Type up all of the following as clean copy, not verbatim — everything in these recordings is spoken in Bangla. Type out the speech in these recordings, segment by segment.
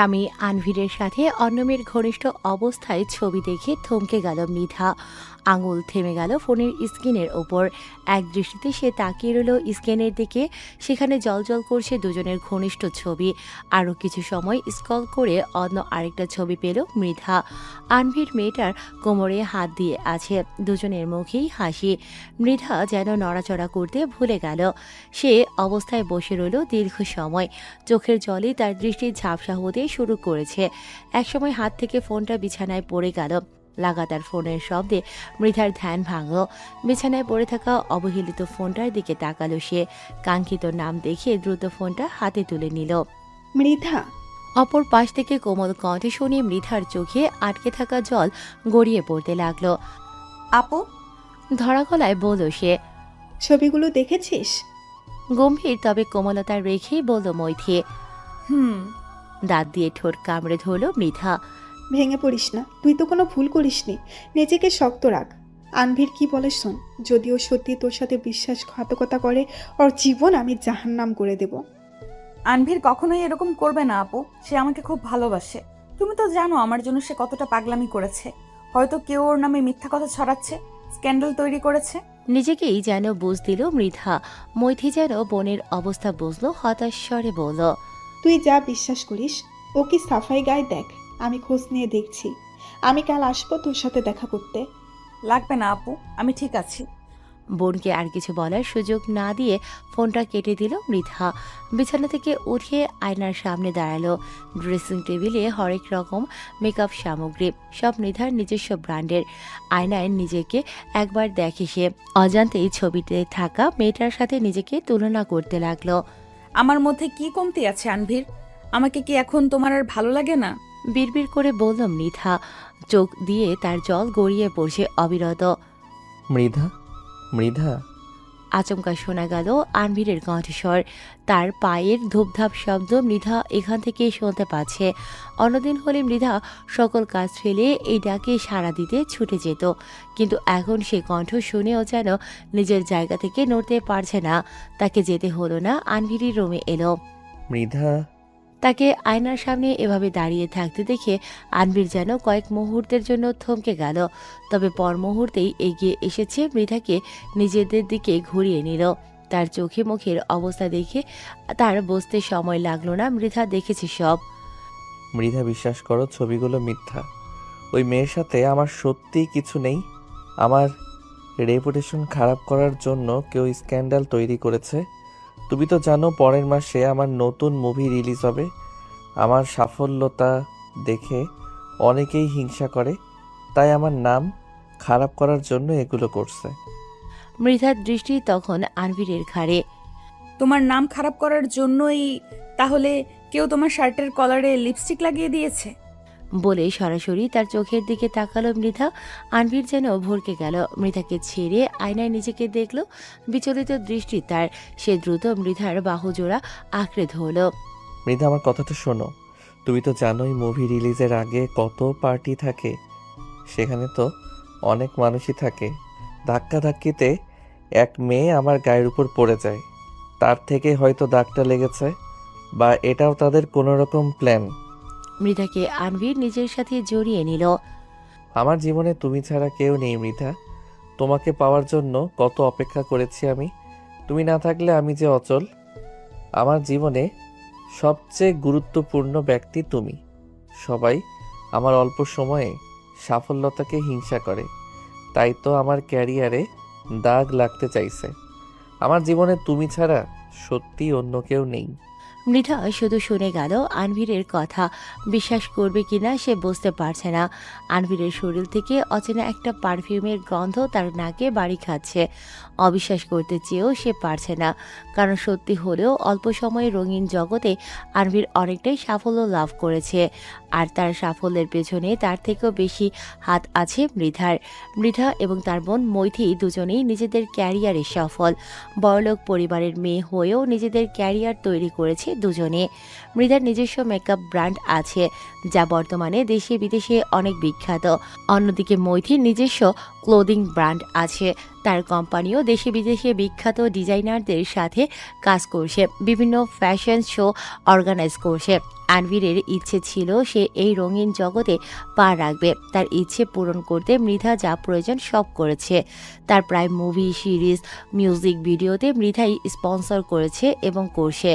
স্বামী আনভিরের সাথে অন্য মেয়ের ঘনিষ্ঠ অবস্থায় ছবি দেখে থমকে গেল মৃধা। আঙুল থেমে গেল ফোনের স্ক্রিনের ওপর। এক দৃষ্টিতে সে তাকিয়ে রইল স্ক্রিনের দিকে। সেখানে জ্বলজ্বল করছে দুজনের ঘনিষ্ঠ ছবি। আরও কিছু সময় স্ক্রল করে অন্য আরেকটা ছবি পেল মৃধা। আনভির মেয়েটার কোমরে হাত দিয়ে আছে, দুজনের মুখেই হাসি। মৃধা যেন নড়াচড়া করতে ভুলে গেল। সে অবস্থায় বসে রইল দীর্ঘ সময়। চোখের জলে তার দৃষ্টি ঝাপসা হতে শুরু করেছে। একসময় হাত থেকে ফোনটা বিছানায় পড়ে গেল। লাগাতার ফোনের শব্দে মৃধার ধ্যান ভাঙল। বিছানায় পড়ে থাকা অবহেলিত ফোনটার দিকে তাকালো সে। কাঙ্ক্ষিত নাম দেখে দ্রুত ফোনটা হাতে তুলে নিল। মৃধা। অপর পাশ থেকে কোমল কণ্ঠে শুনে মৃধার চোখে আটকে থাকা জল গড়িয়ে পড়তে লাগলো। আপু, ধরা গলায় বলল সে। ছবিগুলো দেখেছিস? গম্ভীর তবে কোমলতা রেখেই বলল মৈথি। হুম। দাঁত দিয়ে ঠোঁট কামড়ে ধরল মৃধা। ভেঙে পড়িস না, তুই তো কোনো ভুল করিসনি। নিজেকে শক্ত রাখ। আনভির কি বলে শোন, যদিও সত্যি তোর সাথে বিশ্বাসঘাতকতা করে, ওর জীবন আমি জাহান্নাম করে দেব। আনভির কখনোই এরকম করবে না আপু, সে আমাকে খুব ভালোবাসে। তুমি তো জানো আমার জন্য সে কতটা পাগলামি করেছে। হয়তো কেউ ওর নামে মিথ্যা কথা ছড়াচ্ছে, স্ক্যান্ডাল তৈরি করেছে। নিজেকেই যেন বুঝ দিল মৃধা। মৈথি যেন বোনের অবস্থা বুঝলো, হতাশ স্বরে বলল। তুই যা বিশ্বাস করিস, ও কি সাফাই গায়ে দেখ, আমি খোঁজ নিয়ে দেখছি। আমি কাল আসবো তোর সাথে দেখা করতে। লাগবে না আপু, আমি ঠিক আছি। বোনকে আর কিছু বলার সুযোগ না দিয়ে ফোনটা কেটে দিল মৃধা। বিছানা থেকে উঠে আয়নার সামনে দাঁড়ালো। ড্রেসিং টেবিলে হরেক রকম মেকআপ সামগ্রী, সব মৃধার নিজস্ব ব্র্যান্ডের। আয়নায় নিজেকে একবার দেখে সে। অজান্তেই ছবিতে থাকা মেয়েটার সাথে নিজেকে তুলনা করতে লাগলো। আমার মধ্যে কি কমতি আছে আনভির? আমাকে কি এখন তোমার আর ভালো লাগে না? বিড়বিড় করে বলল মৃধা। চোখ দিয়ে তার জল গড়িয়ে পড়ছে অবিরত। মৃধা, মৃধা। আচমকা শোনা গেল আনভিরের কণ্ঠস্বর। তার পায়ের ধূপধাপ শব্দ মৃধা এখান থেকে শুনতে পাচ্ছে। অন্যদিন হলে মৃধা সকল কাজ ফেলে এই ডাকে সাড়া দিতে ছুটে যেত, কিন্তু এখন সে কণ্ঠ শুনেও যেন নিজের জায়গা থেকে নড়তে পারছে না। তাকে যেতে হলো না, আনভিরের রুমে এলো। মৃধা। তাকে আয়নার সামনে এভাবে দাঁড়িয়ে থাকতে দেখে আনভির যেন কয়েক মুহূর্তের জন্য থমকে গেল। তবে পর মুহূর্তেই এগিয়ে এসেছে মৃধাকে নিজেদের দিকে ঘুরিয়ে নিল। তার চোখে মুখের অবস্থা দেখে তার বুঝতে সময় লাগলো না, মৃধা দেখেছে সব। মৃধা, বিশ্বাস করো, ছবিগুলো মিথ্যা। ওই মেয়ের সাথে আমার সত্যিই কিছু নেই। আমার রেপুটেশন খারাপ করার জন্য কেউ স্ক্যান্ডাল তৈরি করেছে। তুমি তো জানো পরের মাসে আমার নতুন মুভি রিলিজ হবে। আমার সাফল্যতা দেখে অনেকেই হিংসা করে, তাই আমার নাম খারাপ করার জন্য এগুলো করছে। মৃধার দৃষ্টি তখন আনভিরের ঘাড়ে। তোমার নাম খারাপ করার জন্যই তাহলে কেউ তোমার শার্টের কলারে লিপস্টিক লাগিয়ে দিয়েছে? বলে সরাসরি তার চোখের দিকে তাকালো মৃধা। আনভির যেন ভরকে গেল। মৃধাকে ছেড়ে আয়নায় নিজেকে দেখল। বিচলিত দৃষ্টি তার। সে দ্রুত মৃধার বাহুজোড়া আঁকড়ে ধরল। মৃধা, আমার কথাটা শোনো। তুমি তো জানোই মুভি রিলিজের আগে কত পার্টি থাকে। সেখানে তো অনেক মানুষই থাকে। ধাক্কাধাক্কিতে এক মেয়ে আমার গায়ের উপর পড়ে যায়। তার থেকে হয়তো দাগটা লেগেছে, বা এটাও তাদের কোনো রকম প্ল্যান। মৃধাকে আনভির নিজের সাথে জড়িয়ে নিল। আমার জীবনে তুমি ছাড়া কেউ নেই মৃধা। তোমাকে পাওয়ার জন্য কত অপেক্ষা করেছি আমি। তুমি না থাকলে আমি যে অচল। আমার জীবনে সবচেয়ে গুরুত্বপূর্ণ ব্যক্তি তুমি। সবাই আমার অল্প সময়ে সাফল্যতাকে হিংসা করে, তাই তো আমার ক্যারিয়ারে দাগ লাগতে চাইছে। আমার জীবনে তুমি ছাড়া সত্যি অন্য কেউ নেই। মৃধা শুধু শুনে গেল আনভিরের কথা। বিশ্বাস করবে কিনা সে বুঝতে পারছে না। আনভিরের শরীর থেকে অচেনা একটা পারফিউমের গন্ধ তার নাকে বাড়ি খাচ্ছে। অবিশ্বাস করতে চেয়েও সে পারছে না, কারণ সত্যি হলেও অল্প সময়ে রঙিন জগতে আনভির অনেকটাই সাফল্য লাভ করেছে। আর তার সাফল্যের পেছনে তার থেকেও বেশি হাত আছে মৃধার। মৃধা এবং তার বোন মৈথি দুজনেই নিজেদের ক্যারিয়ারে সফল। বড়লোক পরিবারের মেয়ে হয়েও নিজেদের ক্যারিয়ার তৈরি করেছে দুজনে। মৃধার নিজস্ব মেকআপ ব্র্যান্ড আছে, যা বর্তমানে দেশে বিদেশে অনেক বিখ্যাত। অন্যদিকে মৈথির নিজস্ব ক্লোদিং ব্র্যান্ড আছে। তার কোম্পানিও দেশে বিদেশে বিখ্যাত ডিজাইনারদের সাথে কাজ করছে, বিভিন্ন ফ্যাশন শো অর্গানাইজ করছে। আনভীরের ইচ্ছে ছিল সে এই রঙিন জগতে পা রাখবে। তার ইচ্ছে পূরণ করতে মৃধা যা প্রয়োজন সব করেছে। তার প্রায় মুভি, সিরিজ, মিউজিক ভিডিওতে মৃধাই স্পন্সর করেছে এবং করছে।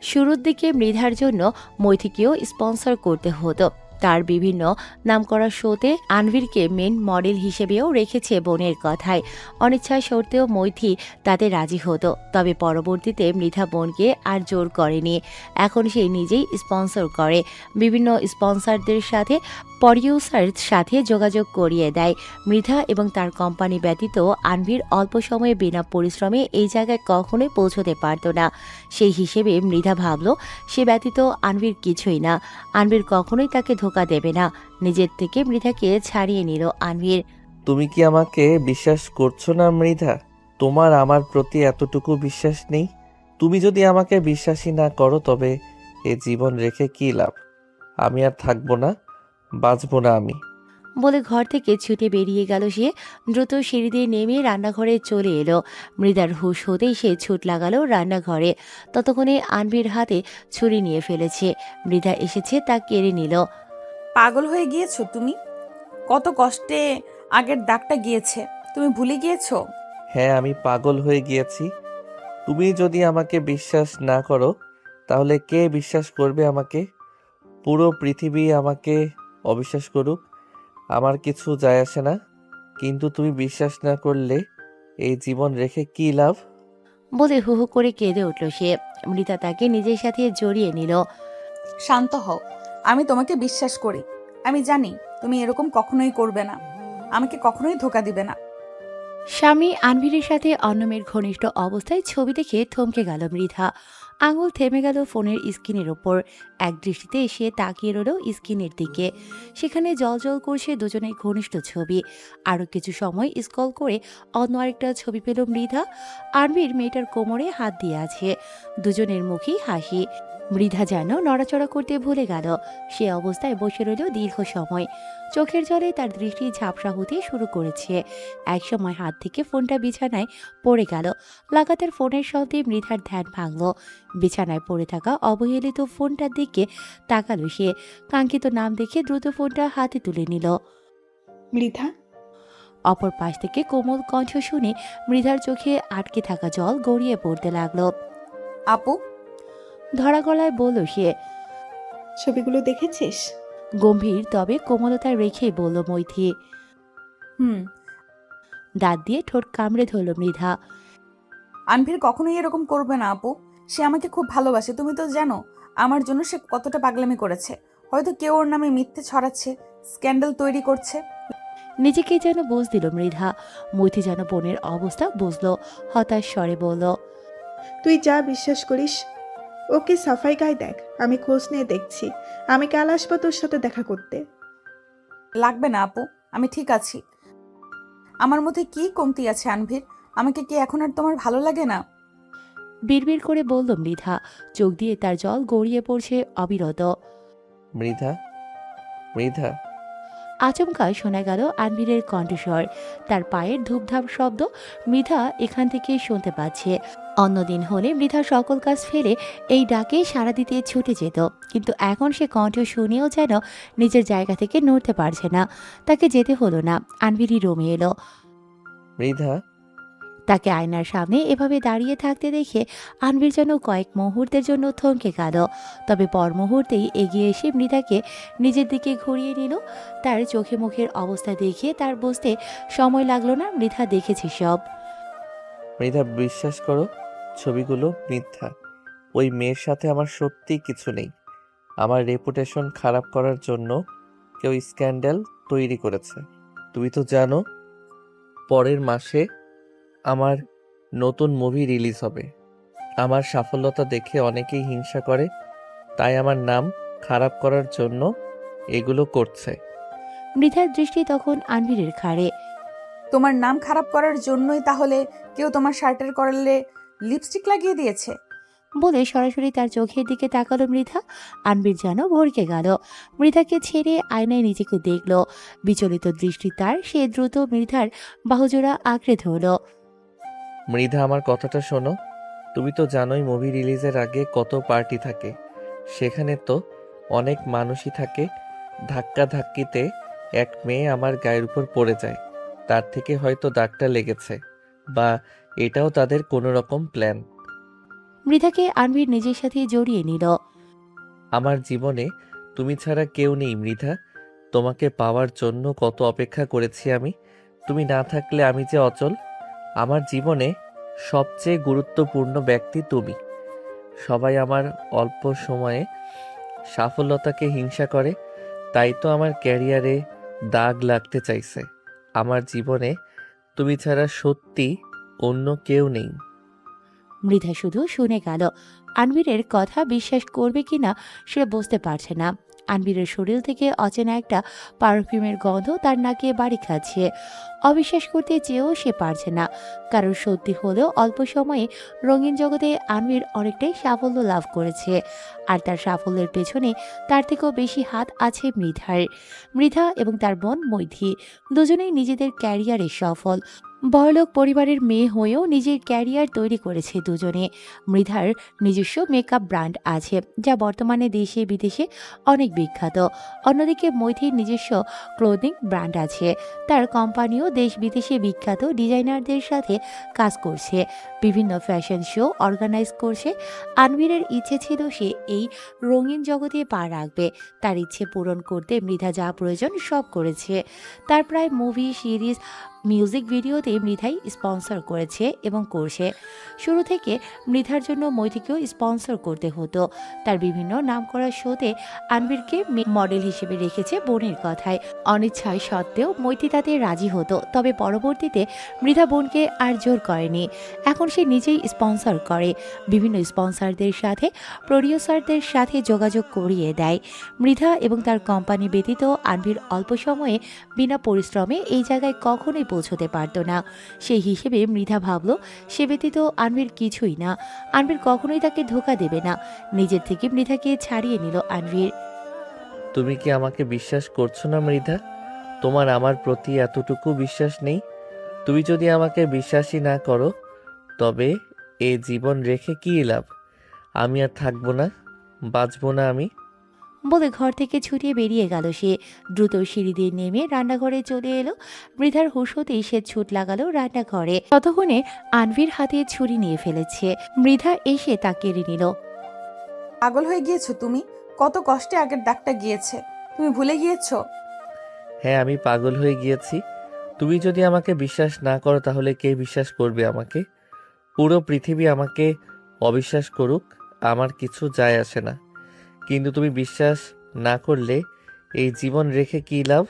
শুরুর দিকে মৃধার জন্য মৈথিকেও স্পন্সর করতে হতো। তার বিভিন্ন নামকরা শোতে আনভীরকে মেন মডেল হিসেবেও রেখেছে বোনের কথায়। অনিচ্ছা সত্ত্বেও মৈথি তাতে রাজি হতো, তবে পরবর্তীতে মৃধা বোনকে আর জোর করেনি। এখন সে নিজেই স্পন্সর করে, বিভিন্ন স্পন্সরদের সাথে প্রডিউসার সাথে যোগাযোগ করিয়ে দেয়। মৃধা এবং তার কোম্পানি ব্যতীত আনভীর অল্প সময়ে বিনা পরিশ্রমে এই জায়গায় কখনোই পৌঁছতে পারত না। সেই হিসেবে মৃধা ভাবল সে ব্যতীত আনভীর কিছুই না। আনভীর কখনোই তাকে ধোকা দেবে না। নিজের থেকে মৃধাকে ছাড়িয়ে নিল আনভীর। তুমি কি আমাকে বিশ্বাস করছো না মৃধা? তোমার আমার প্রতি এতটুকু বিশ্বাস নেই? তুমি যদি আমাকে বিশ্বাসই না করো তবে এ জীবন রেখে কি লাভ? আমি আর থাকবো না, বাঁচবো না আমি। বলে ঘর থেকে ছুটে বেরিয়ে গেল সে। দ্রুত সিঁড়ি দিয়ে নেমে রান্নাঘরে চলে এলো। মৃধার হুঁশ হতেই সে ছুট লাগালো রান্নাঘরে। ততক্ষণে আনভীর হাতে ছুরি নিয়ে ফেলেছে। মৃধা এসেছে, তা কেড়ে নিল। পাগল হয়ে গিয়েছো তুমি? কত কষ্টে আগের দাগটা গিয়েছে, তুমি ভুলে গিয়েছো? হ্যাঁ, আমি পাগল হয়ে গিয়েছি। তুমি যদি আমাকে বিশ্বাস না করো তাহলে কে বিশ্বাস করবে আমাকে? পুরো পৃথিবী আমাকে অবিশ্বাস করুক, আমার কিছু যায় আসে না। কিন্তু তুমি বিশ্বাস না করলে এই জীবন রেখে কি লাভ? বলে হু হু করে কেঁদে উঠল সে। মৃতা তাকে নিজের সাথে জড়িয়ে নিল। শান্ত হও, আমি তোমাকে বিশ্বাস করি। আমি জানি তুমি এরকম কখনোই করবে না, আমাকে কখনোই ধোকা দিবে না। স্বামী আনভীরের সাথে অন্যমের ঘনিষ্ঠ অবস্থায় ছবি দেখে থমকে গেল মৃধা। আঙুল থেমে গেল ফোনের স্ক্রিনের ওপর। এক দৃষ্টিতে এসে তাকিয়ে রইল স্ক্রিনের দিকে। সেখানে জলজল করছে দুজনের ঘনিষ্ঠ ছবি। আরও কিছু সময় স্ক্রল করে অন্য আরেকটা ছবি পেল মৃধা। আনভীর মেয়েটার কোমরে হাত দিয়ে আছে। দুজনের মুখেই হাসি। মৃধা যেন নড়াচড়া করতে ভুলে গেল। সে অবস্থায় বসে রইল দীর্ঘ সময়। চোখের জলে তার দৃষ্টি ঝাপসা হতে শুরু করেছে। একসময় হাত থেকে ফোনটা বিছানায় পড়ে গেল। লাগাতার ফোনের শব্দে মৃধার ধ্যান ভাঙল। বিছানায় পড়ে থাকা অবহেলিত ফোনটার দিকে তাকালো সে। কাঙ্ক্ষিত নাম দেখে দ্রুত ফোনটা হাতে তুলে নিল। মৃধা। অপর পাশ থেকে কোমল কণ্ঠ শুনে মৃধার চোখে আটকে থাকা জল গড়িয়ে পড়তে লাগলো। আপু, ধরা গলায় বলল সে। ছবিগুলো দেখেছিস? গম্ভীর তবে কোমলতা রেখেই বলল মৈথি। হুম। দাঁত দিয়ে ঠোঁট কামড়ে ধরল মৃধা। আনভীর কখনোই এরকম করবে না আপু। সে আমাকে খুব ভালোবাসে, তুমি তো জানো আমার জন্য সে কতটা পাগলামি করেছে। হয়তো কেউ ওর নামে মিথ্যে ছড়াচ্ছে, স্ক্যান্ডাল তৈরি করছে। নিজেকে যেন বুঝ দিল মৃধা। মৈথি যেন বোনের অবস্থা বুঝলো। হতাশ স্বরে বলল। তুই যা বিশ্বাস করিস। ওকে সাফাই গায়ে দেখ, আমি খোঁজ নিয়ে দেখছি। আমি কাল আসবো তোর সাথে দেখা করতে। লাগবে না আপু, আমি ঠিক আছি। আমার মধ্যে কি কমতি আছে আনভীর? আমাকে কি এখন আর তোমার ভালো লাগে না? বিড়বিড় করে বলল মৃধা। চোখ দিয়ে তার জল গড়িয়ে পড়ছে অবিরত। মৃধা, মৃধা। আচমকা শোনা গেল আনভীরের কণ্ঠস্বর। তার পায়ের ধূপধাপ শব্দ মৃধা এখান থেকে শুনতে পাচ্ছে। অন্যদিন হলে মৃধা সকল কাজ ফেলে এই ডাকে সাড়া দিতে ছুটে যেত, কিন্তু এখন সে কণ্ঠ শুনেও যেন নিজের জায়গা থেকে নড়তে পারছে না। তাকে যেতে হলো না। আনভীরই রুমে এলো। মৃধা, তাকে আয়নার সামনে এভাবে দাঁড়িয়ে থাকতে দেখে আনভীর যেন কয়েক মুহূর্তের জন্য থমকে গেল। তবে পর মুহূর্তেই এগিয়ে এসে মৃধাকে নিজের দিকে ঘুরিয়ে নিল। তার চোখে মুখের অবস্থা দেখে তার বুঝতে সময় লাগলো না মৃধা দেখেছে সব। মৃধা, বিশ্বাস করো, ছবিগুলো মিথ্যা। ওই মেয়ের সাথে আমার সত্যি কিছু নেই। আমার রেপুটেশন খারাপ করার জন্য কেউ স্ক্যান্ডাল তৈরি করেছে। তুমি তো জানো পরের মাসে আমার নতুন মুভি রিলিজ হবে। আমার সাফল্যতা দেখে অনেকেই হিংসা করে, তাই আমার নাম খারাপ করার জন্য এগুলো করছে। মৃধার দৃষ্টি তখন আনভীরের ঘাড়ে। তোমার নাম খারাপ করার জন্যই তাহলে কেউ তোমার শার্টের করালে লিপস্টিক লাগিয়ে দিয়েছে? বলে সরাসরি তার চোখের দিকে তাকালো মৃধা। আনবির যেন ভড়কে গেল। মৃধাকে ছেড়ে আয়নায় নিজেকে দেখল। বিচলিত দৃষ্টি তার। সে দ্রুত মৃধার বাহুজোড়া আঁকড়ে ধরল। মৃধা, আমার কথাটা শোনো। তুমি তো জানোই মুভি রিলিজের আগে কত পার্টি থাকে। সেখানে তো অনেক মানুষই থাকে। ধাক্কা ধাক্কিতে এক মেয়ে আমার গায়ের উপর পড়ে যায়। তার থেকে হয়তো দাগটা লেগেছে, বা এটাও তাদের কোনো রকম প্ল্যান। মৃধাকে আনবির নিজের সাথে জড়িয়ে নিল। আমার জীবনে তুমি ছাড়া কেউ নেই মৃধা। তোমাকে পাওয়ার জন্য কত অপেক্ষা করেছি আমি। তুমি না থাকলে আমি যে অচল। আমার জীবনে সবচেয়ে গুরুত্বপূর্ণ ব্যক্তি তুমি। সবাই আমার অল্প সময়ে সাফল্যতাকে হিংসা করে, তাই তো আমার ক্যারিয়ারে দাগ লাগতে চাইছে। আমার জীবনে তুমি ছাড়া সত্যি অন্য কেউ নেই। মৃধা শুধু শুনে গেল। আনবীরের কথা বিশ্বাস করবে কিনা সে বুঝতে পারছে না। আনবীরের শরীর থেকে অচেনা একটা পারফিউমের গন্ধ তার নাকে বাড়ি খাচ্ছে। অবিশ্বাস করতে চেয়েও সে পারছে না, কারণ সত্যি হলেও অল্প সময়ে রঙিন জগতে আনবীর অনেকটাই সাফল্য লাভ করেছে। আর তার সাফল্যের পেছনে তার থেকেও বেশি হাত আছে মৃধার। মৃধা এবং তার বোন মৈথি দুজনেই নিজেদের ক্যারিয়ারে সফল। বড়লোক পরিবারের মেয়ে হয়েও নিজের ক্যারিয়ার তৈরি করেছে দুজনে। মৃধার নিজস্ব মেকআপ ব্র্যান্ড আছে, যা বর্তমানে দেশে বিদেশে অনেক বিখ্যাত। অন্যদিকে মৈথির নিজস্ব ক্লোদিং ব্র্যান্ড আছে। তার কোম্পানিও দেশ বিদেশে বিখ্যাত ডিজাইনারদের সাথে কাজ করছে, বিভিন্ন ফ্যাশন শো অর্গানাইজ করছে। আনবীরের ইচ্ছে ছিল সে এই রঙিন জগতে পা রাখবে। তার ইচ্ছে পূরণ করতে মৃধা যা প্রয়োজন সব করেছে। তার প্রায় মুভি, সিরিজ, মিউজিক ভিডিওতে মৃধাই স্পন্সর করেছে এবং করছে। শুরু থেকে মৃধার জন্য মৈথিকেও স্পন্সর করতে হতো। তার বিভিন্ন নামকরা শোতে আনবীরকে মডেল হিসেবে রেখেছে বোনের কথায়। অনিচ্ছায় সত্ত্বেও মৈথি তাতে রাজি হতো, তবে পরবর্তীতে মৃধা বোনকে আর জোর করেনি। এখন সে নিজেই স্পন্সর করে, বিভিন্ন স্পন্সরদের সাথে, প্রডিউসারদের সাথে যোগাযোগ করিয়ে দেয়। মৃধা এবং তার কোম্পানি ব্যতীত আনবীর অল্প সময়ে বিনা পরিশ্রমে এই জায়গায় কখনোই পৌঁছতে পারত না। সেই হিসেবে মৃধা ভাবল সে ব্যতীত আনবীর কিছুই না। আনবীর কখনোই তাকে ধোঁকা দেবে না। নিজের থেকে মৃধাকে ছাড়িয়ে নিল আনবীর। তুমি কি আমাকে বিশ্বাস করছো না মৃধা? তোমার আমার প্রতি এতটুকু বিশ্বাস নেই? তুমি যদি আমাকে বিশ্বাসই না করো, তবে এ জীবন রেখে কী লাভ? আমি আর থাকবো না, বাঁচবো না আমি। বলে ঘর থেকে ছুটিয়ে বেরিয়ে গেল সে। দ্রুত সিঁড়ি দিয়ে নেমে রান্নাঘরে চলে এলো। মৃধার হুঁশ হতেই সে ছুট লাগালো রান্নাঘরে। ততক্ষণে আনবীর হাতে ছুরি নিয়ে ফেলেছে। মৃধা এসে তা কেড়ে নিল। পাগল হয়ে গিয়েছো তুমি? কত কষ্টে আগের দাগটা গিয়েছে, তুমি ভুলে গিয়েছো? হ্যাঁ, আমি পাগল হয়ে গিয়েছি। তুমি যদি আমাকে বিশ্বাস না করো, তাহলে কে বিশ্বাস করবে আমাকে? পুরো পৃথিবী আমাকে অবিশ্বাস করুক, আমার কিছু যায় আসে না। কিন্তু তুমি বিশ্বাস না করলে এই জীবন রেখে কী লাভ?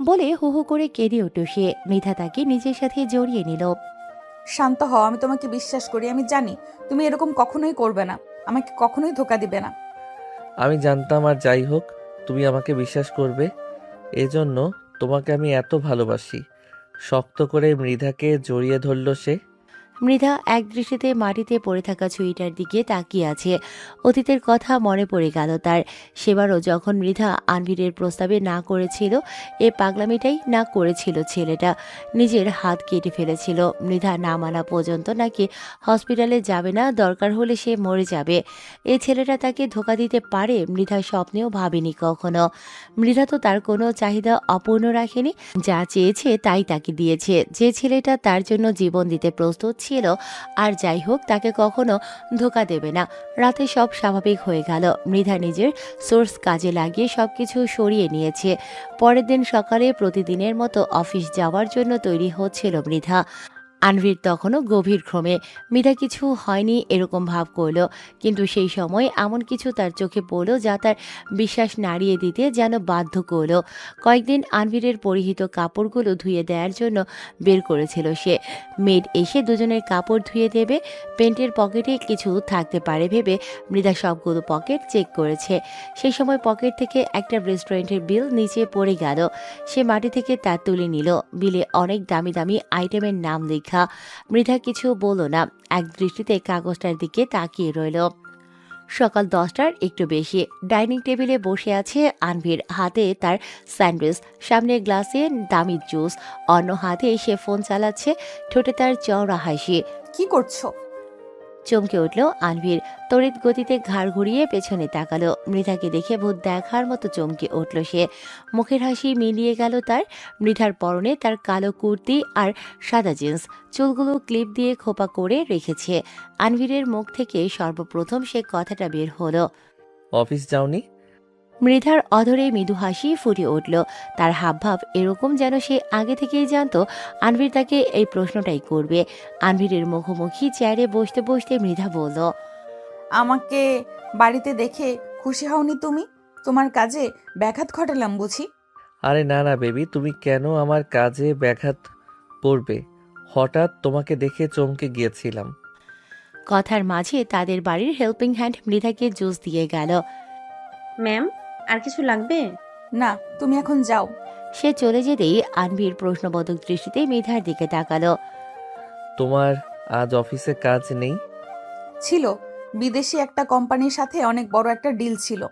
বলে হু হু করে কেঁদে উঠল সে। মৃধা তাকে নিজের সাথে জড়িয়ে নিল। শান্ত হও, আমি তোমাকে বিশ্বাস করি। আমি জানি তুমি এরকম কখনোই করবে না, আমাকে কখনোই ধোকা দিবে না। আমি জানতাম, আর যাই হোক তুমি আমাকে বিশ্বাস করবে। এজন্য তোমাকে আমি এত ভালোবাসি। শক্ত করে মৃধাকে জড়িয়ে ধরল সে। মৃধা এক দৃষ্টিতে মাটিতে পড়ে থাকা ছুরিটার দিকে তাকিয়ে আছে। অতীতের কথা মনে পড়ে গেল তার। সেবারও যখন মৃধা আনবীরের প্রস্তাবে না করেছিল, এ পাগলামিটাই না করেছিল ছেলেটা। নিজের হাত কেটে ফেলেছিল। মৃধা না মানা পর্যন্ত নাকি হসপিটালে যাবে না, দরকার হলে সে মরে যাবে। এ ছেলেটা তাকে ধোকা দিতে পারে মৃধা স্বপ্নেও ভাবেনি কখনো। মৃধা তো তার কোনো চাহিদা অপূর্ণ রাখেনি। যা চেয়েছে তাই তাকে দিয়েছে। যে ছেলেটা তার জন্য জীবন দিতে প্রস্তুত ছিল, আর যাই হোক তাকে কখনো ধোকা দেবে না। রাতে সব স্বাভাবিক হয়ে গেল। মৃধা নিজের সোর্স কাজে লাগিয়ে সবকিছু সরিয়ে নিয়েছে। পরের দিন সকালে প্রতিদিনের মতো অফিস যাওয়ার জন্য তৈরি হচ্ছিল মৃধা। আনভীর তখনও গভীর ঘুমে। মৃধা কিছু হয়নি এরকম ভাব করল, কিন্তু সেই সময় এমন কিছু তার চোখে পড়ল যা তার বিশ্বাস নাড়িয়ে দিতে যেন বাধ্য করল। কয়েকদিন আনভীরের পরিহিত কাপড়গুলো ধুয়ে দেওয়ার জন্য বের করেছিল সে। মেড এসে দুজনের কাপড় ধুয়ে দেবে। প্যান্টের পকেটে কিছু থাকতে পারে ভেবে মৃধা সবগুলো পকেট চেক করেছে। সেই সময় পকেট থেকে একটা রেস্টুরেন্টের বিল নিচে পড়ে গেল। সে মাটি থেকে তা তুলে নিল। বিলে অনেক দামি দামি আইটেমের নাম লেখা। মৃধা। মৃধা কিছু বলল না, এক দৃষ্টিতে কাগজটার দিকে তাকিয়ে রইল। সকাল 10টার একটু বেশি। ডাইনিং টেবিলে বসে আছে আনভির, হাতে তার স্যান্ডউইচ, সামনে গ্লাসে দামি জুস, অন্য হাতে সে ফোন চালাচ্ছে, ঠোঁটে তার চওড়া হাসি। কি করছো? চমকে উঠল আনভির, তড়িৎ গতিতে ঘাড় ঘুরিয়ে পেছনে তাকালো। মৃধাকে দেখে ভূত দেখার মতো চমকে উঠল সে। মুখের হাসি মিলিয়ে গেল তার। মৃধার পরনে তার কালো কুর্তি আর সাদা জিন্স, চুলগুলো ক্লিপ দিয়ে খোপা করে রেখেছে। আনভিরের মুখ থেকে সর্বপ্রথম সে কথাটা বের হলো। অফিস যাওনি? মৃধার অধরে মৃদু হাসি ফুটে উঠল। তার হাবভাব এরকম যেন সে আগে থেকেই জানতো আনভির তাকে এই প্রশ্নটাই করবে। আনভিরের মুখোমুখি চেয়ারে বসতে বসতে মৃধা বলল, আমাকে বাড়িতে দেখে খুশি হওনি তুমি? তোমার কাজে ব্যাঘাত ঘটালাম বুঝি? আরে না না বেবি, তুমি কেন আমার কাজে ব্যাঘাত পড়বে? হঠাৎ তোমাকে দেখে চমকে গিয়েছিলাম। কথার মাঝে তাদের বাড়ির হেল্পিং হ্যান্ড মৃধাকে জুস দিয়ে গেল। ম্যাম, আর কিছু লাগবে? না, তুমি এখন যাও। সে চলে যেতেই আনভির প্রশ্নবোধক দৃষ্টিতে মৃধার দিকে তাকালো। তোমার আজ অফিসে কাজ নেই? ছিল, বিদেশি একটা কোম্পানির সাথে অনেক বড় একটা ডিল ছিল,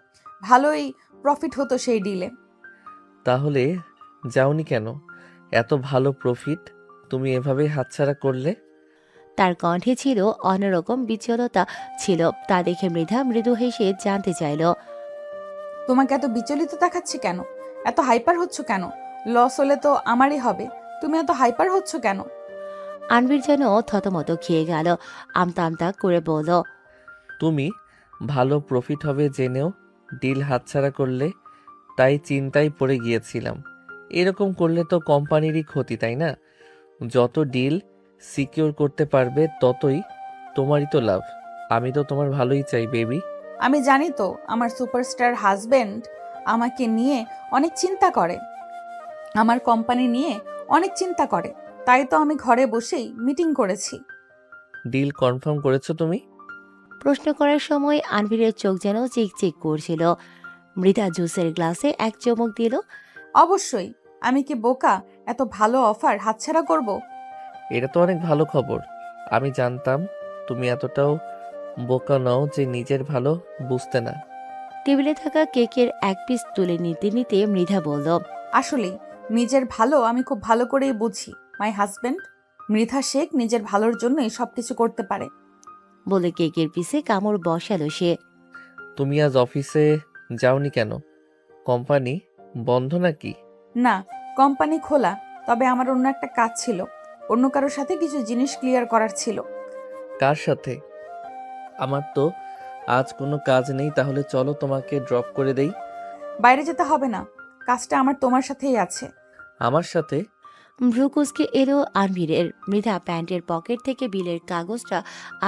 ভালোই প্রফিট হতো সেই ডিলে। তাহলে যাওনি কেন? এত ভালো প্রফিট, তুমি এভাবে হাতছাড়া করলে? তার কণ্ঠে ছিল অন্যরকম বিচলতা ছিল। তা দেখে মৃধা মৃদু হেসে জানতে চাইল, তোমাকে এত বিচলিত দেখাচ্ছে কেন? এত হাইপার হচ্ছ কেন? লস হলে তো আমারই হবে, তুমি এত হাইপার হচ্ছ কেন? আনভির যেন থতমত খেয়ে গেল। আমতা আমতা করে বলল, তুমি ভালো প্রফিট হবে জেনেও ডিল হাতছাড়া করলে, তাই চিন্তায় পড়ে গিয়েছিলাম। এরকম করলে তো কোম্পানিরই ক্ষতি, তাই না? যত ডিল সিকিউর করতে পারবে ততই তোমারই তো লাভ। আমি তো তোমার ভালোই চাই বেবি। আমি জানি তো আমার সুপারস্টার হাজবেন্ড আমাকে নিয়ে অনেক চিন্তা করে, আমার কোম্পানি নিয়ে অনেক চিন্তা করে, তাই তো আমি ঘরে বসেই মিটিং করেছি। ডিল কনফার্ম করেছো তুমি? প্রশ্ন করার সময় আনভিরের চোখ যেন চিকচিক করছিল। মৃধা জুসের গ্লাসে এক চমক দিল। অবশ্যই, আমি কি বোকা এত ভালো অফার হাতছাড়া করব? এটা তো অনেক ভালো খবর। আমি জানতাম তুমি এতটাও বোকা নও যে নিজের ভালো বুঝতে না। টেবিলে থাকা কেকের এক পিস তুলে নিতে নিতে মৃধা বলল, আসলেই নিজের ভালো আমি খুব ভালো করেই বুঝি। মাই হাজবেন্ড মৃধা শেখ নিজের ভালোর জন্যই সবকিছু করতে পারে। বলে কেকের পিসে কামড় বসালো সে। তুমি আজ অফিসে যাওনি কেন? কোম্পানি বন্ধ নাকি? না, কোম্পানি খোলা, তবে আমার অন্য একটা কাজ ছিল, অন্য কারোর সাথে কিছু জিনিস ক্লিয়ার করার ছিল। কার সাথে? আমার তো আজ কোনো কাজ নেই, তাহলে চলো তোমাকে ড্রপ করে দেই। বাইরে যেতে হবে না, কাজটা আমার তোমার সাথেই আছে। আমার সাথে? ভ্রুকুসকে এলো আনভিরের। মৃধা প্যান্টের পকেট থেকে বিলের কাগজটা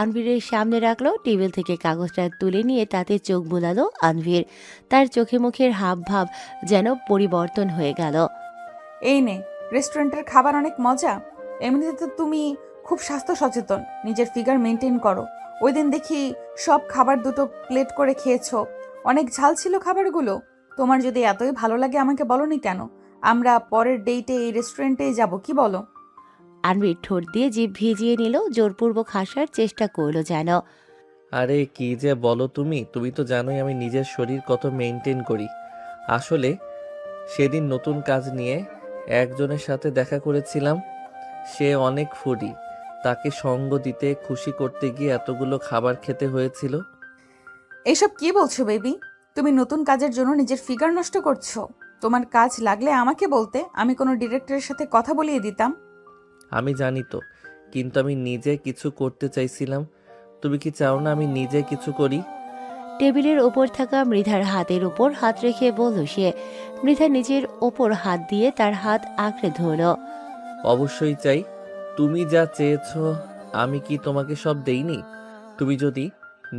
আনভিরের সামনে রাখলো। টেবিল থেকে কাগজটা তুলে নিয়ে তাতে চোখ বুলালো আনভির। তার চোখে মুখের হাব ভাব যেন পরিবর্তন হয়ে গেল। এই নে, রেস্টুরেন্টের খাবার অনেক মজা। এমনিতে তো তুমি খুব স্বাস্থ্য সচেতন, নিজের ফিগার মেনটেন করো। ওই দিন দেখি সব খাবার দুটো প্লেট করে খেয়েছো, অনেক ঝাল ছিল খাবারগুলো। তোমার যদি এতই ভালো লাগে আমাকে বলনি কেন? আমরা পরের ডেটে এই রেস্টুরেন্টেই যাব, কি বলো? আনভির ঠোঁট দিয়ে জিভ ভিজিয়ে নিল, জোরপূর্বক হাসার চেষ্টা করলো যেন। আরে কি যে বলো তুমি! তুমি তো জানোই আমি নিজের শরীর কত মেনটেন করি। আসলে সেদিন নতুন কাজ নিয়ে একজনের সাথে দেখা করেছিলাম। সে অনেক ফুডি, তাকে সঙ্গ দিতে খুশি করতে গিয়ে এতগুলো খাবার খেতে হয়েছিল। এইসব কি বলছো বেবি? তুমি নতুন কাজের জন্য নিজের ফিগার নষ্ট করছো। তোমার কাজ লাগলে আমাকে বলতে, আমি কোনো ডিরেক্টরের সাথে কথা বলিয়ে দিতাম। আমি জানি তো, কিন্তু আমি নিজে কিছু করতে চাইছিলাম। তুমি কি চাও না আমি নিজে কিছু করি? টেবিলের ওপর থাকা মৃধার হাতের ওপর হাত রেখে বলল সে। মৃধা নিজের ওপর হাত দিয়ে তার হাত আঁকড়ে ধরল। অবশ্যই চাই। তুমি যা চেয়েছো আমি কি তোমাকে সব দেইনি? তুমি যদি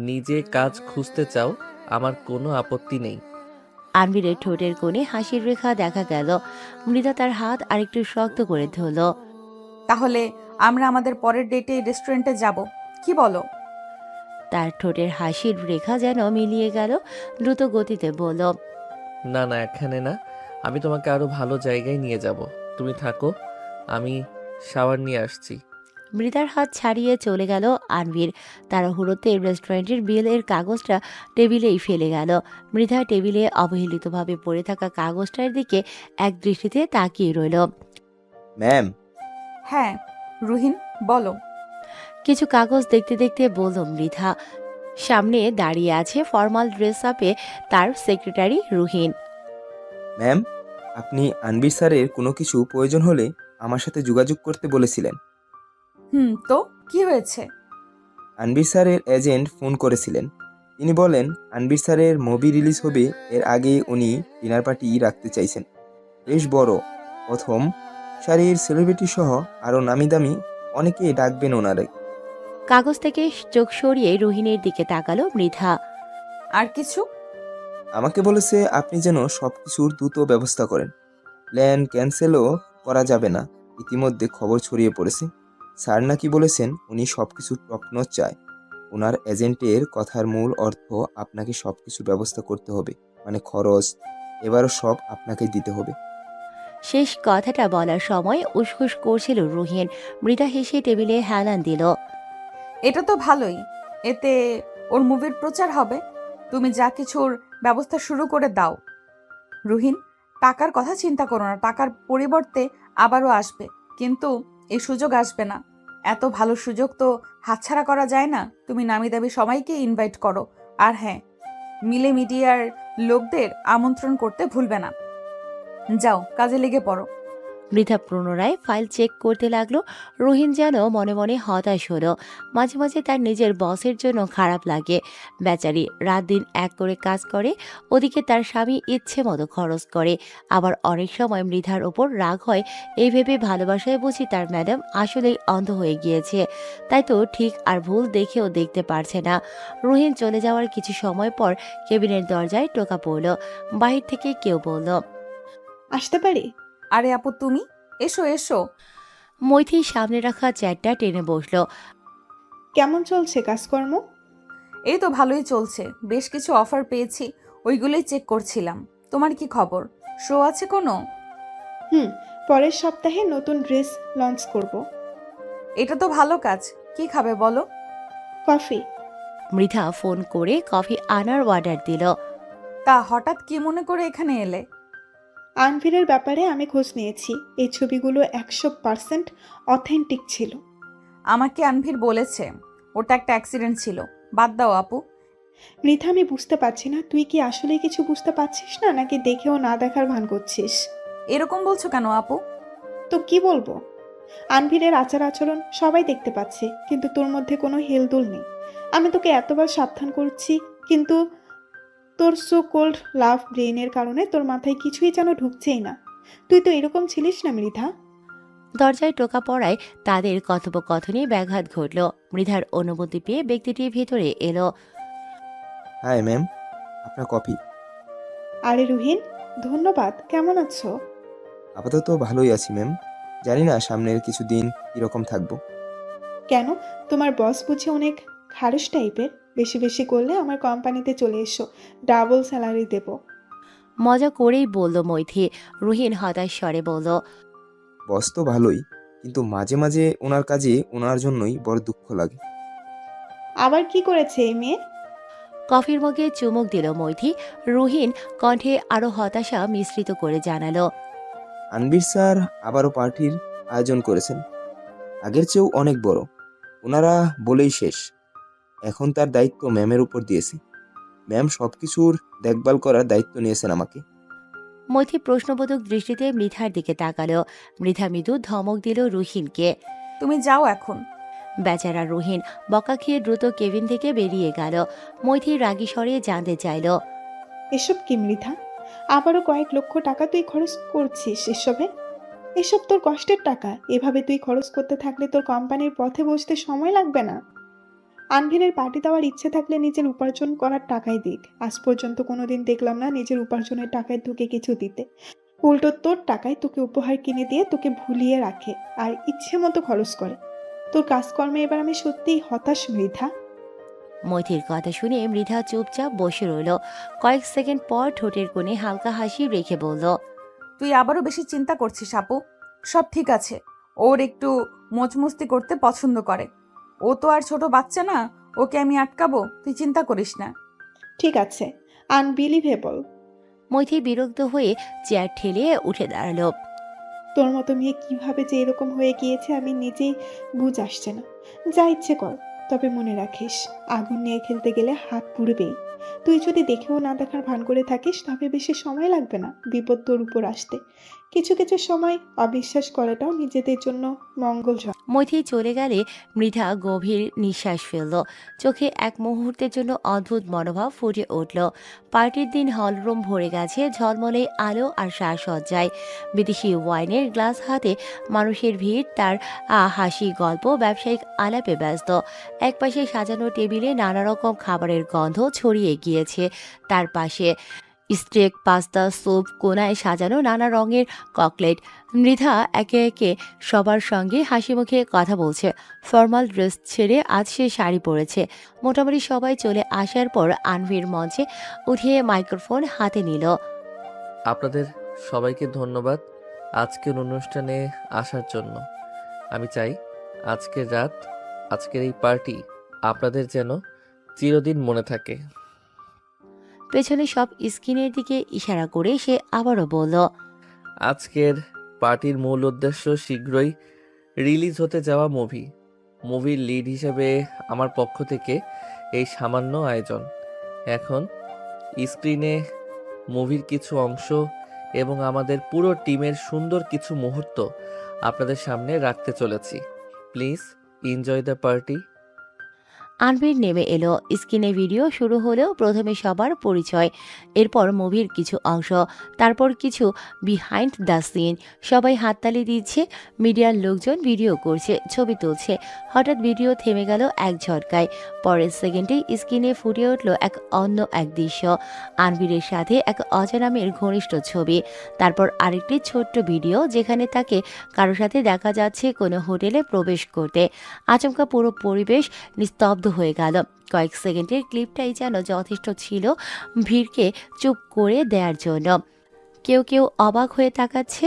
নিজে কাজ খুঁজতে চাও আমার কোনো আপত্তি নেই। আনভিরের ঠোঁটের কোণে হাসির রেখা দেখা গেল। মৃধা তার হাত আরেকটু শক্ত করে ধরল। তাহলে আমরা আমাদের পরের ডেটে রেস্টুরেন্টে যাব, কি বলো? তার ঠোঁটের হাসির রেখা যেন মিলিয়ে গেল। দ্রুত গতিতে বলল, না না, এখানে না, আমি তোমাকে আরো ভালো জায়গায় নিয়ে যাব। তুমি থাকো, আমি শাওয়ার নিয়ে আসছি। মৃধার হাত ছাড়িয়ে চলে গেল আনভির। তাড়াহুড়োতে রেস্টুরেন্টের বিলের কাগজটা টেবিলেই ফেলে গেল। মৃধা টেবিলে অবহেলিতভাবে পড়ে থাকা কাগজটার দিকে এক দৃষ্টিতে তাকিয়ে রইল। ম্যাম, হ্যাঁ রুহিন, বলো। কিছু কাগজ দেখতে দেখতে বলল মৃধা। সামনে দাঁড়িয়ে আছে ফর্মাল ড্রেস আপে তার সেক্রেটারি রুহিন। ম্যাম, আপনি আনবির স্যারের কোনো কিছু প্রয়োজন হলে আমার সাথে যোগাযোগ করতে বলেছিলেন। তো কি হয়েছে? আনবির স্যারের এজেন্ট ফোন করেছিলেন। তিনি বলেন আনবির স্যারের মুভি রিলিজ হবে, এর আগে উনি ডিনার পার্টি রাখতে চাইছেন। বেশ বড়, প্রথম সারির সেলিব্রিটি সহ আরও নামি দামি অনেকে ডাকবেন ওনারে। কাগজ থেকে চোখ সরিয়ে রুহিনের দিকে তাকালো মৃধা। আর কিছু? আমাকে বলেছে আপনি যেন সব কিছুর দ্রুত ব্যবস্থা করেন। প্ল্যান ক্যান্সেলও করা যাবে না। ইতিমধ্যে খবর ছড়িয়ে পড়েছে। স্যার নাকি বলেছেন উনি সব কিছু টপনচ চায়। ওনার এজেন্টের কথার মূল অর্থ আপনাকে সব কিছুর ব্যবস্থা করতে হবে, মানে খরচ এবারও সব আপনাকে দিতে হবে। শেষ কথাটা বলার সময় উসখুস করছিল রুহিন। মৃধা হেসে টেবিলে হেলান দিল। এটা তো ভালোই, এতে ওর মুভির প্রচার হবে। তুমি যা কিছুর ব্যবস্থা শুরু করে দাও। রুহিন, টাকার কথা চিন্তা করো না, টাকার পরিবর্তে আবারও আসবে, কিন্তু এই সুযোগ আসবে না। এত ভালো সুযোগ তো হাতছাড়া করা যায় না। তুমি নামি দামি সবাইকে ইনভাইট করো। আর হ্যাঁ, মিলে মিডিয়ার লোকদের আমন্ত্রণ করতে ভুলবে না। যাও, কাজে লেগে পড়ো। মৃধা পুনরায় ফাইল চেক করতে লাগলো। রুহিন যেন মনে মনে হতাশ হলো। মাঝে মাঝে তার নিজের বসের জন্য খারাপ লাগে। বেচারি রাত দিন এক করে কাজ করে, ওদিকে তার স্বামী ইচ্ছে মতো খরচ করে। আবার অনেক সময় মৃধার ওপর রাগ হয়, এই ভেবে ভালোবাসায় বুঝি তার ম্যাডাম আসলেই অন্ধ হয়ে গিয়েছে, তাই তো ঠিক আর ভুল দেখেও দেখতে পারছে না। রুহিন চলে যাওয়ার কিছু সময় পর কেবিনের দরজায় টোকা পড়ল। বাহির থেকে কেউ বলল, আসতে পারি? আরে আপু, তুমি এসো এসো। মৈথি সামনে রাখা চেয়ারটা টেনে বসলো। কেমন চলছে কাজকর্ম? এই তো ভালোই চলছে, বেশ কিছু অফার পেয়েছি, ওইগুলোই চেক করছিলাম। তোমার কি খবর? শো আছে কোনো? পরের সপ্তাহে নতুন ড্রেস লঞ্চ করব। এটা তো ভালো কাজ। কি খাবে বলো? কফি। মৃধা ফোন করে কফি আনার অর্ডার দিল। তা হঠাৎ কি মনে করে এখানে এলে? আনভিরের ব্যাপারে আমি খোঁজ নিয়েছি। এই ছবিগুলো 100% অথেন্টিক ছিল। আমাকে আনভির বলেছে ওটা একটা অ্যাক্সিডেন্ট ছিল। বাদ দাও আপু। মৃথা, আমি বুঝতে পারছি না তুই কি আসলে কিছু বুঝতে পারছিস না, নাকি দেখেও না দেখার ভান করছিস? এরকম বলছো কেন আপু? তো কি বলবো? আনভিরের আচার আচরণ সবাই দেখতে পাচ্ছে, কিন্তু তোর মধ্যে কোনো হেলদোল নেই। আমি তোকে এতবার সাবধান করছি, কিন্তু তোর সো কোল্ড লাভ ব্রেইনের কারণে তোর মাথায় কিছুই যেন ঢুকছেই না। তুই তো এরকম ছিলিস না মৃধা। দরজায় টোকা পড়ায় তাদের কথোপকথনে ব্যাঘাত ঘটল। মৃধার অনুমতি পেয়ে ব্যক্তিটি ভেতরে এলো। হাই ম্যাম, আপনার কফি। আরে রুহিন, ধন্যবাদ। কেমন আছো? আপাতত ভালোই আছি ম্যাম। জানি না সামনের কিছুদিন কীরকম থাকবো। কেন, তোমার বস বুঝি অনেক খারস টাইপের? বেশি বেশি করলে আমার কোম্পানিতে চলে এসো, ডাবল স্যালারি দেব। মজা করেই বলল মৈথি। রুহিন হতাশ স্বরে বলল, বস তো ভালোই, কিন্তু মাঝে মাঝে ওনার কাজে ওনার জন্যই বড় দুঃখ লাগে। আবার কি করেছে এই মেয়ে? কফির মগে চুমুক দিল মৈথি। রুহিন কণ্ঠে আরো হতাশা মিশ্রিত করে জানালো, আনবির স্যার আবারও পার্টির আয়োজন করেছেন, আগের চেয়েও অনেক বড়। ওনারা বলেই শেষ। এখন তার দায়িত্ব ম্যামের উপর দিয়েছে। ম্যাম সব কিছুর দেখভাল করার দায়িত্ব নিয়েছেন আমাকে। মৈথি প্রশ্নবোধক দৃষ্টিতে মৃধার দিকে তাকালো। মৃধা মৃদু ধমক দিল রুহিনকে। তুমি যাও এখন। বেচারা রুহিন বকা খেয়ে দ্রুত কেবিন থেকে বেরিয়ে গেল। মৈথি রাগী স্বরে জানতে চাইল, এসব কি মৃধা? আবারও কয়েক লক্ষ টাকা তুই খরচ করছিস এসবে? এসব তোর কষ্টের টাকা। এভাবে তুই খরচ করতে থাকলে তোর কোম্পানির পথে বসতে সময় লাগবে না। আনভিরের পার্টি দেওয়ার ইচ্ছে থাকলে নিজের উপার্জন করার টাকাই দিক। আজ পর্যন্ত কোনোদিন দেখলাম না নিজের উপার্জনের টাকায় তোকে কিছু দিতে। উল্টো তোর টাকায় তোকে উপহার কিনে দিয়ে তোকে ভুলিয়ে রাখে আর ইচ্ছে মতো খরচ করে। তোর কাজকর্মে এবার আমি সত্যিই হতাশ মৃধা। মৈথির কথা শুনে মৃধা চুপচাপ বসে রইল। কয়েক সেকেন্ড পর ঠোঁটের কোণে হালকা হাসি রেখে বলল, তুই আবারও বেশি চিন্তা করছিস আপু। সব ঠিক আছে। ওর একটু মোচমস্তি করতে পছন্দ করে। ও তো আর ছোট বাচ্চা না, ওকে আমি আটকাবো, তুই চিন্তা করিস না। ঠিক আছে, আনবিলিভেবল। মৈথি বিরক্ত হয়ে চেয়ার ঠেলে উঠে দাঁড়ালো। তোর মতো মেয়ে কিভাবে যে এরকম হয়ে গিয়েছে আমি নিজেই বুঝ আসছে না। যা ইচ্ছে কর, তবে মনে রাখিস আগুন নিয়ে খেলতে গেলে হাত পুড়বেই। তুই যদি দেখেও না দেখার ভান করে থাকিস তবে বেশি সময় লাগবে না বিপদ তোর উপর আসতে। কিছু কিছু সময় অবিশ্বাস করাটাও নিজেদের জন্য মঙ্গলজনক। মৈথি চলে গেলে মৃধা গভীর নিঃশ্বাস ফেলল। চোখে এক মুহূর্তের জন্য অদ্ভুত মনোভাব ফুটে উঠল। পার্টির দিন হলরুম ভরে গেছে ঝলমলে আলো আর সাজসজ্জায়। বিদেশি ওয়াইনের গ্লাস হাতে মানুষের ভিড়, তার হাসি, গল্প, ব্যবসায়িক আলাপে ব্যস্ত। একপাশে সাজানো টেবিলে নানা রকম খাবারের গন্ধ ছড়িয়ে গিয়েছে। তার পাশে স্টেক, পাস্তা, স্যুপ, কোনায় সাজানো নানা রঙের ককলেট। মৃধা একে একে সবার সঙ্গে হাসি মুখে কথা বলছে। ফর্মাল ড্রেস ছেড়ে আজ সে শাড়ি পরেছে। মোটামুটি সবাই চলে আসার পর আনভির মঞ্চে উঠিয়ে মাইক্রোফোন হাতে নিল। আপনাদের সবাইকে ধন্যবাদ আজকের অনুষ্ঠানে আসার জন্য। আমি চাই আজকের রাত, আজকের এই পার্টি আপনাদের যেন চিরদিন মনে থাকে। পেছনে সব স্ক্রিনের দিকে ইশারা করে সে আবারও বলল, আজকের পার্টির মূল উদ্দেশ্য শীঘ্রই রিলিজ হতে যাওয়া মুভির লিড হিসেবে আমার পক্ষ থেকে এই সামান্য আয়োজন। এখন স্ক্রিনে মুভির কিছু অংশ এবং আমাদের পুরো টিমের সুন্দর কিছু মুহূর্ত আপনাদের সামনে রাখতে চলেছি। Please enjoy the party. Anvir নেমে এলো। স্ক্রিনে ভিডিও শুরু হলেও প্রথমে সবার পরিচয়, এরপর মুভির কিছু অংশ, তারপর কিছু বিহাইন্ড দ্য সিন। সবাই হাততালি দিচ্ছে, মিডিয়ার লোকজন ভিডিও করছে, ছবি তুলছে। হঠাৎ ভিডিও থেমে গেল এক ঝটকায়। পরের সেকেন্ডে স্ক্রিনে ফুটে উঠল অন্য এক দৃশ্য। আনভিরের সাথে এক অজানা মেয়ের ঘনিষ্ঠ ছবি। তারপর আরেকটি ছোট্ট ভিডিও যেখানে তাকে কারোর সাথে দেখা যাচ্ছে কোনো হোটেলে প্রবেশ করতে। আচমকা পুরো পরিবেশ নিস্তব্ধ হয়ে গেল। কয়েক সেকেন্ডের ক্লিপটাই যেন যথেষ্ট ছিল ভিড়কে চুপ করে দেওয়ার জন্য। কেউ কেউ অবাক হয়ে তাকাচ্ছে,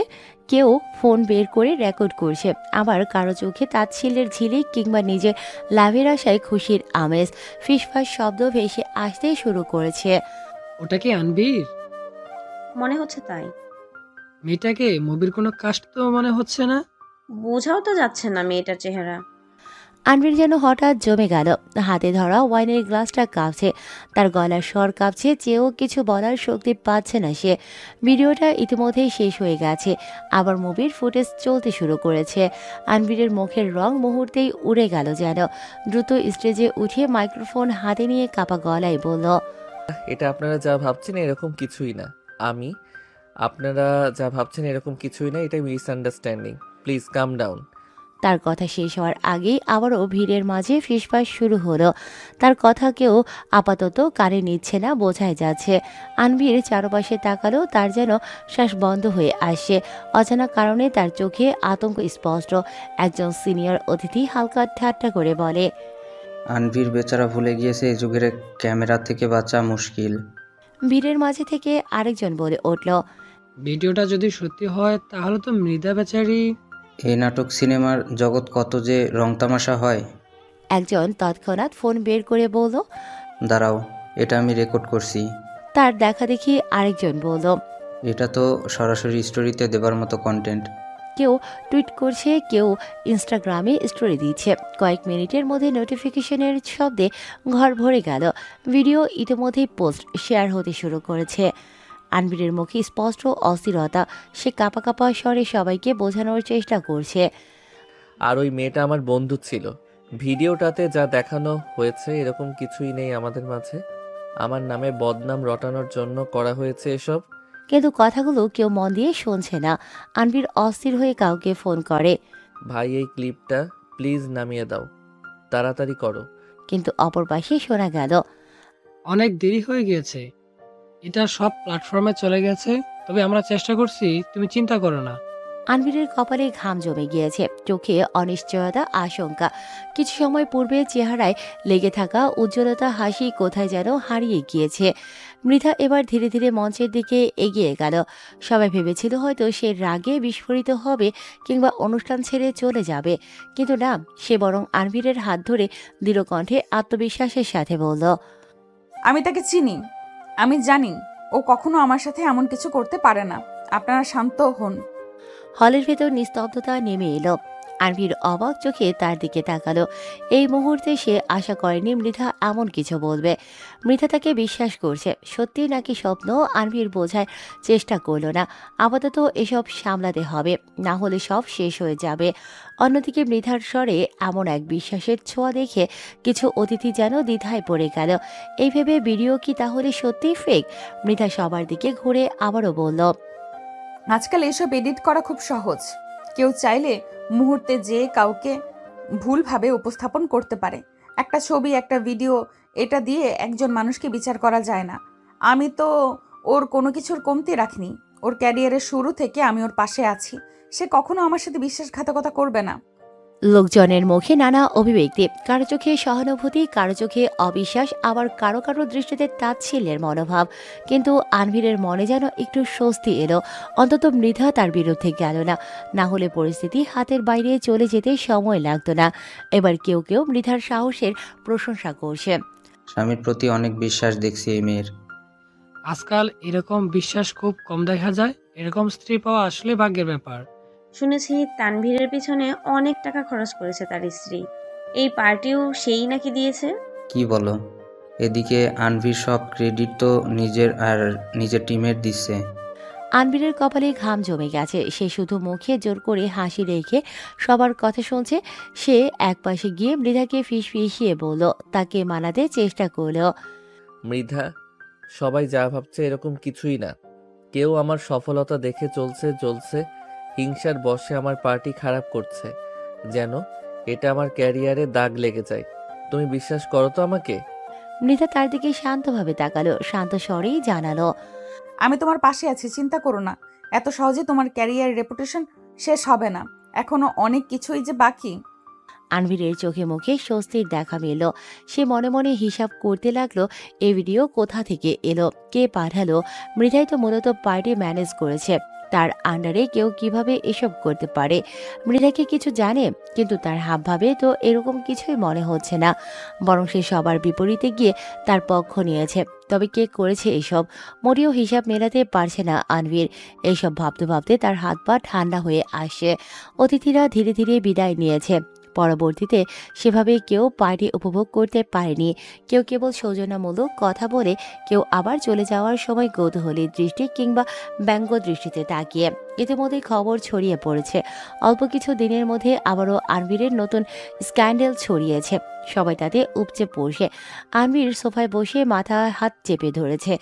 কেউ ফোন বের করে রেকর্ড করছে, আবার কারো চোখে তাচ্ছিল্যের ঝিলিক কিংবা নিজের লাভের আশায় খুশির আমেজ। ফিসফাস শব্দ ভেসে আসতে শুরু করেছে। ওটা কি আনবীর? মনে হচ্ছে তাই। মেয়েটাকে মুভির কোনো কাস্ট তো মনে হচ্ছে না। বোঝাও তো যাচ্ছে না মেয়েটার চেহারা। আনভির যেন হঠাৎ জমে গেল। হাতে ধরা ওয়াইনের গ্লাসটা কাঁপছে, তার গলার স্বর কাঁপছে, চেয়েও কিছু বলার শক্তি পাচ্ছে না সে। ভিডিওটা ইতিমধ্যেই শেষ হয়ে গেছে, আবার মুভির ফুটেজ চলতে শুরু করেছে। আনভিরের মুখের রং মুহূর্তেই উড়ে গেল যেন। দ্রুত স্টেজে উঠে মাইক্রোফোন হাতে নিয়ে কাঁপা গলায় বলল, এটা আপনারা যা ভাবছেন এরকম কিছুই না। আপনারা যা ভাবছেন এরকম কিছুই না, এটা মিসআন্ডারস্ট্যান্ডিং। Please come down. তার কথা শেষ হওয়ার আগেই আবারও ভিড়ের মাঝে ফিসফাস শুরু হলো। তার কথা কেউ আপাতত কানে নিচ্ছে না বোঝাই যাচ্ছে। আনভির চারপাশে তাকালো, তার যেন শ্বাস বন্ধ হয়ে আসে। অজানা কারণে তার চোখে আতঙ্ক স্পষ্ট। একজন সিনিয়র অতিথি হালকা ঠাট্টা করে বলে, আনভির বেচারা ভুলে গিয়েছে এই যুগের ক্যামেরা থেকে বাঁচা মুশকিল। ভিড়ের মাঝে থেকে আরেকজন বলে উঠল, ভিডিওটা যদি সত্যি হয় তাহলে তো মৃধা বেচারি। এই নাটক সিনেমার জগৎ কত যে রং তামাশা হয়। একজন তৎক্ষণাৎ ফোন বের করে বলল। দাঁড়াও, এটা আমি রেকর্ড করছি। তার দেখা দেখি আরেকজন বলল, এটা তো সরাসরি স্টোরিতে দেবার মতো কন্টেন্ট। কেউ টুইট করছে, কেউ ইনস্টাগ্রামে স্টোরি দিচ্ছে। কয়েক মিনিটের মধ্যে নোটিফিকেশনের শব্দে ঘর ভরে গেল। ভিডিও ইতিমধ্যেই পোস্ট শেয়ার হতে শুরু করেছে। আনভিরের মুখে স্পষ্ট অস্থিরতা। সে কাঁপা কাঁপা স্বরে সবাইকে বোঝানোর চেষ্টা করছে। আর ওই মেয়েটা আমার বন্ধু ছিল। ভিডিওটাতে যা দেখানো হয়েছে এরকম কিছুই নেই আমাদের মাঝে। আমার নামে বদনাম রটানোর জন্য করা হয়েছে এসব। কিন্তু কথাগুলো কেউ মন দিয়ে শুনছে না। আনভির অস্থির হয়ে কাউকে ফোন করে। ভাই, এই ক্লিপটা প্লিজ নামিয়ে দাও, তাড়াতাড়ি করো। কিন্তু অপর পাশে শোনা গেল, অনেক দেরি হয়ে গিয়েছে, এটা সব প্ল্যাটফর্মে চলে গেছে। তবে আমরা চেষ্টা করছি, তুমি চিন্তা করো না। আনভিরের কপালে ঘাম জমে গিয়েছে, চোখে অনিশ্চয়তা, আশঙ্কা। কিছু সময় পূর্বে চেহারায় লেগে থাকা উজ্জ্বলতা, হাসি কোথায় যেন হারিয়ে গিয়েছে। মৃধা এবার ধীরে ধীরে মঞ্চের দিকে এগিয়ে গেল। সবাই ভেবেছিল হয়তো সে রাগে বিস্ফোরিত হবে কিংবা অনুষ্ঠান ছেড়ে চলে যাবে, কিন্তু না, সে বরং আনভিরের হাত ধরে দৃঢ় কণ্ঠে আত্মবিশ্বাসের সাথে বলল, আমি তাকে চিনি, আমি জানি ও কখনো আমার সাথে এমন কিছু করতে পারে না। আপনারা শান্ত হন। হলের ভেতর নিস্তব্ধতা নেমে এলো। আনভির অবাক চোখে তার দিকে তাকালো। এই মুহূর্তে সে আশা করেনি মৃধা এমন কিছু বলবে। মৃধা তাকে বিশ্বাস করছে, সত্যি নাকি স্বপ্ন আনভির বোঝার চেষ্টা করলো না। আপাতত এসব সামলাতে হবে, না হলে সব শেষ হয়ে যাবে। অন্যদিকে মৃধার স্বরে এমন এক বিশ্বাসের ছোঁয়া দেখে কিছু অতিথি যেন দ্বিধায় পড়ে গেল। এই ভেবে ভিডিও কি তাহলে সত্যিই ফেক? মৃধা সবার দিকে ঘুরে আবারও বলল, আজকাল এসব এডিট করা খুব সহজ। কেউ চাইলে মুহূর্তে যে কাউকে ভুলভাবে উপস্থাপন করতে পারে। একটা ছবি, একটা ভিডিও, এটা দিয়ে একজন মানুষকে বিচার করা যায় না। আমি তো ওর কোনো কিছুর কমতি রাখিনি। ওর ক্যারিয়ারের শুরু থেকে আমি ওর পাশে আছি। সে কখনো আমার সাথে বিশ্বাসঘাতকতা করবে না। লোকজনের মুখে নানা অভিব্যক্তি, কারো চোখে সহানুভূতি, কারো চোখে অবিশ্বাস, আবার কারো কারো দৃষ্টিতে তাচ্ছিল্যের মনোভাব। কিন্তু আনভিরের মনে যেন একটু স্বস্তি এলো। অন্তত মৃধা তার বিরুদ্ধে গেল না, না হলে পরিস্থিতি হাতের বাইরে চলে যেতে সময় লাগতো না। এবার কেউ কেউ মৃধার সাহসের প্রশংসা করছে। স্বামীর প্রতি অনেক বিশ্বাস দেখছি এই মেয়ের। আজকাল এরকম বিশ্বাস খুব কম দেখা যায়। এরকম স্ত্রী পাওয়া আসলে ভাগ্যের ব্যাপার। শুনেছি তানভীরের পিছনে অনেক টাকা খরচ করেছে তার স্ত্রী। এই পার্টিও সেই নাকি দিয়েছে। কি বলো? এদিকে আনভির সব ক্রেডিট তো নিজের আর নিজের টিমের দিচ্ছে। আনভিরের কপালে ঘাম জমে গেছে। সে শুধু মুখে জোর করে হাসি রেখে সবার কথা শুনছে। সে একপাশে গিয়ে মৃধাকে ফিসফিসিয়ে বলল, তাকে মানাতে চেষ্টা করলো। মৃধা, সবাই যা ভাবছে এরকম কিছুই না। কেউ আমার সফলতা দেখে চলছে হিংসার বশে আমার পার্টি খারাপ করছে, যেন এটা আমার ক্যারিয়ারে দাগ লেগে যায়। তুমি বিশ্বাস করো তো আমাকে? মৃধা তার দিকে শান্তভাবে তাকালো, শান্ত স্বরেই জানালো, আমি তোমার পাশে আছি, চিন্তা করো না। এত সহজে তোমার ক্যারিয়ার রেপুটেশন শেষ হবে না। এখনো অনেক কিছুই যে বাকি। আনভিরের চোখে মুখে স্বস্তির দেখা মিলল। সে মনে মনে হিসাব করতে লাগলো, এই ভিডিও কোথা থেকে এলো, কে পাঠালো। মৃধাই তো মূলত পার্টি ম্যানেজ করেছে। তার আন্ডারে কেউ কিভাবে এসব করতে পারে? মৃধাকে কিছু জানে, কিন্তু তার হাবভাবে তো এরকম কিছুই মনে হচ্ছে না। বরং সে সবার বিপরীতে গিয়ে তার পক্ষ নিয়েছে। তবে কে করেছে এসব? মোটেও হিসাব মেলাতে পারছে না আনভির। এইসব ভাবতে ভাবতে তার হাত পা ঠান্ডা হয়ে আসে। অতিথিরা ধীরে ধীরে বিদায় নিয়েছে। পরবর্তীতে সেভাবে কেউ পার্টি উপভোগ করতে পারেনি। কেউ কেবল সৌজন্যমূলক কথা বলে, কেউ আবার চলে যাওয়ার সময় কৌতূহলী দৃষ্টি কিংবা ব্যঙ্গ দৃষ্টিতে তাকিয়ে। ইতিমধ্যে খবর ছড়িয়ে পড়েছে। অল্প কিছু দিনের মধ্যে আবারও আনভিরের নতুন স্ক্যান্ডেল ছড়িয়েছে। সবাই তাতে উপচে পড়ছে। আনভির সোফায় বসে মাথায় হাত চেপে ধরেছে।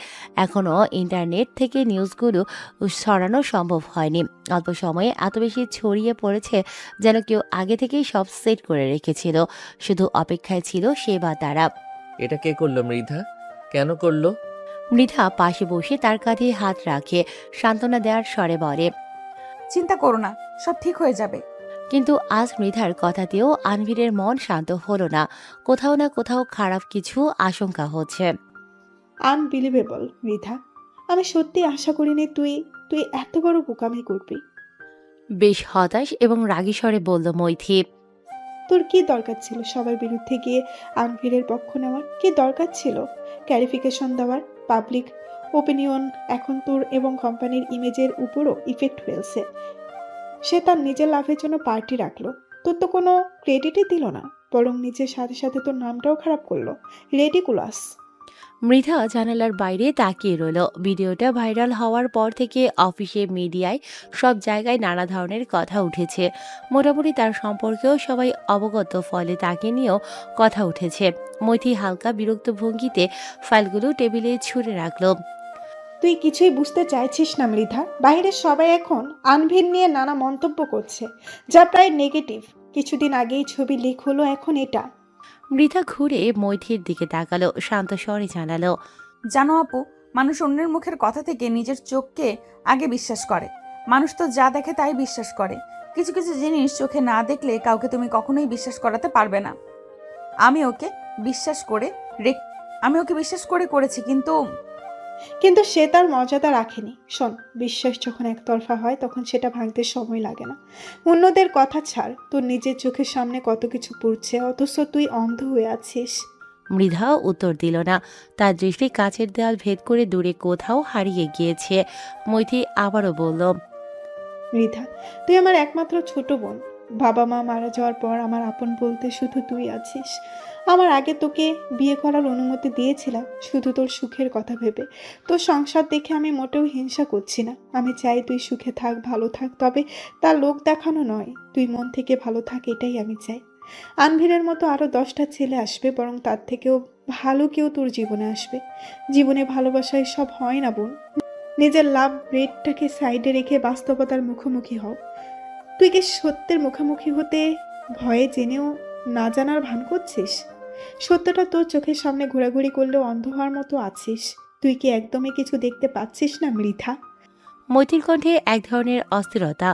এখনও ইন্টারনেট থেকে নিউজগুলো সরানো সম্ভব হয়নি। অল্প সময়ে এত বেশি ছড়িয়ে পড়েছে যেন কেউ আগে থেকেই সব সেট করে রেখেছিল। শুধু অপেক্ষায় ছিল সে বা তারা। এটা কে করলো মৃধা? কেন করলো? মৃধা পাশে বসে তার কাঁধে হাত রাখে সান্ত্বনা দেওয়ার স্বরে বলে, চিন্তা করো না, সব ঠিক হয়ে যাবে। কিন্তু আজ মৃধার কথাতেও আনভিরের মন শান্ত হলো না। কোথাও না কোথাও খারাপ কিছু আশঙ্কা হচ্ছে। আনবিলিভেবল মৃধা, আমি সত্যি আশা করিনি তুই তুই এত বড় বোকামি করবি। বেশ হতাশ এবং রাগী স্বরে বলল মৈথি। তোর কি দরকার ছিল সবার বিরুদ্ধে গিয়ে আনভিরের পক্ষ নেওয়ার? কি দরকার ছিল ক্যারিফিকেশন দেওয়ার? পাবলিক ওপিনিয়ন এখন তোর এবং কোম্পানির ইমেজের উপরও ইফেক্ট ফেলছে। সে তার নিজের লাভের জন্য পার্টি রাখলো, তোর তো কোনো ক্রেডিটই দিল না, বরং নিজের সাথে সাথে তোর নামটাও খারাপ করলো। রেডিকুলাস। মৃধা জানালার বাইরে তাকিয়ে রইল। ভিডিওটা ভাইরাল হওয়ার পর থেকে অফিসে, মিডিয়ায়, সব জায়গায় নানা ধরনের কথা উঠেছে। মোটামুটি তার সম্পর্কেও সবাই অবগত, ফলে তাকে নিয়েও কথা উঠেছে। মৈথি হালকা বিরক্ত ভঙ্গিতে ফাইলগুলো টেবিলে ছুঁড়ে রাখল। তুই কিছুই বুঝতে চাইছিস না মৃধা। বাইরের সবাই এখন আনভির নিয়ে নানা মন্তব্য করছে, যা প্রায় নেগেটিভ। কিছুদিন আগেই ছবি লিক হলো, এখন এটা। মৃধা ঘুরে মৈথির দিকে তাকালো, শান্ত স্বরে জানালো, জানো আপু, মানুষ অন্যের মুখের কথা থেকে নিজের চোখকে আগে বিশ্বাস করে। মানুষ তো যা দেখে তাই বিশ্বাস করে। কিছু কিছু জিনিস চোখে না দেখলে কাউকে তুমি কখনোই বিশ্বাস করাতে পারবে না। আমি ওকে বিশ্বাস করে আমি ওকে বিশ্বাস করে করেছি, কিন্তু কিন্তু সে তার মর্যাদা রাখেনি। শোন, বিশ্বাস যখন একতরফা হয় তখন সেটা ভাঙতে সময় লাগে না। অন্যদের কথা ছাড়, তোর নিজের চোখের সামনে কত কিছু পড়ছে, অথচ তুই অন্ধ হয়ে আছিস। মৃধা উত্তর দিল না। তার দৃষ্টি কাচের দেয়াল ভেদ করে দূরে কোথাও হারিয়ে গিয়েছে। মৈথি আবারও বলল, মৃধা, তুই আমার একমাত্র ছোট বোন। বাবা মা মারা যাওয়ার পর আমার আপন বলতে শুধু তুই আছিস। আমার আগে তোকে বিয়ে করার অনুমতি দিয়েছিলাম শুধু তোর সুখের কথা ভেবে। তোর সংসার দেখে আমি মোটেও হিংসা করছি না। আমি চাই তুই সুখে থাক, ভালো থাক, তবে তার লোক দেখানো নয়। তুই মন থেকে ভালো থাক, এটাই আমি চাই। আনভিরের মতো আরো 10টা ছেলে আসবে, বরং তার থেকেও ভালো কেউ তোর জীবনে আসবে। জীবনে ভালোবাসায় সব হয় না বোন। নিজের লাভ রেটটাকে সাইডে রেখে বাস্তবতার মুখোমুখি হও। তুই কি সত্যের মুখোমুখি হতে ভয়ে জেনেও না জানার ভান করছিস? সত্যটা তোর চোখের সামনে ঘোরাঘুরি করলেও অন্ধ হওয়ার মতো আছিস। তুই কি একদমই কিছু দেখতে পাচ্ছিস না মৃধা? মৈথির কণ্ঠে এক ধরনের অস্থিরতা।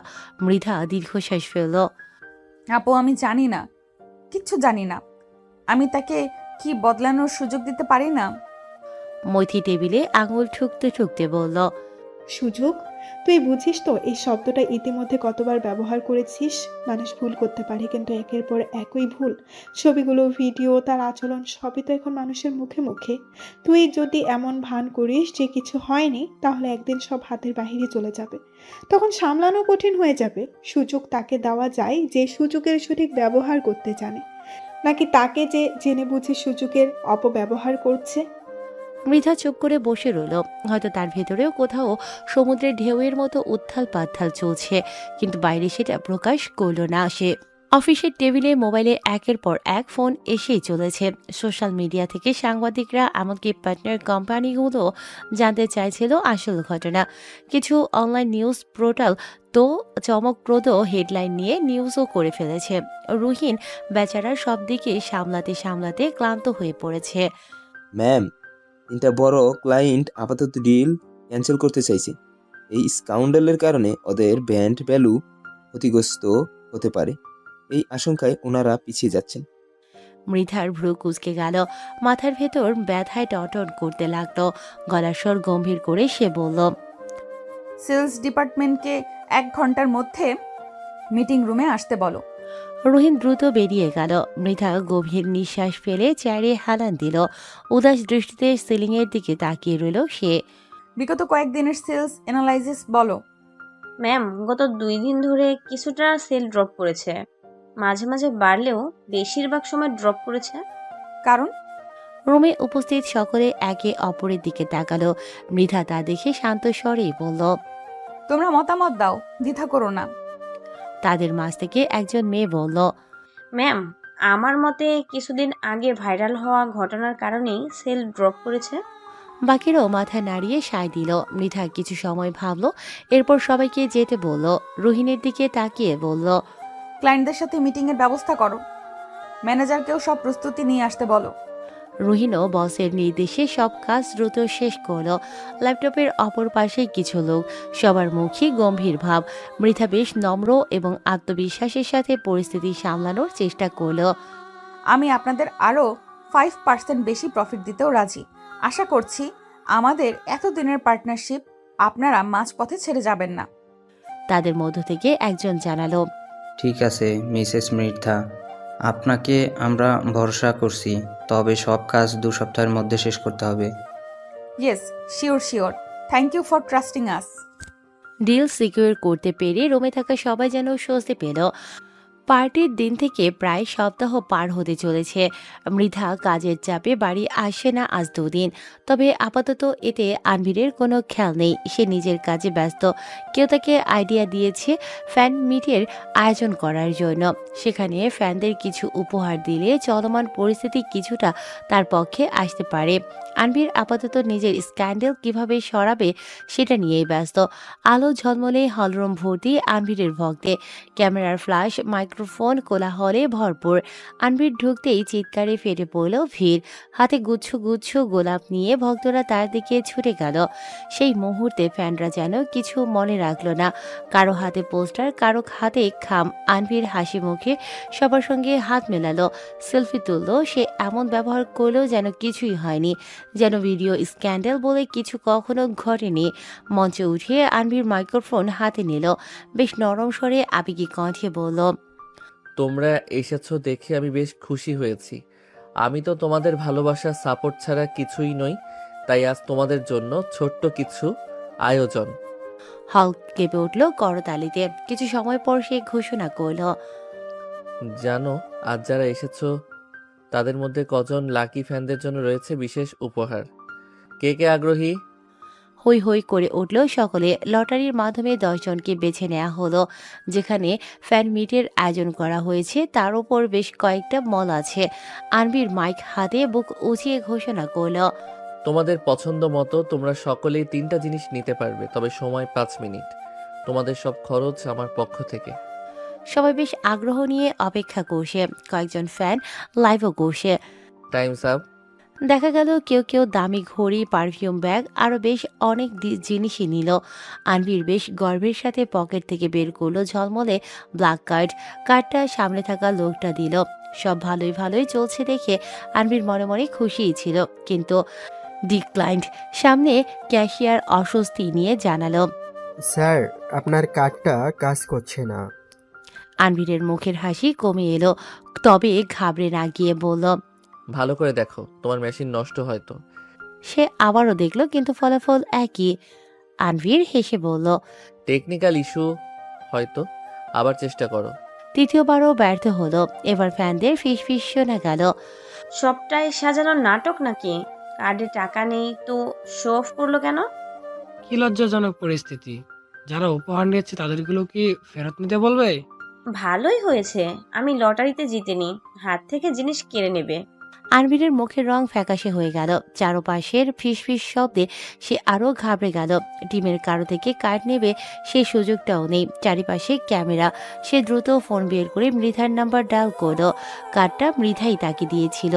মৃধা দীর্ঘশ্বাস ফেলল। আপু, আমি জানি না, কিচ্ছু জানি না। আমি তাকে কি বদলানোর সুযোগ দিতে পারি না? মৈথি টেবিলে আঙুল ঠুকতে ঠুকতে বলল, সুযোগ? তুই বুঝিস তো এই শব্দটা ইতিমধ্যে কতবার ব্যবহার করেছিস? মানুষ ভুল করতে পারে, কিন্তু একের পর একই ভুল। ছবিগুলো, ভিডিও, তার আচরণ সবই তো এখন মানুষের মুখে মুখে। তুই যদি এমন ভান করিস যে কিছু হয়নি, তাহলে একদিন সব হাতের বাহিরে চলে যাবে। তখন সামলানো কঠিন হয়ে যাবে। সুযোগ তাকে দেওয়া যায় যে সুযোগের সঠিক ব্যবহার করতে জানে, নাকি তাকে যে জেনে বুঝে সুযোগের অপব্যবহার করছে। মৃধা চুপ করে বসে রইল। হয়তো তার ভেতরেও কোথাও সমুদ্রের ঢেউয়ের মতো উত্থাল পাত্থাল চলছে, কিন্তু বাইরে সেটা প্রকাশ করল না সে। অফিসের টেবিলে মোবাইলে একের পর এক ফোন এসেই চলেছে। সোশ্যাল মিডিয়া থেকে সাংবাদিকরা, এমনকি পার্টনার কোম্পানিগুলো জানতে চাইছিল আসল ঘটনা। কিছু অনলাইন নিউজ পোর্টাল তো চমকপ্রদ হেডলাইন নিয়ে নিউজও করে ফেলেছে। রুহিন বেচারার সব দিকে সামলাতে সামলাতে ক্লান্ত হয়ে পড়েছে। ম্যাম, 3টা বড় ক্লায়েন্ট আপাতত ডিল ক্যান্সেল করতে চাইছে। এই স্কাউন্ডালের কারণে ওদের ব্র্যান্ড ভ্যালু ক্ষতিগ্রস্ত হতে পারে। এই আশঙ্কায় ওনারা পিছিয়ে যাচ্ছেন। মৃধার ভ্রু কুঁচকে গেল। মাথার ভেতর ব্যথায় টনটন করতে লাগলো। গলার স্বর গম্ভীর করে সে বলল, সেলস ডিপার্টমেন্টকে 1 ঘন্টার মধ্যে মিটিং রুমে আসতে বলো। রুহিন দ্রুত বেরিয়ে গেল। মৃধা গভীর নিঃশ্বাস ফেলে চেয়ারে হেলান দিল। উদাস দৃষ্টিতে সিলিংয়ের দিকে তাকিয়ে রইল সে। বিগত কয়েকদিনের সেলস অ্যানালাইসিস বলো। ম্যাম, গত 2 দিন ধরে কিছুটা সেল ড্রপ করেছে। মাঝে মাঝে বাড়লেও বেশিরভাগ সময় ড্রপ করেছে। কারণ? রুমে উপস্থিত সকলে একে অপরের দিকে তাকালো। মৃধা তা দেখে শান্ত স্বরেই বলল, তোমরা মতামত দাও, দ্বিধা করো না। তাদের মাঝ থেকে একজন মেয়ে বলল, ম্যাম, আমার মতে কিছুদিন আগে ভাইরাল হওয়া ঘটনার কারণেই সেল ড্রপ করেছে। বাকিরাও মাথা নাড়িয়ে সায় দিল। মৃধা কিছু সময় ভাবল, এরপর সবাইকে যেতে বলল। রুহিনের দিকে তাকিয়ে বলল, ক্লায়েন্টদের সাথে মিটিংয়ের ব্যবস্থা করো। ম্যানেজারকেও সব প্রস্তুতি নিয়ে আসতে বলো। রুহিনও বসের নির্দেশে সব কাজ দ্রুত শেষ করল। ল্যাপটপের অপর পাশে কিছু লোক, সবার মুখে গম্ভীর ভাব। মৃধা বেশ নম্র এবং আত্মবিশ্বাসের সাথে পরিস্থিতি সামলানোর চেষ্টা করল। আমি আপনাদের আরও 5% বেশি প্রফিট দিতেও রাজি। আশা করছি আমাদের এতদিনের পার্টনারশিপ আপনারা মাঝপথে ছেড়ে যাবেন না। তাদের মধ্য থেকে একজন জানালো, ঠিক আছে মিসেস মৃধা, আপনাকে আমরা ভরসা করছি, তবে সব কাজ 2 সপ্তাহের মধ্যে শেষ করতে হবে। Yes, sure sure. Thank you for trusting us. Deal secure করতে পেরে রুমে থাকা সবাই যেন স্বস্তি পেল। পার্টির দিন থেকে প্রায় সপ্তাহ পার হতে চলেছে। মৃধা কাজের চাপে বাড়ি আসে না আজ 2 দিন। তবে আপাতত এতে আনভিরের কোনো খেয়াল নেই। সে নিজের কাজে ব্যস্ত। কেউ তাকে আইডিয়া দিয়েছে ফ্যান মিটের আয়োজন করার জন্য। সেখানে ফ্যানদের কিছু উপহার দিলে চলমান পরিস্থিতি কিছুটা তার পক্ষে আসতে পারে। আনভির আপাতত নিজের স্ক্যান্ডেল কিভাবে সরাবে সেটা নিয়েই ব্যস্ত। আলো ঝলমলে হলরুম ভর্তি আনভিরের ভক্তে। ক্যামেরার ফ্ল্যাশ, মাইক্রো মাইক্রোফোন কোলাহলে ভরপুর। আনভির ঢুকতেই চিৎকারে ফেটে পড়ল ভিড়। হাতে গুচ্ছ গুচ্ছ গোলাপ নিয়ে ভক্তরা তার দিকে ছুটে গেল। সেই মুহূর্তে ফ্যানরা যেন কিছু মনে রাখলো না। কারো হাতে পোস্টার, কারো হাতে খাম। আনভির হাসি মুখে সবার সঙ্গে হাত মেলালো, সেলফি তুললো। সে এমন ব্যবহার করলো যেন কিছুই হয়নি, যেন ভিডিও স্ক্যান্ডাল বলে কিছু কখনো ঘটেনি। মঞ্চে উঠে আনভির মাইক্রোফোন হাতে নিল, বেশ নরম স্বরে আবেগী কণ্ঠে বলল, তোমরা এসেছো দেখে আমি বেশ খুশি হয়েছি। আমি তো তোমাদের ভালোবাসার সাপোর্ট ছাড়া কিছুই নই, তাই আজ তোমাদের জন্য ছোট্ট কিছু আয়োজন। হল কেঁপে উঠল করতালিতে। কিছু সময় পর সে ঘোষণা করল, জানো আজ যারা এসেছো তাদের মধ্যে কজন লাকি ফ্যানদের জন্য রয়েছে বিশেষ উপহার। কে কে আগ্রহী? হই হই করে উঠল সকলে। লটারির মাধ্যমে 10 জনকে বেছে নেওয়া হলো। যেখানে ফ্যান মিটের আয়োজন করা হয়েছে তার উপর বেশ কয়েকটা মল আছে। আনবির মাইক হাতে বুক উঁচিয়ে ঘোষণা করল, তোমাদের পছন্দ মতো তোমরা সকলেই 3টা জিনিস নিতে পারবে, তবে সময় 5 মিনিট। তোমাদের সব খরচ আমার পক্ষ থেকে। সবাই বেশ আগ্রহ নিয়ে অপেক্ষা করছে। কয়েকজন ফ্যান লাইভও করছে। Times up. দেখা গেল কেউ কেউ দামি ঘড়ি, পারফিউম ব্যাগ, আরও বেশ অনেক জিনিসই নিল। আনভির বেশ গর্বের সাথে পকেট থেকে বের করলো ঝলমলে ব্ল্যাক কার্ড। কার্ডটা সামনে থাকা লোকটা দিল। সব ভালোই ভালোই চলছে দেখে আনভির মনে মনে খুশিই ছিল, কিন্তু ডিক্লাইন্ড। সামনে ক্যাশিয়ার অস্বস্তি নিয়ে জানালো, স্যার, আপনার কার্ডটা কাজ করছে না। আনভিরের মুখের হাসি কমে এলো, তবে ঘাবড়ে না গিয়ে বলল, ভালো করে দেখো, তোমার মেশিন নষ্ট হয়তো। সে আবারও দেখল, কিন্তু ফলাফল একই। আনভির হেসে বলল, টেকনিক্যাল ইস্যু হয়তো, আবার চেষ্টা করো। তৃতীয়বারও ব্যর্থ হলো। এবার ফ্যানদের ফিসফিস শোনা গেল, সবটাই সাজানোর নাটক নাকি? কার্ডে টাকা নেই তো শো অফ করলো কেন? কি লজ্জাজনক পরিস্থিতি। যারা উপহার নিয়েছে তাদেরগুলো কি ফেরত নিতে বলবে? ভালোই হয়েছে আমি লটারিতে জিতেনি, হাত থেকে জিনিস কেড়ে নেবে। আনভিরের মুখের রং ফ্যাকাশে হয়ে গেল। চারপাশের ফিসফিস শব্দে সে আরো ঘাবড়ে গেল। টিমের কারো থেকে কার্ড নেবে সেই সুযোগটাও নেই। চারিপাশে ক্যামেরা। সে দ্রুত ফোন বের করে মৃধার নাম্বার ডায়াল করলো। কার্ডটা মৃধাই তাকে দিয়েছিল।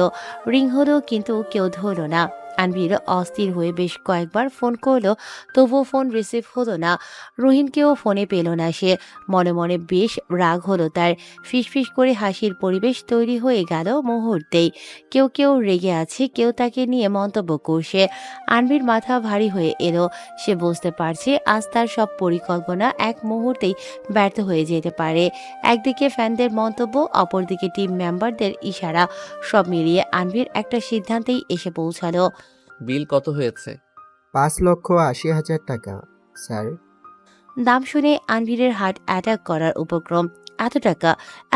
রিং হলো, কিন্তু কেউ ধরল না। আনভির অস্থির হয়ে বেশ কয়েকবার ফোন করলো, তবুও ফোন রিসিভ হলো না। রুহিনকেও ফোনে পেল না সে। মনে মনে বেশ রাগ হলো তার। ফিসফিস করে হাসির পরিবেশ তৈরি হয়ে গেল মুহূর্তেই। কেউ কেউ রেগে আছে, কেউ তাকে নিয়ে মন্তব্য করছে। আনভির মাথা ভারী হয়ে এলো। সে বুঝতে পারছে আজ তার সব পরিকল্পনা এক মুহূর্তেই ব্যর্থ হয়ে যেতে পারে। একদিকে ফ্যানদের মন্তব্য, অপরদিকে টিম মেম্বারদের ইশারা। সব মিলিয়ে আনভির একটা সিদ্ধান্তেই এসে পৌঁছালো। বিল কত হয়েছে? 5,80,000 টাকা, স্যার। দাম শুনে আনভিরের হার্ট অ্যাটাক করার উপক্রম।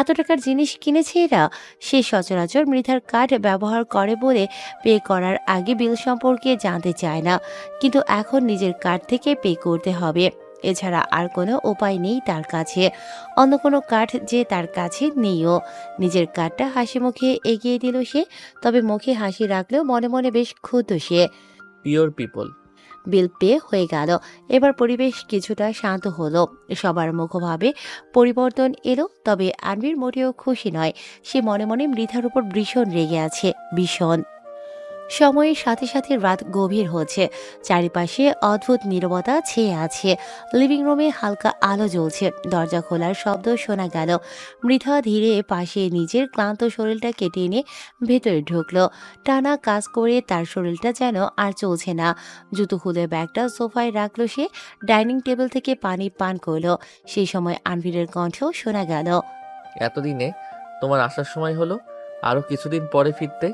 এত টাকার জিনিস কিনেছে এরা? সে সচরাচর মৃধার কার্ড ব্যবহার করে বলে পে করার আগে বিল সম্পর্কে জানতে চায় না, কিন্তু এখন নিজের কার্ড থেকে পে করতে হবে। এছাড়া আর কোনো উপায় নেই তার কাছে। অন্য কোনো কার্ড যে তার কাছে নেইও। নিজের কার্ডটা হাসি মুখে এগিয়ে দিল সে, তবে মুখে হাসি রাখলেও মনে মনে বেশ ক্ষুব্ধ সে। Pure people. বিল পে হয়ে গেল। এবার পরিবেশ কিছুটা শান্ত হলো। সবার মুখভাবে পরিবর্তন এলো, তবে আনভির মোটেও খুশি নয়। সে মনে মনে মৃধার উপর ভীষণ রেগে আছে, ভীষণ। সময়ের সাথে সাথে রাত গভীর হচ্ছে। চারিপাশে অদ্ভুত নীরবতা ছেয়ে আছে। লিভিং রুমে হালকা আলো জ্বলছে। দরজা খোলার শব্দ শোনা গেল। মৃধা ধীরে পাশে নিজের ক্লান্ত শরীরটা কেটে এনে ভেতরে ঢুকলো। টানা কাজ করে তার শরীরটা যেন আর চলছে না। জুতো খুলে ব্যাগটা সোফায় রাখলো সে। ডাইনিং টেবিল থেকে পানি পান করলো। সেই সময় আনভিরের কণ্ঠও শোনা গেল, এতদিনে তোমার আসার সময় হলো, আরো কিছুদিন পরে ফিরতে।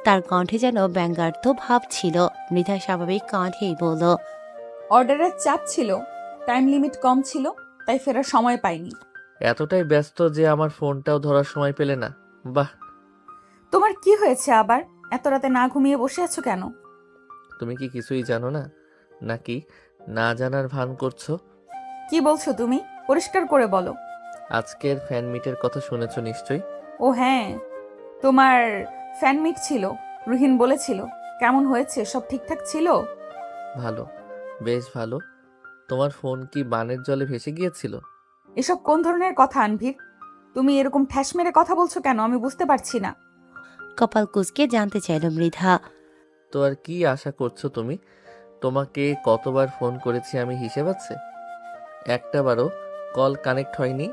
তার কণ্ঠে যেন ব্যঙ্গার্থ ভাব ছিল। মৃধা স্বাভাবিক কণ্ঠেই বলল, অর্ডারের চাপ ছিল, টাইম লিমিট কম ছিল, তাই ফেরার সময় পাইনি। এতটাই ব্যস্ত যে আমার ফোনটাও ধরার সময় পেলে না। বাহ। তোমার কি হয়েছে আবার? এত রাতে না ঘুমিয়ে বসে আছো কেন? তুমি কি কিছুই জানো না, নাকি না জানার ভান করছো? কি বলছো তুমি? পরিষ্কার করে বলো। আজকের ফ্যান মিটের কথা শুনেছো নিশ্চয়ই। ও হ্যাঁ, তোমার ফ্যান মিট ছিল, রুহিন বলেছিল। কেমন হয়েছে? সব ঠিকঠাক ছিল? ভালো, বেশ ভালো। তোমার ফোন কি বানের জলে ভেসে গিয়েছিল? এসব কোন ধরনের কথা আনভির? তুমি এরকম ঠ্যাস মেরে কথা বলছো কেন আমি বুঝতে পারছি না। কপাল কুঁচকে জানতে চাইল মৃধা। তো আর কি আশা করছো তুমি? তোমাকে কতবার ফোন করেছি আমি হিসেব আছে? একটাবারও কল কানেক্ট হয়নি।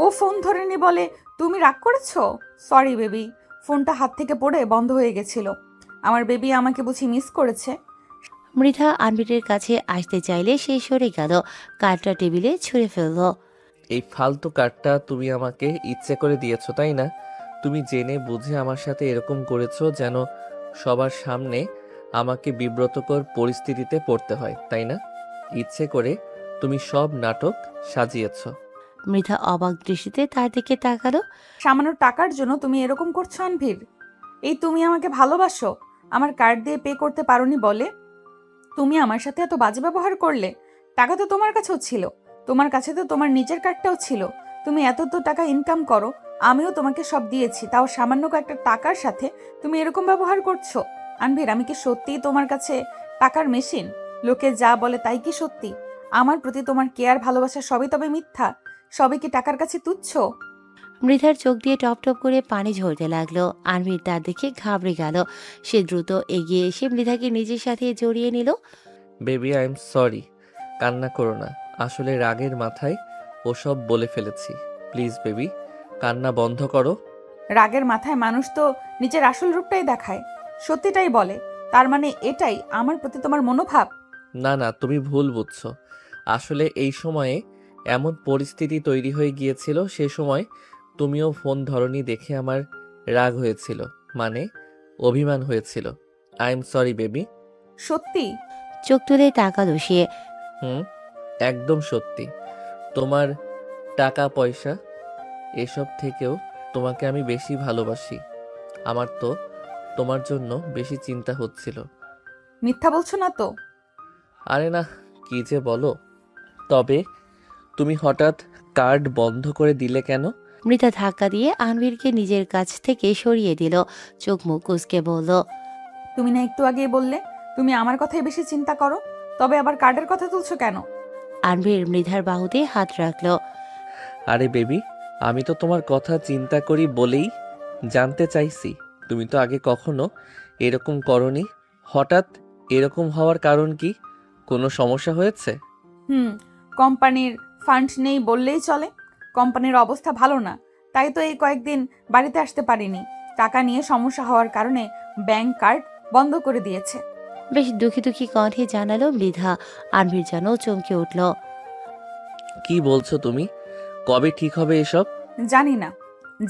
ও ফোন ধরেনি বলে তুমি রাগ করেছো? সরি বেবি, ফোনটা হাত থেকে পড়ে বন্ধ হয়ে গেছিল। আমার বেবি আমাকে বুঝি মিস করেছে। মৃধা আনভিরের কাছে আসতে চাইলে সে সরে গেল, কার্ডটা টেবিলে ছুঁড়ে ফেলল। এই ফালতু কার্ডটা তুমি আমাকে ইচ্ছে করে দিয়েছো তাই না? তুমি জেনে বুঝে আমার সাথে এরকম করেছো যেন সবার সামনে আমাকে বিব্রতকর পরিস্থিতিতে পড়তে হয় তাই না? ইচ্ছে করে তুমি সব নাটক সাজিয়েছো। মৃধা অবাক দৃষ্টিতে তার দিকে তাকালো। সামান্য টাকার জন্য তুমি এরকম করছো আনভির? এই তুমি আমাকে ভালোবাসো, আমার কার্ড দিয়ে পে করতে পারোনি বলে তুমি আমার সাথে এত বাজে ব্যবহার করলে? টাকা তো তোমার কাছেও ছিল, তোমার কাছে তো তোমার নিজের কার্ডটাও ছিল। তুমি এত তো টাকা ইনকাম করো, আমিও তোমাকে সব দিয়েছি, তাও সামান্য কয়েকটা টাকার সাথে তুমি এরকম ব্যবহার করছো। আনভির, আমি কি সত্যিই তোমার কাছে টাকার মেশিন? লোকে যা বলে তাই কি সত্যি? আমার প্রতি তোমার কেয়ার ভালোবাসা সবই তবে মিথ্যা? সবই কি টাকার কাছে তুচ্ছ? মৃধার চোখ দিয়ে টপ টপ করে পানি ঝরতে লাগলো। আনভির তার দেখে ঘাবড়ে গেল। সে দ্রুত এগিয়ে এসে মৃধাকে নিজের সাথে জড়িয়ে নিল। বেবি আই এম সরি, কান্না করো না। আসলে রাগের মাথায় ওসব বলে ফেলেছি। প্লিজ বেবি, কান্না বন্ধ করো। রাগের মাথায় মানুষ তো নিজের আসল রূপটাই দেখায়, সত্যিটাই বলে। তার মানে এটাই আমার প্রতি তোমার মনোভাব? না না, তুমি ভুল বুঝছো। আসলে এই সময়ে এমন পরিস্থিতি তৈরি হয়ে গিয়েছিল, সে সময় তুমিও ফোন ধরনি দেখে আমার রাগ হয়েছিল, মানে অভিমান হয়েছিল। I am sorry baby. সত্যি? চোখ তুলে তাকালো সে। হুম, একদম সত্যি। তোমার টাকা পয়সা এসব থেকেও তোমাকে আমি বেশি ভালোবাসি। আমার তো তোমার জন্য বেশি চিন্তা হচ্ছিল। মিথ্যা বলছো না তো? আরে না, কি যে বলো। তবে তুমি হঠাৎ কার্ড বন্ধ করে দিলে কেন? মৃধা ধাক্কা দিয়ে আনভিরকে নিজের কাছ থেকে সরিয়ে দিল। চোখ মুখ কুঁচকে বলল। তুমি না একটু আগেই বললে তুমি আমার কথাই বেশি চিন্তা করো, তবে আবার কার্ডের কথা তুলছো কেন? আনভির মৃধার বাহুতে হাত রাখলো। আরে বেবি, আমি তো তোমার কথা চিন্তা করি বলেই জানতে চাইছি। তুমি তো আগে কখনো এরকম করনি, হঠাৎ এরকম হওয়ার কারণ কি? কোনো সমস্যা হয়েছে? কোম্পানির ফান্ড নেই বললেই চলে। কোম্পানির অবস্থা ভালো না, তাই তো এই কয়েকদিন বাড়িতে আসতে পারিনি। টাকা নিয়ে সমস্যা হওয়ার কারণে ব্যাংক কার্ড বন্ধ করে দিয়েছে। বেশ দুঃখী দুঃখী কণ্ঠে জানালো মৃধা। আনভির যেন চমকে উঠল। কি বলছো তুমি? কবে ঠিক হবে এসব? জানি না,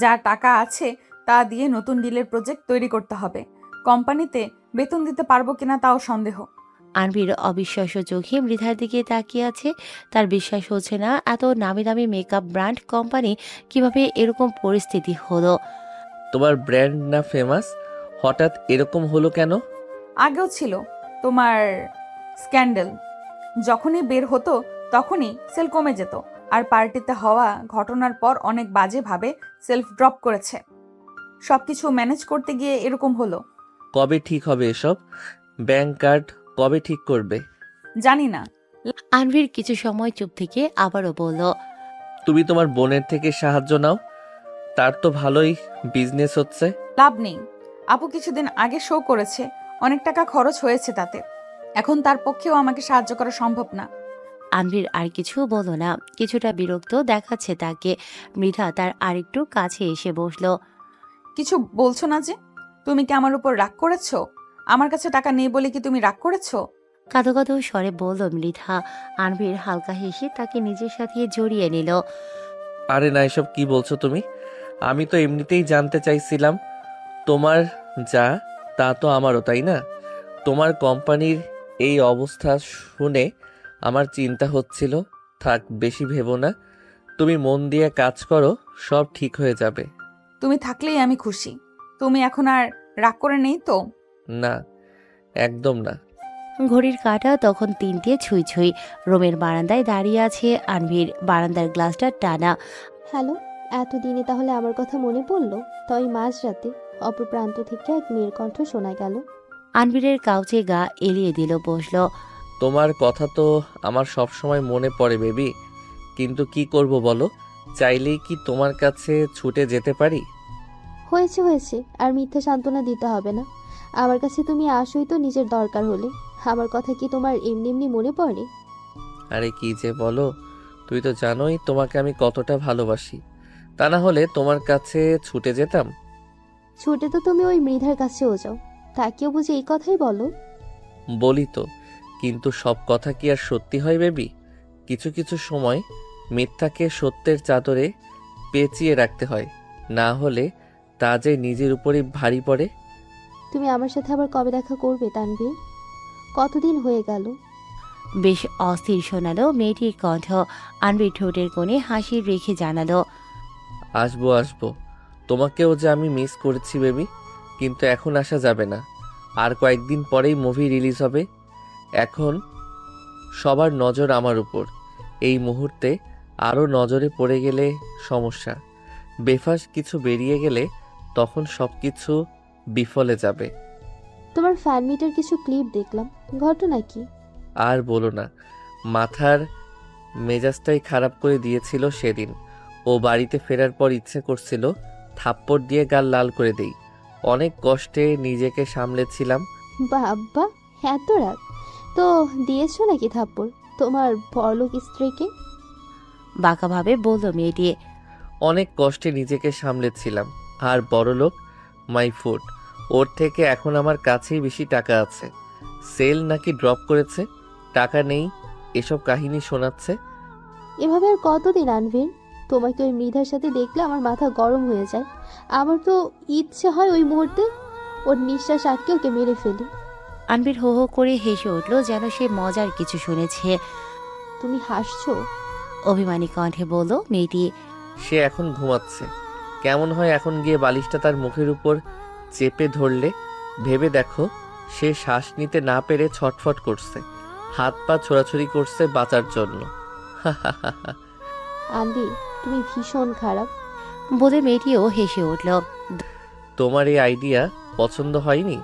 যা টাকা আছে তা দিয়ে নতুন ডিলের প্রজেক্ট তৈরি করতে হবে। কোম্পানিতে বেতন দিতে পারবো কিনা তাও সন্দেহ। আনভির অবিশ্বাস্য চোখে মৃধার দিকে তাকিয়ে আছে। তার বিশ্বাস হচ্ছে না এত নামি দামি মেকআপ ব্র্যান্ড কোম্পানি কিভাবে এরকম পরিস্থিতি হলো। তোমার ব্র্যান্ড না ফেমাস, হঠাৎ এরকম হলো কেন? আগেও ছিল তোমার স্ক্যান্ডেল, যখনই বের হতো তখনই সেল কমে যেত। আর পার্টিতে হওয়া ঘটনার পর অনেক বাজেভাবে সেলফ ড্রপ করেছে। সবকিছু ম্যানেজ করতে গিয়ে এরকম হলো। কবে ঠিক হবে এসব? ব্যাংক কার্ড কবে ঠিক করবে? জানি না। আনভির কিছু সময় চুপ থেকে আবারও বলল। তুমি তোমার বোনের থেকে সাহায্য নাও, তার তো ভালোই বিজনেস হচ্ছে। লাভ নেই, আপু কিছুদিন আগে শো করেছে, অনেক টাকা খরচ হয়েছে তাতে। এখন তার পক্ষেও আমাকে সাহায্য করা সম্ভব না। আনভির আর কিছু বলল না, কিছুটা বিরক্ত দেখাচ্ছে তাকে। মৃধা তার আরেকটু কাছে এসে বসলো। কিছু বলছো না যে? তুমি কি আমার উপর রাগ করেছো? আমার কাছে টাকা নেই বলে কি তুমি রাগ করেছো? কাঁদো কাঁদো স্বরে বলল মৃধা। আনভির হালকা হেসে তাকে নিজের সাথে জড়িয়ে নিল। আরে না, এসব কি বলছো তুমি? আমি তো এমনিতেই জানতে চাইছিলাম। তোমার যা তা তো আমারও, তাই না? তোমার কোম্পানির এই অবস্থা শুনে আমার চিন্তা হচ্ছিল। থাক, বেশি ভেবো না। তুমি মন দিয়ে কাজ করো, সব ঠিক হয়ে যাবে। তুমি থাকলেই আমি খুশি। তুমি এখন আর রাগ করে নেই তো? না, একদম না। ঘড়ির কাঁটা তখন 3টে ছুঁই ছুঁই। রুমের বারান্দায় দাঁড়িয়ে আছে আনভির, বারান্দার গ্লাসটা টানা। হ্যালো, এতদিনে তাহলে আমার কথা মনে পড়লো? তাই মাঝরাতে অপর প্রান্ত থেকে এক মেয়ের কণ্ঠ শোনা গেল। আনভিরের কাউচে গা এলিয়ে দিল, বসলো। তোমার কথা তো আমার সব সময় মনে পড়ে বেবি, কিন্তু কি করব বলো? চাইলেই কি তোমার কাছে ছুটে যেতে পারি? হয়েছে হয়েছে, আর মিথ্যা সান্ত্বনা দিতে হবে না। আমার কাছে তুমি আসোই তো নিজের দরকার হলে। আমার কথা কি তোমার এমনি এমনি মনে পড়ে? আরে কি যে বলো, তুই তো জানোই তোমাকে আমি কতটা ভালোবাসি। তা না হলে তোমার কাছে ছুটে যেতাম? ছুটে তো তুমি ওই মৃধার কাছেও যাও, তাকেও বুঝি এই কথাই বলো? বলি তো, কিন্তু সব কথা কি আর সত্যি হয় বেবি? কিছু কিছু সময় মিথ্যাকে সত্যের চাদরে পেঁচিয়ে রাখতে হয়, না হলে তা যে নিজের উপরই ভারী পড়ে। তুমি আমার সাথে আবার কবে দেখা করবে তানভীর? কতদিন হয়ে গেল? বেশ অস্থির শোনালো মেয়েটির কণ্ঠ। আনবির ঠোঁটের কোণে হাসি রেখে জানালো, আসবো আসবো, তোমাকেও যে আমি মিস করেছি বেবি, কিন্তু এখন আসা যাবে না। আর কয়েকদিন পরেই মুভি রিলিজ হবে। এখন সবার নজর আমার উপর। এই মুহূর্তে আরও নজরে পড়ে গেলে সমস্যা। বেফাস কিছু বেরিয়ে গেলে তখন সব কিছু বিফলে যাবে। তোমার ফ্যান মিটের কিছু ক্লিপ দেখলাম, ঘটনা কি? আর বলো না, মাথার মেজাজটাই খারাপ করে দিয়েছিল সেদিন। ও বাড়িতে ফেরার পর ইচ্ছে করছিল থাপ্পড় দিয়ে গাল লাল করে দেই। অনেক কষ্টে নিজেকে সামলেছিলাম। বাবা, এত রাগ! তো দিয়েছো নাকি থাপ্পড় তোমার বড়লোক স্ত্রীকে? বাঁকাভাবে বলল মেয়েটি। অনেক কষ্টে নিজেকে সামলেছিলাম। আর বড়লোক মাই ফুড, ওর থেকে এখন আমার কাছেই বেশি টাকা আছে। সেল নাকি ড্রপ করেছে, টাকা নেই, এসব কাহিনী শোনাচ্ছে। এভাবে আর কতদিন আনভীর? তোমাকে ওই মৃধার সাথে দেখলে আমার মাথা গরম হয়ে যায়। আমার তো ইচ্ছে হয় ওই মুহূর্তে ওর নিঃশ্বাস আটকে ওকে মেরে ফেলি। আনবির হো হো করে হেসে উঠল, যেন সে মজার কিছু শুনেছে। তুমি হাসছো? অভিমানী কণ্ঠে বলল মেয়েটি। সে এখন ঘুমাচ্ছে। কেমন হয় এখন গিয়ে বালিশটা তার মুখের উপর চেপে ধরলে? ভেবে দেখো, সে শ্বাস নিতে না পেরে ছটফট করছে, হাত পা ছোড়াছুড়ি করছে বাঁচার জন্য। আন্দি, তুমি ভীষণ খারাপ। বলে মেয়েটিও হেসে উঠল। তোমার এই আইডিয়া পছন্দ হয়নি?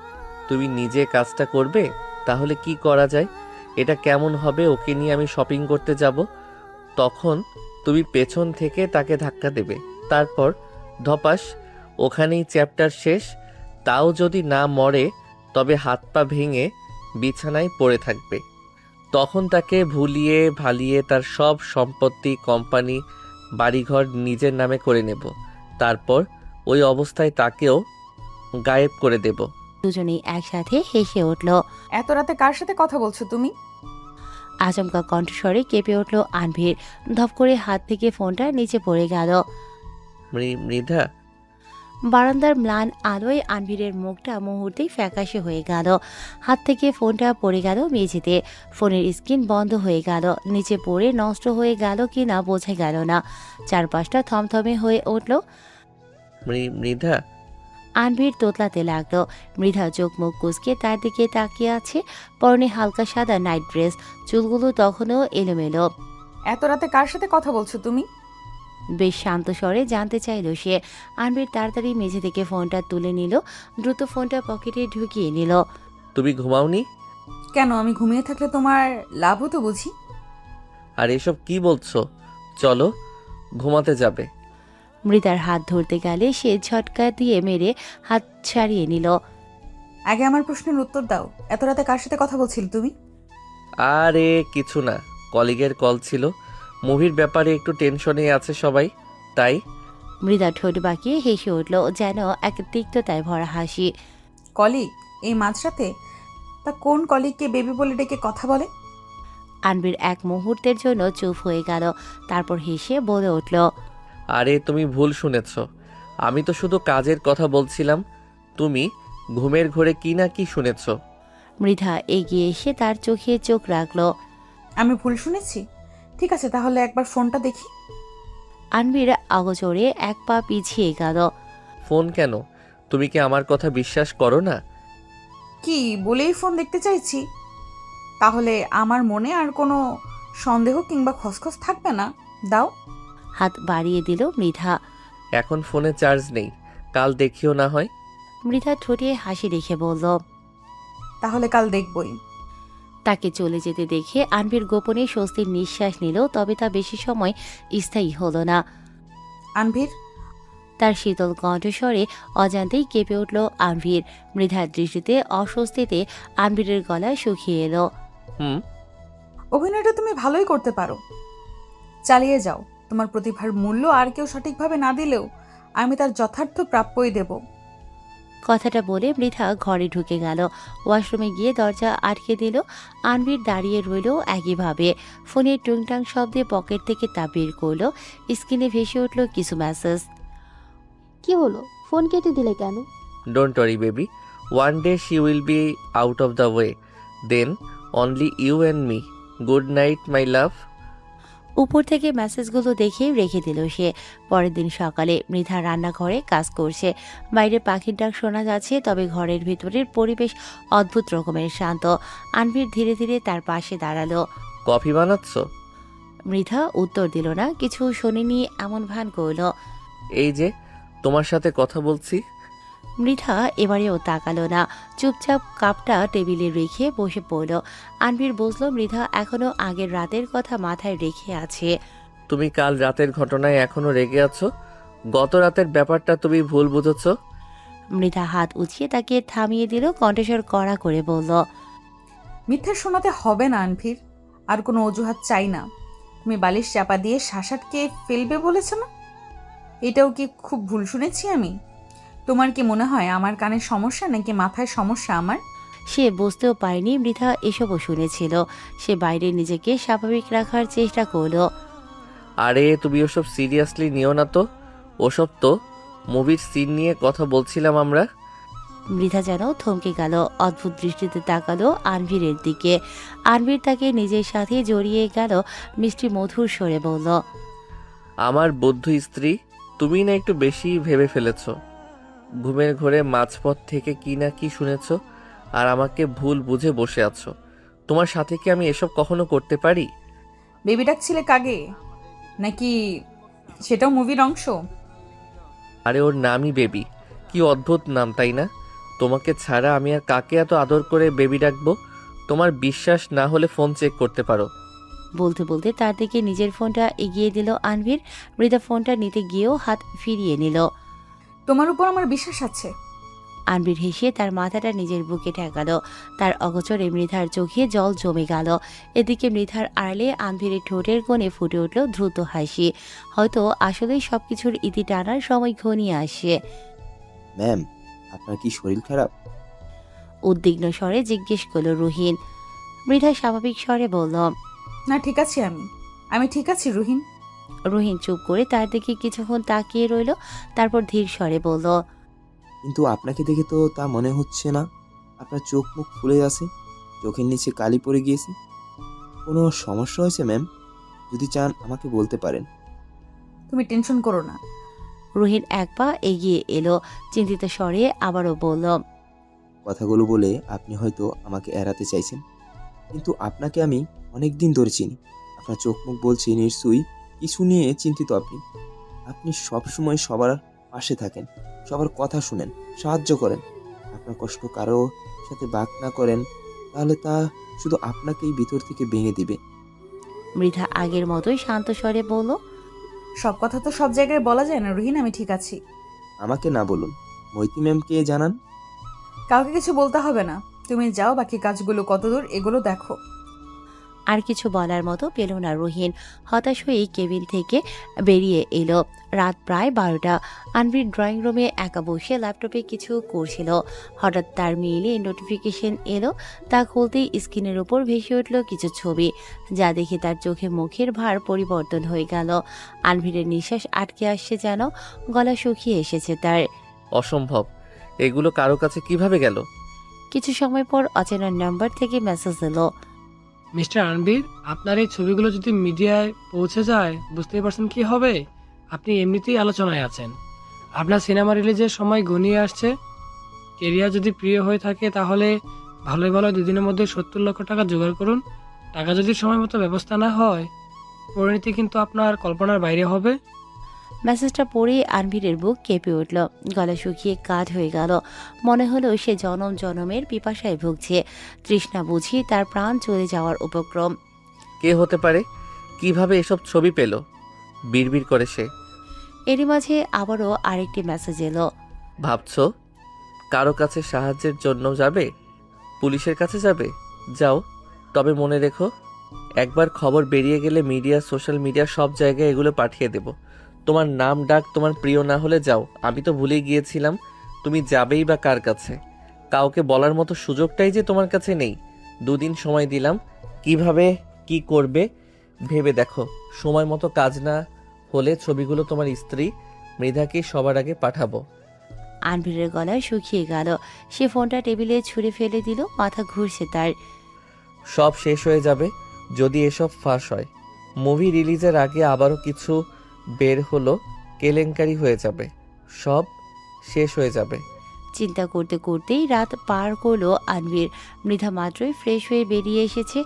তুমি নিজে কাজটা করবে? তাহলে কি করা যায়? এটা কেমন হবে, ওকে নিয়ে আমি শপিং করতে যাব, তখন তুমি পেছন থেকে তাকে ধাক্কা দেবে, তারপর ধপাস, ওখানেই চ্যাপ্টার শেষ। তাও যদি না মরে তবে হাত পা ভেঙে বিছানায় পড়ে থাকবে। তখন তাকে ভুলিয়ে ভালিয়ে তার সব সম্পত্তি, কোম্পানি, বাড়িঘর নিজের নামে করে নেব। তারপর ওই অবস্থায় তাকেও গায়েব করে দেব। দুজনেই একসাথে হেসে উঠল। এত রাতে কার সাথে কথা বলছো তুমি? আচমকা কণ্ঠস্বরে কেঁপে উঠল আনভির। ধপ করে হাত থেকে ফোনটা নিচে পড়ে গেল। মৃধা, বারান্দার ম্লান আলোয় আনভিরের মুখটা মুহূর্তেই ফ্যাকাশে হয়ে গেল। হাত থেকে ফোনটা পড়ে গেল মেঝেতে। ফোনের স্ক্রিন বন্ধ হয়ে গেল। নিচে পড়ে নষ্ট হয়ে গেল কি না বোঝা গেল না। চারপাশটা থমথমে হয়ে উঠল। মৃধা। আনভির তোতলাতে লাগলো। মৃধা চোখ মুখ কুঁচকে তার দিকে তাকিয়ে আছে। পরনে হালকা সাদা নাইট ড্রেস, চুলগুলো তখনও এলোমেলো। এত রাতে কার সাথে কথা বলছো তুমি? বেশ শান্ত স্বরে জানতে চাইল সে। আনভির তাড়াতাড়ি মেঝে থেকে ফোনটা তুলে নিল, দ্রুত ফোনটা পকেটে ঢুকিয়ে নিল। তুমি ঘুমাওনি? কেন, আমি ঘুমিয়ে থাকলে তোমার লাভ হতো বুঝি? আর এসব কি বলছো? চলো, ঘুমাতে যাবে। মৃতার হাত ধরতে গেলে সে ঝটকা দিয়ে মেরে হাত ছাড়িয়ে নিল। আগে আমার প্রশ্নের উত্তর দাও, এত রাতে কার সাথে কথা বলছিলে তুমি? আরে কিছু না, কলিগের কল ছিল। মুভির ব্যাপারে একটু টেনশনে আছে সবাই, তাই। মৃদা ঠোঁট বাঁকিয়ে হেসে উঠল, যেন এক তিক্ততায় ভরা হাসি। কলিগ? এই মাঝরাতে? তা কোন কলিগকে বেবি বলে ডেকে কথা বলে? আনবির এক মুহূর্তের জন্য চুপ হয়ে গেল, তারপর হেসে বলে উঠল, আরে তুমি ভুল শুনেছ, আমি তো শুধু কাজের কথা বলছিলাম। তুমি ঘুমের ঘোরে কি না কি শুনেছ। মৃধা এগিয়ে এসে তার চোখে চোখ রাখল। আমি ভুল শুনেছি? ঠিক আছে, তাহলে একবার ফোনটা দেখি। আনবির আগোচরে এক পা পিছিয়ে গেল। ফোন কেন? তুমি কি আমার কথা বিশ্বাস করো না? কি বলেই ফোন দেখতে চাইছি? তাহলে আমার মনে আর কোনো সন্দেহ কিংবা খসখস থাকবে না। দাও। হাত বাড়িয়ে দিল মৃধা। এখন ফোনে চার্জ নেই, কাল দেখিও না হয়। মৃধা ঠোঁটে হাসি রেখে বলল, তাহলে কাল দেখবই। তাকে চলে যেতে দেখে আনবির গোপনে স্বস্তির নিঃশ্বাস নিল, তবে তা বেশি সময় স্থায়ী হলো না। আনভির। তার শীতল কণ্ঠস্বরে অজান্তেই কেঁপে উঠল আনভির। মৃধার দৃষ্টিতে অস্বস্তিতে আনভিরের গলা শুকিয়ে এলো। হুম। অভিনয়টা তুমি ভালোই করতে পারো, চালিয়ে যাও। তোমার প্রতিভার মূল্য আর কেউ সঠিকভাবে না দিলেও আমি তার যথার্থ প্রাপ্যই দেব। কথাটা বলে মৃধা ঘরে ঢুকে গেল। ওয়াশরুমে গিয়ে দরজা আটকে দিল। আনভির দাঁড়িয়ে রইল একইভাবে। ফোনের টুংটাং শব্দে পকেট থেকে তা বের করলো। স্ক্রিনে ভেসে উঠল কিছু মেসেজ। কি হলো, ফোন কেটে দিলে কেন? Don't worry baby, one day she will be out of the way, then only you and me. Good night my love. উপর থেকে মেসেজগুলো দেখে রেখে দিল সে। পরের দিন সকালে মৃধা রান্নাঘরে কাজ করছে। বাইরে পাখির ডাক শোনা যাচ্ছে, তবে ঘরের ভিতরের পরিবেশ অদ্ভুত রকমের শান্ত। আনভির ধীরে ধীরে তার পাশে দাঁড়ালো। কফি বানাচ্ছ? মৃধা উত্তর দিল না, কিছু শোনেনি এমন ভান করল। এই যে তোমার সাথে কথা বলছি। মৃধা এবারেও তাকালো না, চুপচাপ কাপটা টেবিলে রেখে বসে পড়ল। আনভির বুঝল মৃধা এখনো আগের রাতের কথা মাথায় রেখে আছে। তুমি কাল রাতের ঘটনায় এখনো রেগে আছো? গত রাতের ব্যাপারটা তুমি ভুল বুঝেছ। মৃধা হাত উঁচিয়ে তাকে থামিয়ে দিল, কণ্ঠস্বর কড়া করে বলল। মিথ্যে শোনাতে হবে না আনভির, আর কোনো অজুহাত চাই না। তুমি বালিশ চাপা দিয়ে শাসাটকে ফেলবে বলেছ না? এটাও কি খুব ভুল শুনেছি আমি? তোমার কি মনে হয় আমার কানের সমস্যা নাকি মাথায় সমস্যা আমার? সে বুঝতেও পারেনি মৃধা এসবও শুনেছিল। সে বাইরে নিজেকে স্বাভাবিক রাখার চেষ্টা করলো। আরে তুমি ওসব সিরিয়াসলি নিও না তো, ওসব তো মুভির সিন নিয়ে কথা বলছিলাম আমরা। মৃধা যেন থমকে গেল, অদ্ভুত দৃষ্টিতে তাকালো আনভিরের দিকে। আনভির তাকে নিজের সাথে জড়িয়ে গেল, মিষ্টি মধুর স্বরে বলল। আমার বৌদ্ধ স্ত্রী, তুমি না একটু বেশি ভেবে ফেলেছ। ঘুমের ঘোরে মাঝপথ থেকে কি না কি শুনেছ, আর আমাকে ভুল বুঝে বসে আছো। তোমার সাথে কি আমি এসব কখনো করতে পারি? বেবি ডাকছিলে কাগে, নাকি সেটাও মুভির অংশ? আরে ওর নামই বেবি, কি অদ্ভুত নাম তাই না? তোমাকে ছাড়া আমি আর কাকে এত আদর করে বেবি ডাকবো? তোমার বিশ্বাস না হলে ফোন চেক করতে পারো। বলতে বলতে তার দিকে নিজের ফোনটা এগিয়ে দিল আনভির। মৃধা ফোনটা নিতে গিয়েও হাত ফিরিয়ে নিল। তোমার উপর আমার বিশ্বাস আছে। আনভির হেসে তার মাথাটা নিজের বুকে ঠেকালো। তার অগোচরে মৃধার চোখে জল জমে গেল। এদিকে মৃধার আড়ালে আনভিরের ঠোঁটের কোণে ফুটে উঠল দ্রুত হাসি। হয়তো আসলেই সবকিছুর ইতি টানার সময় ঘনিয়ে আসে। ম্যাম, আপনার কি শরীর খারাপ? উদ্বিগ্ন স্বরে জিজ্ঞেস করল রুহিন। মৃধা স্বাভাবিক স্বরে বলল, না, ঠিক আছি আমি ঠিক আছি রুহিন। রুহিন চুপ করে তার দিকে কিছুক্ষণ তাকিয়ে রইল, তারপর ধীর স্বরে বলল, কিন্তু আপনাকে দেখে তো তা মনে হচ্ছে না। আপনার চোখ মুখ ফুলে আছে, চোখের নিচে কালি পড়ে গিয়েছে। কোনো সমস্যা হয়েছে ম্যাম? যদি চান আমাকে বলতে পারেন। তুমি টেনশন করো না। রুহিন এক পা এগিয়ে এলো, চিন্তিত স্বরে আবারও বলল, কথাগুলো বলে আপনি হয়তো আমাকে এড়াতে চাইছেন, কিন্তু আপনাকে আমি অনেক দিন ধরে চিনি। আপনার চোখ মুখ বলছে নিশ্চয়ই কিছু নিয়ে চিন্তিত। আপনি সবসময় সবার পাশে থাকেন, সবার কথা শুনেন, সাহায্য করেন। আপনার কষ্ট কারো সাথে ভাগ না করেন, তাহলে তা শুধু আপনাকেই ভিতর থেকে ভেঙে দিবে। মৃধা আগের মতোই শান্ত স্বরে বলল, সব কথা তো সব জায়গায় বলা যায় না রুহিন, আমি ঠিক আছি। আমাকে না বলুন, মৈত্রী ম্যামকে জানান। কাউকে কিছু বলতে হবে না, তুমি যাও, বাকি কাজগুলো কতদূর এগুলো দেখো। আর কিছু বলার মতো পেল না রুহিন। হতাশ হয়ে কেবিন থেকে বেরিয়ে এলো। রাত প্রায় 12টা। আনভির ড্রয়িং রুমে একা বসে ল্যাপটপে কিছু করছিল। হঠাৎ তার মেইলে নোটিফিকেশন এলো। তা খুলতেই স্ক্রিনের উপর ভেসে উঠল কিছু ছবি, যা দেখে তার চোখে মুখের ভার পরিবর্তন হয়ে গেল। আনভিরের নিঃশ্বাস আটকে আসছে, যেন গলা শুকিয়ে এসেছে তার। অসম্ভব, এগুলো কারো কাছে কিভাবে গেল? কিছু সময় পর অচেনা নাম্বার থেকে মেসেজ এলো। মিস্টার আনবির, আপনার এই ছবিগুলো যদি মিডিয়ায় পৌঁছে যায় বুঝতেই পারছেন কি হবে। আপনি এমনিতেই আলোচনায় আছেন। আপনার সিনেমা রিলিজের সময় ঘনিয়ে আসছে। কেরিয়ার যদি প্রিয় হয়ে থাকে তাহলে ভালোই ভালো 2 দিনের মধ্যে 70 লক্ষ টাকা জোগাড় করুন। টাকা যদি সময় মতো ব্যবস্থা না হয়, পরিণতি কিন্তু আপনার কল্পনার বাইরে হবে। মেসেজটা পড়ে আনভিরের বুক কেঁপে উঠল, গলা শুকিয়ে কাঠ হয়ে গেল। মনে হলো সে জনম জনমের পিপাসায় ভুগছে, তৃষ্ণা বুঝি তার প্রাণ চলে যাওয়ার উপক্রম। কে হতে পারে? কিভাবে এসব ছবি পেল? বিড়বিড় করে সে। এরই মাঝে আবারও আরেকটি মেসেজ এলো। ভাবছো কারো কাছে সাহায্যের জন্য যাবে? পুলিশের কাছে যাবে? যাও, তবে মনে রেখো, একবার খবর বেরিয়ে গেলে মিডিয়া, সোশ্যাল মিডিয়া সব জায়গায় এগুলো পাঠিয়ে দেব। তোমার নাম ডাক তোমার প্রিয় না হলে যাও। আমি তো ভুলেই গিয়েছিলাম তুমি যাবেই বা কার কাছে। কাউকে বলার মতো সুযোগটাই যে তোমার কাছে নেই। 2 দিন সময় দিলাম, কিভাবে কি করবে ভেবে দেখো। সময় মতো কাজ না হলে ছবিগুলো তোমার স্ত্রী মৃধাকে সবার আগে পাঠাবো। আনভিরের গলায় শুকিয়ে গেল। সে ফোনটা টেবিলে ছুঁড়ে ফেলে দিল। মাথা ঘুরছে তার। সব শেষ হয়ে যাবে যদি এসব ফাঁস হয়। মুভি রিলিজের আগে আবারও কিছু বের হলো, কেলেঙ্কারি হয়ে যাবে, সব শেষ হয়ে যাবে। চিন্তা করতে করতেই রাত পার করলো আনভির। মৃধা মাত্রই ফ্রেশ হয়ে বেরিয়ে এসেছে।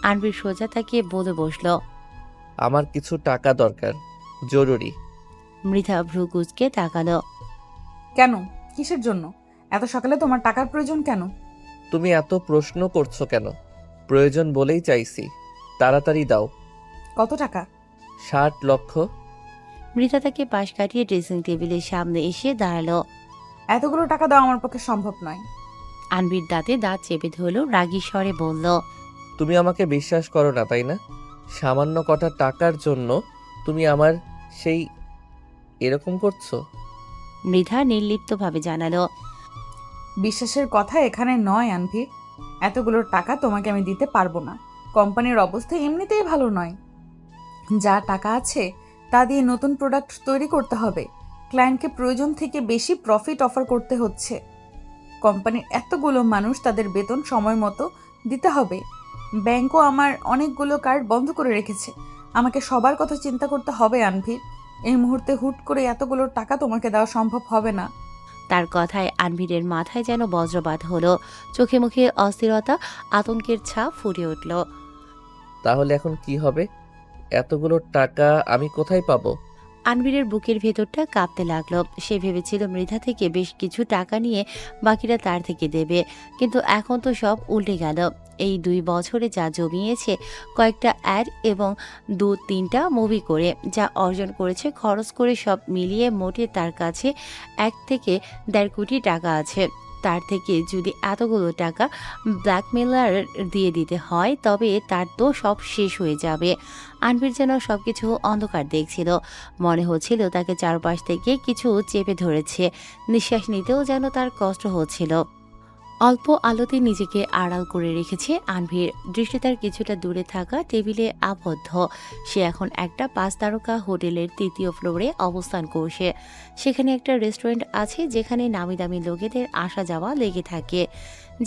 আনভির সোজা তাকিয়ে বলে বসলো। আমার কিছু টাকা দরকার, জরুরি। মৃধা ভ্রু কুঁচকে তাকালো। কেন? কিসের জন্য? এত সকালে তোমার টাকার প্রয়োজন কেন? তুমি এত প্রশ্ন করছো কেন? প্রয়োজন বলেই চাইছি, তাড়াতাড়ি দাও। কত টাকা? 60 লক্ষ। মৃধা তাকে পাশ কাটিয়ে ড্রেসিং টেবিলের সামনে এসে দাঁড়ালো। এতগুলো টাকা দেওয়া আমার পক্ষে সম্ভব নয়। আনভির দাঁতে দাঁত চেপে ধরলো, রাগী স্বরে বলল। তুমি আমাকে বিশ্বাস করো না তাই না? সামান্য কটা টাকার জন্য তুমি আমার সেই এরকম করছো? মৃধা নির্লিপ্তভাবে জানালো। বিশ্বাসের কথা এখানে নয় আনভি। এতগুলো টাকা তোমাকে আমি দিতে পারবো না। কোম্পানির অবস্থা এমনিতেই ভালো নয়। যা টাকা আছে তা দিয়ে নতুন প্রোডাক্ট তৈরি করতে হবে। ক্লায়েন্টকে প্রয়োজন থেকে বেশি প্রফিট অফার করতে হচ্ছে। কোম্পানির এতগুলো মানুষ, তাদের বেতন সময় মতো দিতে হবে। ব্যাংকও আমার অনেকগুলো কার্ড বন্ধ করে রেখেছে। আমাকে সবার কথা চিন্তা করতে হবে আনভির। এই মুহূর্তে হুট করে এতগুলো টাকা তোমাকে দেওয়া সম্ভব হবে না। তার কথায় আনভিরের মাথায় যেন বজ্রপাত হলো। চোখে মুখে অস্থিরতা, আতঙ্কের ছাপ ফুটে উঠল। তাহলে এখন কি হবে? এতগুলো টাকা আমি কোথায় পাবো? আনভিরের বুকের ভেতরটা কাঁপতে লাগলো। সে ভেবেছিল মৃধা থেকে বেশ কিছু টাকা নিয়ে বাকিরা তার থেকে দেবে, কিন্তু এখন তো সব উল্টে গেল। এই 2 বছরে যা জমিয়েছে, কয়েকটা অ্যাড এবং 2-3টা মুভি করে যা অর্জন করেছে, খরচ করে সব মিলিয়ে মোটে তার কাছে 1 থেকে 1.5 কোটি টাকা আছে। তার থেকে যদি এতগুলো টাকা ব্ল্যাকমেলার দিয়ে দিতে হয়, তবে তার তো সব শেষ হয়ে যাবে। আনভির যেন সবকিছু অন্ধকার দেখছিল। মনে হচ্ছিল তাকে চারপাশ থেকে কিছু চেপে ধরেছে। নিঃশ্বাস নিতেও যেন তার কষ্ট হচ্ছিল। অল্প আলোতে নিজেকে আড়াল করে রেখেছে আনভির। দৃষ্টি তার কিছুটা দূরে থাকা টেবিলে আবদ্ধ। সে এখন একটা 5 তারকা হোটেলের 3য় ফ্লোরে অবস্থান করছে। সেখানে একটা রেস্টুরেন্ট আছে যেখানে নামি দামি লোকেদের আসা যাওয়া লেগে থাকে।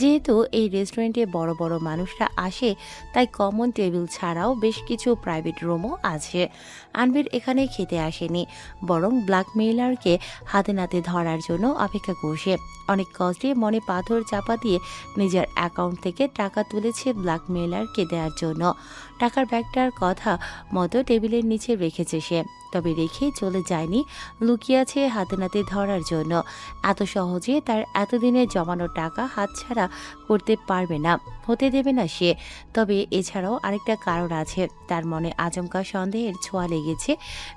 যেহেতু এই রেস্টুরেন্টে বড় বড় মানুষরা আসে, তাই কমন টেবিল ছাড়াও বেশ কিছু প্রাইভেট রুমও আছে। আনভির এখানে খেতে আসেনি, বরং ব্ল্যাকমেইলারকে হাতে নাতে ধরার জন্য অপেক্ষা করছে। অনেক কষ্টে মনে পাথর চাপা দিয়ে নিজের অ্যাকাউন্ট থেকে টাকা তুলেছে ব্ল্যাকমেইলারকে দেওয়ার জন্য। টাকার ব্যাগটার কথা মতো টেবিলের নিচে রেখেছে সে, তবে রেখে চলে যায়নি, লুকিয়ে আছে হাতে নাতে ধরার জন্য। এত সহজে তার এতদিনের জমানো টাকা হাতছাড়া করতে পারবে না, হতে দেবে না সে। তবে এছাড়াও আরেকটা কারণ আছে। তার মনে আচমকা সন্দেহের ছোঁয়া লেগেছে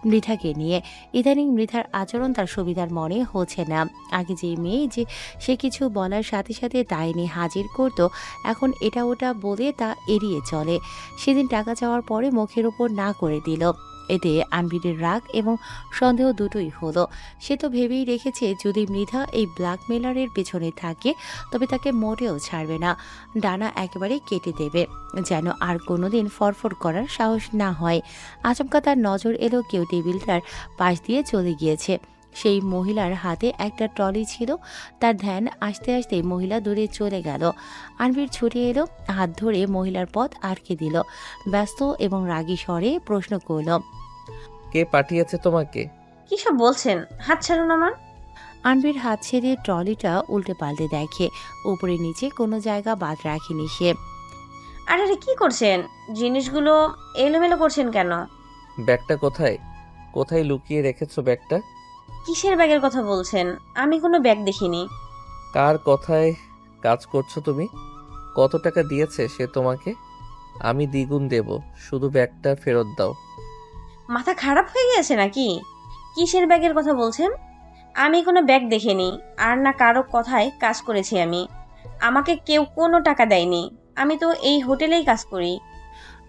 মৃধাকে নিয়ে। ইদানিং মৃধার আচরণ তার সুবিধার মনে হচ্ছে না। আগে যে মেয়ে যে সে কিছু বলার সাথে সাথে তাই নিয়ে হাজির করত, এখন এটা ওটা বলে তা এড়িয়ে চলে। সেদিন টাকা চাওয়ার পরে মুখের উপর না করে দিল। এতে আনভিরের রাগ এবং সন্দেহ দুটোই হলো। সে তো ভেবেই রেখেছে যদি মৃধা এই ব্ল্যাকমেলারের পেছনে থাকে, তবে তাকে মোটেও ছাড়বে না, ডানা একেবারে কেটে দেবে, যেন আর কোনোদিন ফরফর করার সাহস না হয়। আচমকা তার নজর এলো কেউ টেবিলটার পাশ দিয়ে চলে গিয়েছে। সেই মহিলার হাতে একটা ট্রলি ছিল। তার ধ্যান আসতে আসতে মহিলা দূরে চলে গেল। আনভির ছুটে এলো, হাত ধরে মহিলার পথ আটকে দিল। ব্যস্ত এবং রাগী স্বরে প্রশ্ন করল, কে পাঠিয়েছে তোমাকে? কি সব বলছেন? হাত ছাড়ুন আমার। আনভির হাত ছেড়ে ট্রলিটা উল্টে পাল্টে দেখে উপরে নিচে কোনো জায়গা বাদ রাখেনি সে। আরে আরে কি করছেন? জিনিসগুলো এলোমেলো করছেন কেন? ব্যাগটা কোথায়? কোথায় লুকিয়ে রেখেছো ব্যাগটা? কিসের ব্যাগের কথা বলছেন? আমি কোনো ব্যাগ দেখিনি। কার কথায় কাজ করছো তুমি? কত টাকা দিয়েছে সে তোমাকে? আমি দ্বিগুণ দেব, শুধু ব্যাগটা ফেরত দাও। মাথা খারাপ হয়ে গেছে নাকি? কিসের ব্যাগের কথা বলছেন? আমি কোনো ব্যাগ দেখিনি, আর না কারো কথায় কাজ করেছি আমি। আমাকে কেউ কোনো টাকা দেয়নি। আমি তো এই হোটেলেই কাজ করি।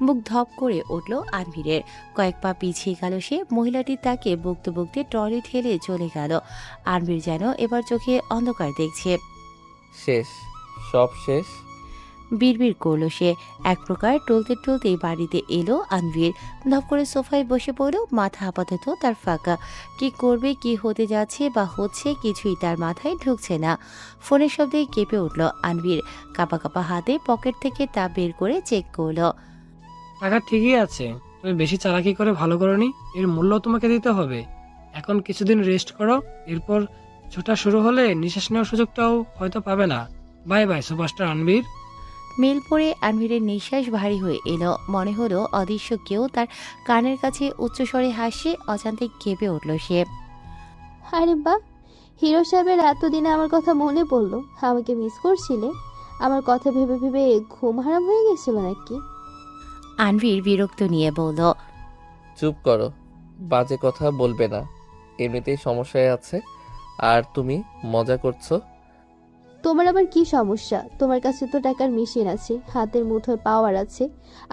বুক ধপ করে উঠল আনভীরের। কয়েক পা পিছিয়ে গেল সে। মহিলাটি তাকে বকতে বকতে ট্রলি ঠেলে চলে গেল। আনভীর যেন এবার চোখে অন্ধকার দেখছে। শেষ, সব শেষ। বিড়বিড় করলো সে। এক প্রকার টলতে টলতেই বাড়িতে এলো আনভীর। ধপ করে সোফায় বসে পড়ল। মাথা আপাতত তার ফাঁকা। কি করবে, কি হতে যাচ্ছে বা হচ্ছে, কিছুই তার মাথায় ঢুকছে না। ফোনের শব্দে কেঁপে উঠল আনভীর। কাঁপা কাঁপা হাতে পকেট থেকে তা বের করে চেক করলো। টাকা ঠিকই আছে, তুমি বেশি চালাকি করে ভালো করনি, এর মূল্য তোমাকে দিতে হবে। এখন কিছুদিন রেস্ট করো, এরপর ছোটা শুরু হলে নিঃশ্বাস নেওয়ার সুযোগটাও হয়তো পাবে না। Bye bye superstar Anvir. Mail পড়ে আনভীরের নিঃশ্বাস ভারী হয়ে এলো। মনে হলো অদৃশ্য কেউ তার কানের কাছে উচ্চস্বরে হাসে। অজান্তে কেঁপে উঠল সে। আরে বাহ, হিরো সাহেবের এতদিনে আমার কথা মনে পড়লো। আমাকে মিস করছিলে? আমার কথা ভেবে ভেবে ঘুম হারাম হয়ে গেছিল নাকি? আনভীর বিরক্ত নিয়ে বলল, চুপ করো, বাজে কথা বলবে না। এমনিতেই সমস্যায় আছে, আর তুমি মজা করছো। তোমার আবার কি সমস্যা? তোমার কাছে তো টাকার মেশিন আছে, হাতের মুঠোয় পাওয়ার আছে,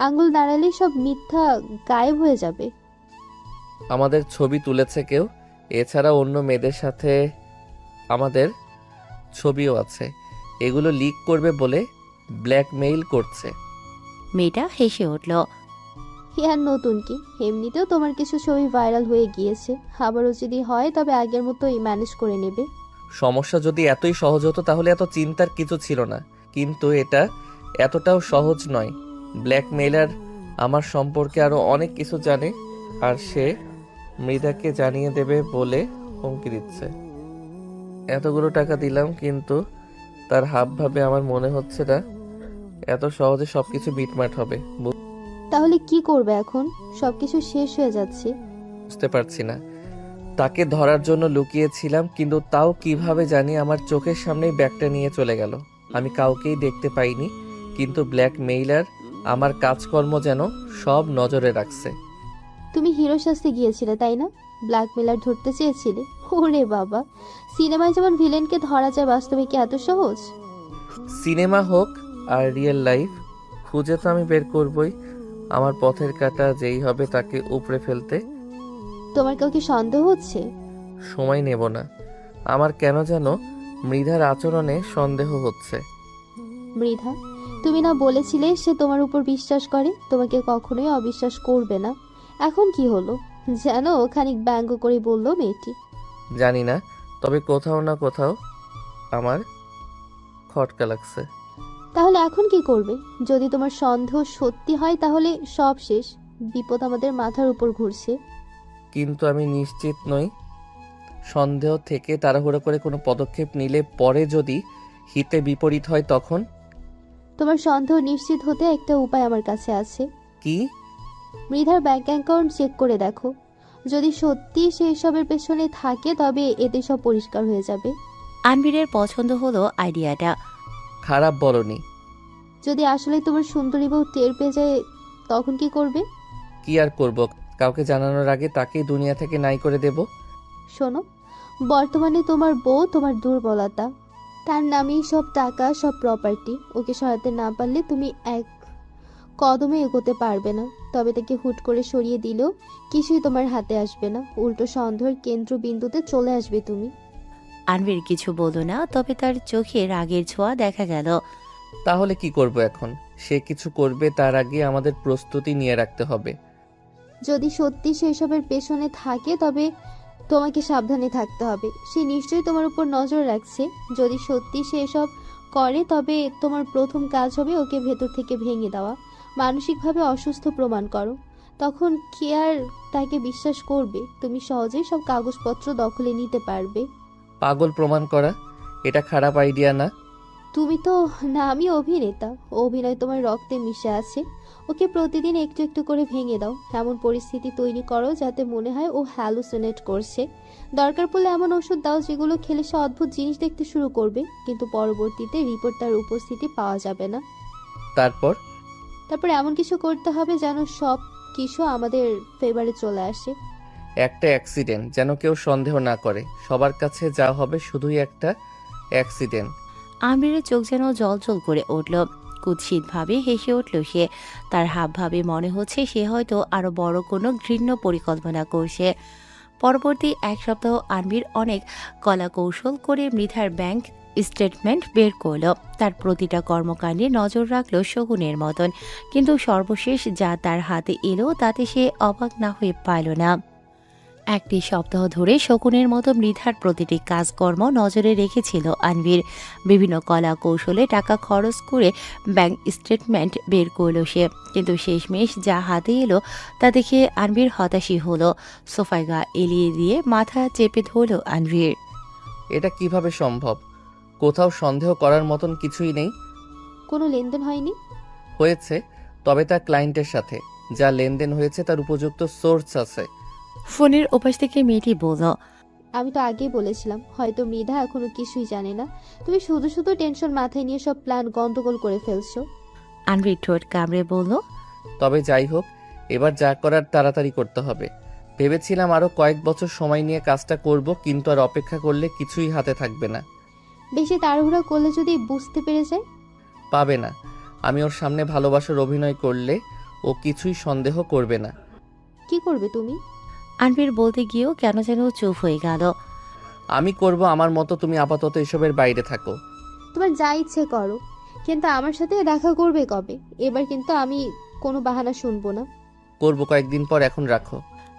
আঙ্গুল নাড়ালেই সব মিথ্যা গায়েব হয়ে যাবে। আমাদের ছবি তুলেছে কেউ, এছাড়া অন্য মেয়েদের সাথে আমাদের ছবিও আছে। এগুলো লিক করবে বলে ব্ল্যাকমেইল করছে। মেয়েটা হেসে উঠল। আর নতুন কি? এমনিতেও তোমার কিছু ছবি ভাইরাল হয়ে গিয়েছে, আবারও যদি হয় তবে আগের মতোই ম্যানেজ করে নেবে। সমস্যা যদি এতই সহজ হতো তাহলে এত চিন্তার কিছু ছিল না, কিন্তু এটা এতটাও সহজ নয়। ব্ল্যাকমেইলার আমার সম্পর্কে আরো অনেক কিছু জানে, আর সে মৃধাকে জানিয়ে দেবে বলে হুমকি দিচ্ছে। এতগুলো টাকা দিলাম, কিন্তু তার হাব ভাবে আমার মনে হচ্ছে না এত সহজে সবকিছু মিটমাট হবে। তাহলে কি করবে এখন? সবকিছু শেষ হয়ে যাচ্ছে। বুঝতে পারছি না। তাকে ধরার জন্য লুকিয়েছিলাম, কিন্তু তাও কিভাবে জানি আমার চোখের সামনেই ব্যাগটা নিয়ে চলে গেল। আমি কাউকেই দেখতে পাইনি, কিন্তু ব্ল্যাকমেইলার আমার কাজকর্ম যেন সব নজরে রাখছে। তুমি হিরো সাজতে গিয়েছিলে তাই না? ব্ল্যাকমেলার ধরতে চেয়েছিলে? ওরে বাবা, সিনেমায় যেমন ভিলেনকে ধরা যায়, বাস্তবে কি এত সহজ? সিনেমা হোক আর রিয়েল লাইফ, খুঁজে তো আমি বের করবই। আমার পথের কাঁটা যেই হবে তাকে উপড়ে ফেলতে। তোমার কাউকে সন্দেহ হচ্ছে? সময় নেব না। আমার কেন যেন মৃধার আচরণে সন্দেহ হচ্ছে। মৃধা, তুমি না বলেছিলে সে তোমার উপর বিশ্বাস করে, তোমাকে কখনোই অবিশ্বাস করবে না? এখন কি হলো? যেন খানিক ব্যঙ্গ করে বলল মেয়েটি। জানি না, তবে কোথাও না কোথাও আমার খটকা লাগছে। তাহলে এখন কি করবে? যদি তোমার সন্দেহ সত্যি হয় তাহলে সব শেষ, বিপদ আমাদের মাথার উপর ঘুরছে। কিন্তু আমি নিশ্চিত নই। সন্দেহ থেকে তাড়াহুড়ো করে কোনো পদক্ষেপ নিলে পরে যদি হিতে বিপরীত হয় তখন? তোমার সন্দেহ নিশ্চিত হতে একটা উপায় আমার কাছে আছে। কি? মৃধার ব্যাংক অ্যাকাউন্ট চেক করে দেখো। যদি সত্যি সে এসবের পেছনে থাকে তবে এতে সব পরিষ্কার হয়ে যাবে। আনভীরের পছন্দ হলো আইডিয়াটা। খারাপ বলনি। যদি আসলে তোমার সুন্দরী বউ টের পেয়ে যায় তখন কি করবে? কি আর করব, কাউকে জানানোর আগে তাকেই দুনিয়া থেকে নাই করে দেব। শোনো, বর্তমানে তোমার বউ তোমার দুর্বলতা, তার নামেই সব টাকা, সব প্রপার্টি। ওকে সরাতে না পারলে তুমি এক কদমে এগোতে পারবে না। তবে তাকে হুট করে সরিয়ে দিলেও কিছুই তোমার হাতে আসবে না, উল্টো সন্দেহের কেন্দ্রবিন্দুতে চলে আসবে তুমি। আনভীর কিছু বলল না, তবে তার চোখে রাগের ছোঁয়া দেখা গেল। তাহলে কি করব এখন? সে কিছু করবে তার আগে আমাদের প্রস্তুতি নিয়ে রাখতে হবে। যদি সত্যি সে এসবের পেছনে থাকে তবে তোমাকে সাবধানে থাকতে হবে। সে নিশ্চয়ই তোমার উপর নজর রাখছে। যদি সত্যি সে এসব করে তবে তোমার প্রথম কাজ হবে ওকে ভেতর থেকে ভেঙে দেওয়া, মানসিকভাবে অসুস্থ প্রমাণ করো। তখন কে আর তাকে বিশ্বাস করবে? তুমি সহজেই সব কাগজপত্র দখলে নিতে পারবে। পাগল প্রমাণ করা, এটা খারাপ আইডিয়া না। তুমি তো নামই অভিনেতা, অভিনয় তোমার রক্তে মিশে আছে। ওকে প্রতিদিন একটু একটু করে ভেঙে দাও, এমন পরিস্থিতি তৈরি করো যাতে মনে হয় ও হ্যালুসিনেট করছে। দরকার পড়লে এমন ওষুধ দাও যেগুলো খেলে সে অদ্ভুত জিনিস দেখতে শুরু করবে, কিন্তু পরবর্তীতে রিপোর্ট তার উপস্থিতি পাওয়া যাবে না। তারপর এমন কিছু করতে হবে যেন সব কিছু আমাদের ফেভারে চলে আসে। একটা অ্যাক্সিডেন্ট, যেন কেউ সন্দেহ না করে। সবার কাছে যা হবে শুধুই একটা অ্যাক্সিডেন্ট। আমিরের চোখ যেন জলজল করে উঠল। কুৎসিতভাবে হেসে উঠল সে। তার হাবভাবে মনে হচ্ছে সে হয়তো আরো বড় কোনো ঘৃণ্য পরিকল্পনা করছে। পরবর্তী এক সপ্তাহ আনবির অনেক কলা কৌশল করে মৃধার ব্যাংক স্টেটমেন্ট বের করল। তার প্রতিটা কর্মকাণ্ডে নজর রাখল শকুনের মতন, কিন্তু সর্বশেষ যা তার হাতে এলো তাতে সে অবাক না হয়ে পারল না। একটি সপ্তাহ ধরে শকুনের মতো মৃধার প্রতিটি কাজকর্ম নজরে রেখেছিল আনবির। বিভিন্ন কলা কৌশলে টাকা খরচ করে ব্যাংক স্টেটমেন্ট বের করল সে, কিন্তু শেষমেশ যা হাতে এলো তা দেখে আনবির হতাশই হলো। সোফায় গা এলিয়ে দিয়ে মাথা চেপে ধরল আনবির। এটা কিভাবে সম্ভব? কোথাও সন্দেহ করার মতন কিছুই নেই। কোনো লেনদেন হয়নি? হয়েছে, তবে তার ক্লায়েন্টের সাথে। যা লেনদেন হয়েছে তার উপযুক্ত সোর্স আছে। ফোনের ওপাশ থেকে মেয়েটি বলল, আমি তো আগেই বলেছিলাম, হয়তো মৃধা এখনো কিছুই জানে না। তুমি শুধু শুধু টেনশন মাথায় নিয়ে সব প্ল্যান গন্ডগোল করে ফেলছো। আনবির ঠোঁট কামড়ে বলল, তবে যাই হোক, এবার যা করার তাড়াতাড়ি করতে হবে। ভেবেছিলাম আরো কয়েক বছর সময় নিয়ে কাজটা করব, কিন্তু আর অপেক্ষা করলে কিছুই হাতে থাকবে না। বেশি তাড়াহুড়া করলে যদি বুঝতে পেরে যায়? পাবে না। আমি ওর সামনে ভালোবাসার অভিনয় করলে ও কিছুই সন্দেহ করবে না। কি করবে তুমি? আনবির বলতে গিয়েও কেন যেন চুপ হয়ে গেল। আমি করব আমার মতো, তুমি আপাতত এসবের বাইরে থাকো। তোমার যা ইচ্ছে করো, কিন্তু আমার সাথে দেখা করবে কবে? এবার কিন্তু আমি কোনো বাহানা শুনবো না। করব কয়েকদিন পর, এখন রাখো।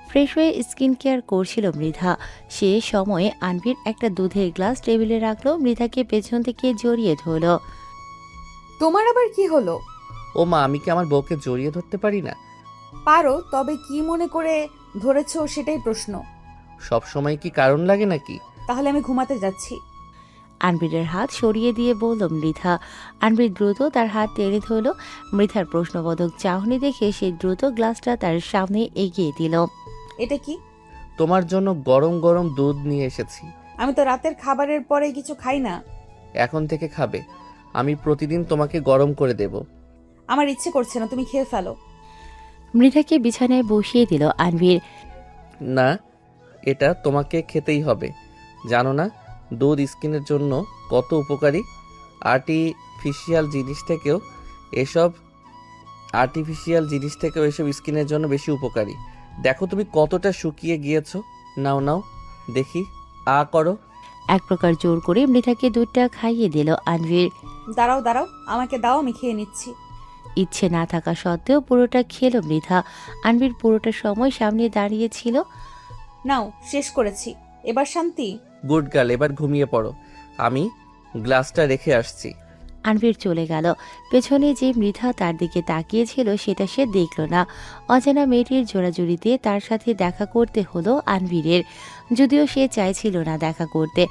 ফ্রেশ হয়ে স্কিন কেয়ার করছিল মৃধা। সে সময়ে আনবির একটা দুধের গ্লাস টেবিলে রাখলো, মৃধাকে পেছন থেকে জড়িয়ে ধরল। তোমার আবার কি হলো? ও মা, আমি কি আমার বউকে জড়িয়ে ধরতে পারি না? পারো, তবে কি মনে করে ধরেছো সেটাই প্রশ্ন। সব সময় কি কারণ লাগে নাকি? তাহলে আমি ঘুমাতে যাচ্ছি। আনবিরের হাত সরিয়ে দিয়ে বলল মৃধা। আনবির দ্রুত তার হাত টেনে ধরল। মৃধার প্রশ্নবোধক চাহনি দেখে সে দ্রুত গ্লাসটা তার সামনে এগিয়ে দিল। এটা কি? তোমার জন্য গরম গরম দুধ নিয়ে এসেছি। আমি তো রাতের খাবারের পরে কিছু খাই না। এখন থেকে খাবে। আমি প্রতিদিন তোমাকে গরম করে দেব। আমার ইচ্ছে করছে না, তুমি খেয়ে ফেলো। মৃধাকে বিছানায় বসিয়ে দিল আনবির। না, এটা তোমাকে খেতেই হবে। জানো না দুধ স্কিনের জন্য কত উপকারী? আর্টিফিশিয়াল জিনিস থেকেও এসব স্কিনের জন্য বেশি উপকারী। দেখো তুমি কতটা শুকিয়ে গিয়েছো। নাও নাও দেখি, করো। এক প্রকার জোর করে মৃধাকে দুধটা খাইয়ে দিল আনবির। দাঁড়াও দাঁড়াও, আমাকে দাও, আমি খেয়ে নিচ্ছি। ইচ্ছে না থাকা সত্ত্বেও পুরোটা খেলো মৃধা। আনবির পুরোটা সময় সামনে দাঁড়িয়েছিল। নাও, শেষ করেছি, এবার শান্তি। গুড গার্ল, এবার ঘুমিয়ে পড়ো। আমি গ্লাসটা রেখে আসছি। আনবির চলে গেল। পেছনে যে মৃধা তার দিকে তাকিয়েছিল সেটা সে দেখল না। অজানা মেয়েটির জোড়াজুড়িতে তার সাথে দেখা করতে হলো আনবিরের, যদিও সে চাইছিল না দেখা করতে।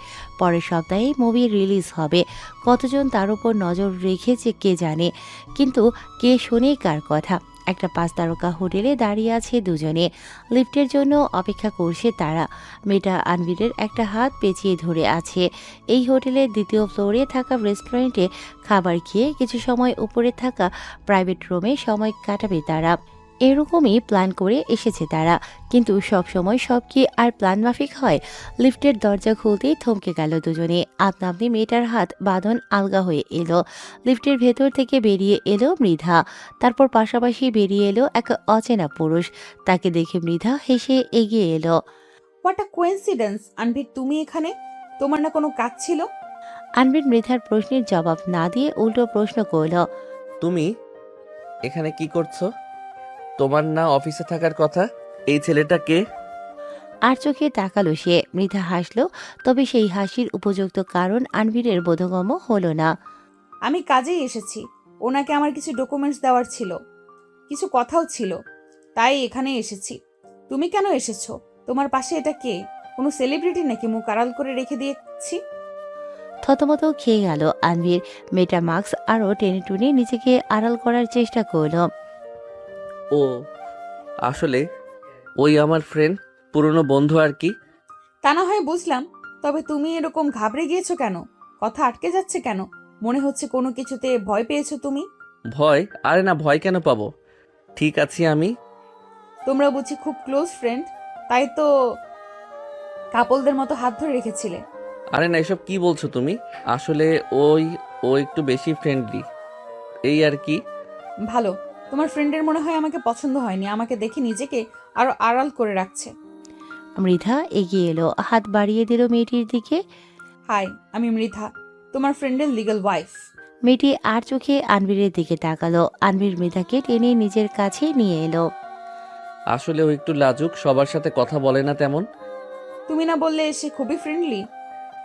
পরের সপ্তাহে মুভি রিলিজ হবে। কতজন তার উপর নজর রেখেছে কে জানে, কিন্তু কে শোনে কার কথা। একটা 5 তারকা হোটেলে দাঁড়িয়ে আছে দুজনে। লিফটের জন্য অপেক্ষা করছে তারা। মেয়েটা আনবিরের একটা হাত পেঁচিয়ে ধরে আছে। এই হোটেলের 2য় ফ্লোরে থাকা রেস্টুরেন্টে খাবার খেয়ে কিছু সময় উপরে থাকা প্রাইভেট রুমে সময় কাটাবে তারা। এরকমই প্ল্যান করে এসেছে তারা, কিন্তু সব সময় সব কি আর প্ল্যান মাফিক হয়? লিফটের দরজা খুলতেই থমকে গেল দুজনে। আপনা আপনি মেয়েটার হাত বাঁধন আলগা হয়ে এলো। লিফটের ভেতর থেকে বেরিয়ে এলো মৃধা। তারপর পাশাপাশি বেরিয়ে এলো এক অচেনা পুরুষ। তাকে দেখে মৃধা হেসে এগিয়ে এলো। What a coincidence. আনভির, তুমি এখানে? তোমার না কোনো কাজ ছিল? আনবির মৃধার প্রশ্নের জবাব না দিয়ে উল্টো প্রশ্ন করল, তুমি এখানে কি করছো? তোমার না অফিসে থাকার কথা? এই ছেলেটা কে? আর চোখে তাকালো সে। মৃধা হাসলো, তবে সেই হাসির উপযুক্ত কারণ আনবিরের বোধগম্য হলো না। আমি কাজেই এসেছি। ওনাকে আমার কিছু ডকুমেন্টস দেওয়ার ছিল, কিছু কথাও ছিল, তাই এখানে এসেছি। তুমি কেন এসেছো? তোমার পাশে এটা কে? কোনো সেলিব্রিটি নাকি মুখ আড়াল করে রেখে দিয়েছি? থতমত খেয়ে গেল আনবির। মেয়েটা মাস্ক আরও টেনে টুনে নিজেকে আড়াল করার চেষ্টা করল। ও আসলে ওই আমার ফ্রেন্ড, পুরনো বন্ধু আর কি। তা না হয় বুঝলাম, তবে তুমি এরকম ঘাবড়ে গিয়েছো কেন? কথা আটকে যাচ্ছে কেন? মনে হচ্ছে কোনো কিছুতে ভয় পেয়েছো তুমি। ভয়? আরে না, ভয় কেন পাবো? ঠিক আছি আমি। তোমরা বুঝি খুব ক্লোজ ফ্রেন্ড? তাই তো কাপলদের মতো হাত ধরে রেখেছিলে। আরে না, এসব কি বলছো তুমি? আসলে ও একটু বেশি ফ্রেন্ডলি, এই আর কি। ভালো, তোমার ফ্রেন্ডের মনে হয় আমাকে পছন্দ হয়নি, আমাকে দেখে নিজেকে আরো আড়াল করে রাখছে। মৃধা এগিয়ে এলো, হাত বাড়িয়ে দিল মেয়েটির দিকে। হাই, আমি মৃধা, তোমার ফ্রেন্ডের লিগ্যাল ওয়াইফ। মেয়েটি আর চোখে আনবীরের দিকে তাকালো। আনবীর মৃধাকে টেনে নিজের কাছে নিয়ে এলো। আসলে ও একটু লাজুক, সবার সাথে কথা বলে না তেমন। তুমি না বললে সে খুবই ফ্রেন্ডলি?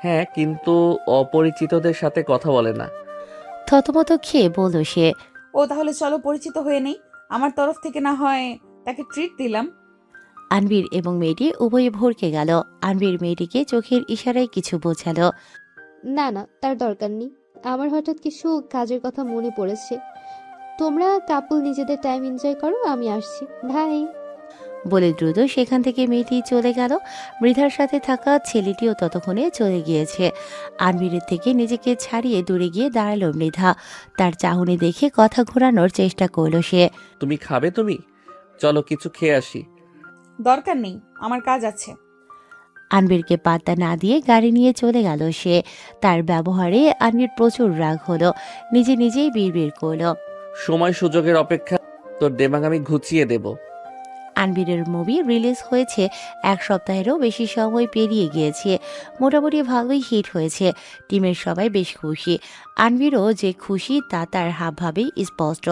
হ্যাঁ, কিন্তু অপরিচিতদের সাথে কথা বলে না। থতমত খেয়ে বলল সে। ও তাহলে চলো পরিচিত হয়ে নেই, আমার তরফ থেকে না হয় তাকে ট্রিট দিলাম। আনবীর এবং মেয়েটি উভয়ে ভরকে গেল। আনবীর মেয়েটিকে চোখের ইশারায় কিছু বোঝালো। না না, তার দরকার নেই। আমার হঠাৎ কিছু কাজের কথা মনে পড়েছে। তোমরা কাপল নিজেদের টাইম এনজয় করো, আমি আসছি, বাই। বলে দ্রুত সেখান থেকে মেয়েটি চলে গেল। মৃধার সাথে থাকা ছেলেটিও ততক্ষণে চলে গিয়েছে। আনবীরের থেকে নিজেকে ছাড়িয়ে দূরে গিয়ে দাঁড়ালো মৃধা। তার চাহনি দেখে কথা ঘোরানোর চেষ্টা করলো সে। তুমি খাবে? তুমি চলো কিছু খেয়ে আসি। দরকার নেই, আমার কাজ আছে। আনবীরকে পাত্তা না দিয়ে গাড়ি নিয়ে চলে গেল সে। তার ব্যবহারে আনবীর প্রচুর রাগ হলো। নিজে নিজেই বিড়বিড় করলো। সময় সুযোগের অপেক্ষা, তোর দেমাগ আমি ঘুচিয়ে দেব। আনবীরের মুভি রিলিজ হয়েছে 1 সপ্তাহেরও বেশি সময় পেরিয়ে গিয়েছে। মোটামুটি ভালোই হিট হয়েছে। টিমের সবাই বেশ খুশি। আনবীরও যে খুশি তা তার হাবভাবেই স্পষ্ট।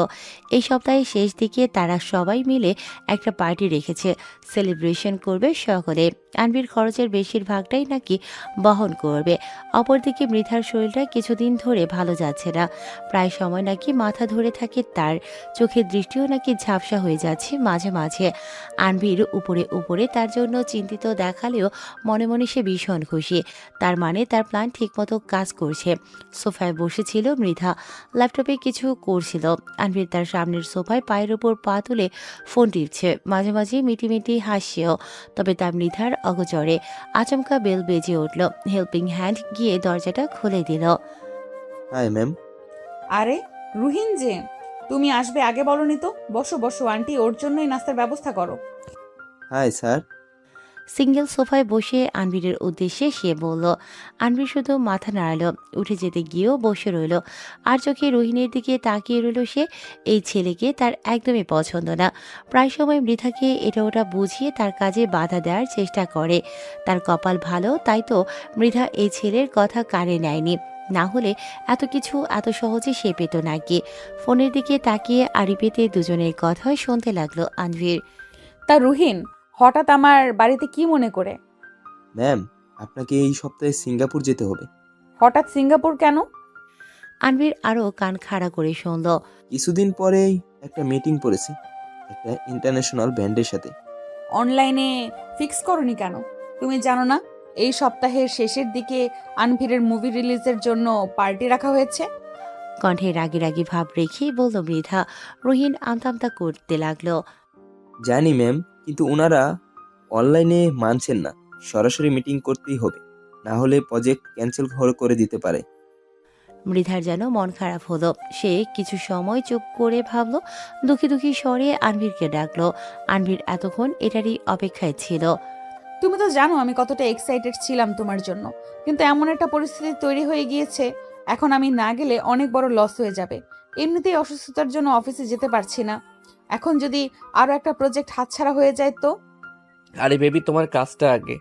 এই সপ্তাহের শেষ দিকে তারা সবাই মিলে একটা পার্টি রেখেছে। সেলিব্রেশন করবে সকলে। আনবীর খরচের বেশিরভাগটাই নাকি বহন করবে। অপরদিকে মৃধার শরীরটা কিছুদিন ধরে ভালো যাচ্ছে না। প্রায় সময় নাকি মাথা ধরে থাকে তার। চোখের দৃষ্টিও নাকি ঝাপসা হয়ে যাচ্ছে মাঝে মাঝে। আনবীর উপরে উপরে তার জন্য চিন্তিত দেখালেও মনে মনে সে ভীষণ খুশি। তার মানে তার প্ল্যান ঠিকমতো কাজ করছে। সোফায় বসেছিল মৃধা, ল্যাপটপে কিছু করছিল। আনবীর তার সামনের সোফায় পায়ের ওপর পা তুলে ফোন টিপছে, মাঝে মাঝে মিটিমিটি হাসছেও। তবে তা মৃধার অগোচরে। আচমকা বেল বেজে উঠল। হেল্পিং হ্যান্ড গিয়ে দরজাটা খুলে দিল। Hi ma'am. আরে রুহিন যে, তুমি আসবে আগে বলনি তো। বসো বসো আন্টি, ওর জন্যই নাস্তার ব্যবস্থা করো। Hi sir. সিঙ্গেল সোফায় বসে আনবীরের উদ্দেশ্যে সে বলল। আনবীর শুধু মাথা নাড়াল, উঠে যেতে গিয়েও বসে রইল। আর চোখে রোহিণীর দিকে তাকিয়ে রইল সে। এই ছেলেকে তার একদমই পছন্দ না। প্রায় সময় মৃধাকে এটা ওটা বুঝিয়ে তার কাজে বাধা দেওয়ার চেষ্টা করে। তার কপাল ভালো, তাই তো মৃধা এই ছেলের কথা কানে নেয়নি। না হলে এত কিছু এত সহজে সে পেত নাকি। ফোনের দিকে তাকিয়ে আড়ি পেতে দুজনের কথাই শুনতে লাগলো আনবীর। তা রুহিন, হঠাৎ আমার বাড়িতে কি মনে করে? ম্যাম, আপনাকে এই সপ্তাহে সিঙ্গাপুর যেতে হবে। হঠাৎ সিঙ্গাপুর কেন? আনবীর আরও কান খাড়া করে শুনল। কিছুদিন পরেই একটা মিটিং পড়েছে একটা ইন্টারন্যাশনাল ব্যান্ডের সাথে। অনলাইনে ফিক্স করনি কেন? তুমি জানো না এই সপ্তাহের শেষের দিকে আনভিরের মুভি রিলিজের জন্য পার্টি রাখা হয়েছে? কণ্ঠে রাগি রাগি ভাব রেখেই বলল মৃধা। রোহিণ আমতা করতে লাগলো। জানি ম্যাম, কিন্তু ওনারা অনলাইনে মানছেন না, সরাসরি মিটিং করতেই হবে, না হলে প্রজেক্ট ক্যান্সেল করে দিতে পারে। মৃধার যেন মন খারাপ হলো। সে কিছু সময় চুপ করে ভাবলো। দুঃখী দুঃখী স্বরে আনবীরকে ডাকলো। আনবীর এতক্ষণ এটারই অপেক্ষায় ছিল। তুমি তো জানো আমি কতটা এক্সাইটেড ছিলাম তোমার জন্য, কিন্তু এমন একটা পরিস্থিতি তৈরি হয়ে গিয়েছে, এখন আমি না গেলে অনেক বড় লস হয়ে যাবে। এমনিতেই অসুস্থতার জন্য অফিসে যেতে পারছি না, এখন যদি আরো একটা প্রজেক্ট হাতছাড়া হয়ে যায় তো? আরে বেবি, তোমার কাজটা আগে।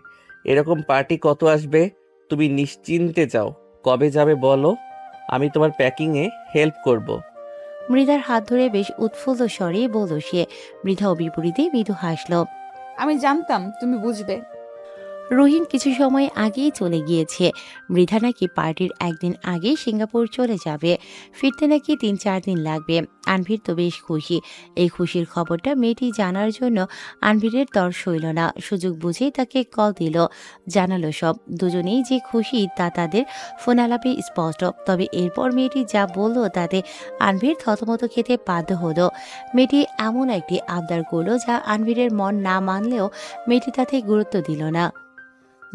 এরকম পার্টি কত আসবে, তুমি নিশ্চিন্তে যাও। কবে যাবে বলো, আমি তোমার প্যাকিংয়ে হেল্প করব। মৃধার হাত ধরে বেশ উৎফুল্ল স্বরে বলল সে। মৃধাও বিপরীতে মৃদু হাসল। আমি জানতাম তুমি বুঝবে। রোহিণ কিছু সময় আগেই চলে গিয়েছে। মৃধা নাকি পার্টির একদিন আগে সিঙ্গাপুর চলে যাবে। ফিরতে নাকি 3-4 দিন লাগবে। আনভীর তো বেশ খুশি। এই খুশির খবরটা মেয়েটি জানার জন্য আনভীরের তর সইল না। সুযোগ বুঝেই তাকে কল দিল, জানালো সব। দুজনেই যে খুশি তা তাদের ফোন আলাপে স্পষ্ট। তবে এরপর মেয়েটি যা বলল তাতে আনভীর থতমত খেতে বাধ্য হলো। মেয়েটি এমন একটি আবদার করলো যা আনভীরের মন না মানলেও মেয়েটি তাতে গুরুত্ব দিল না।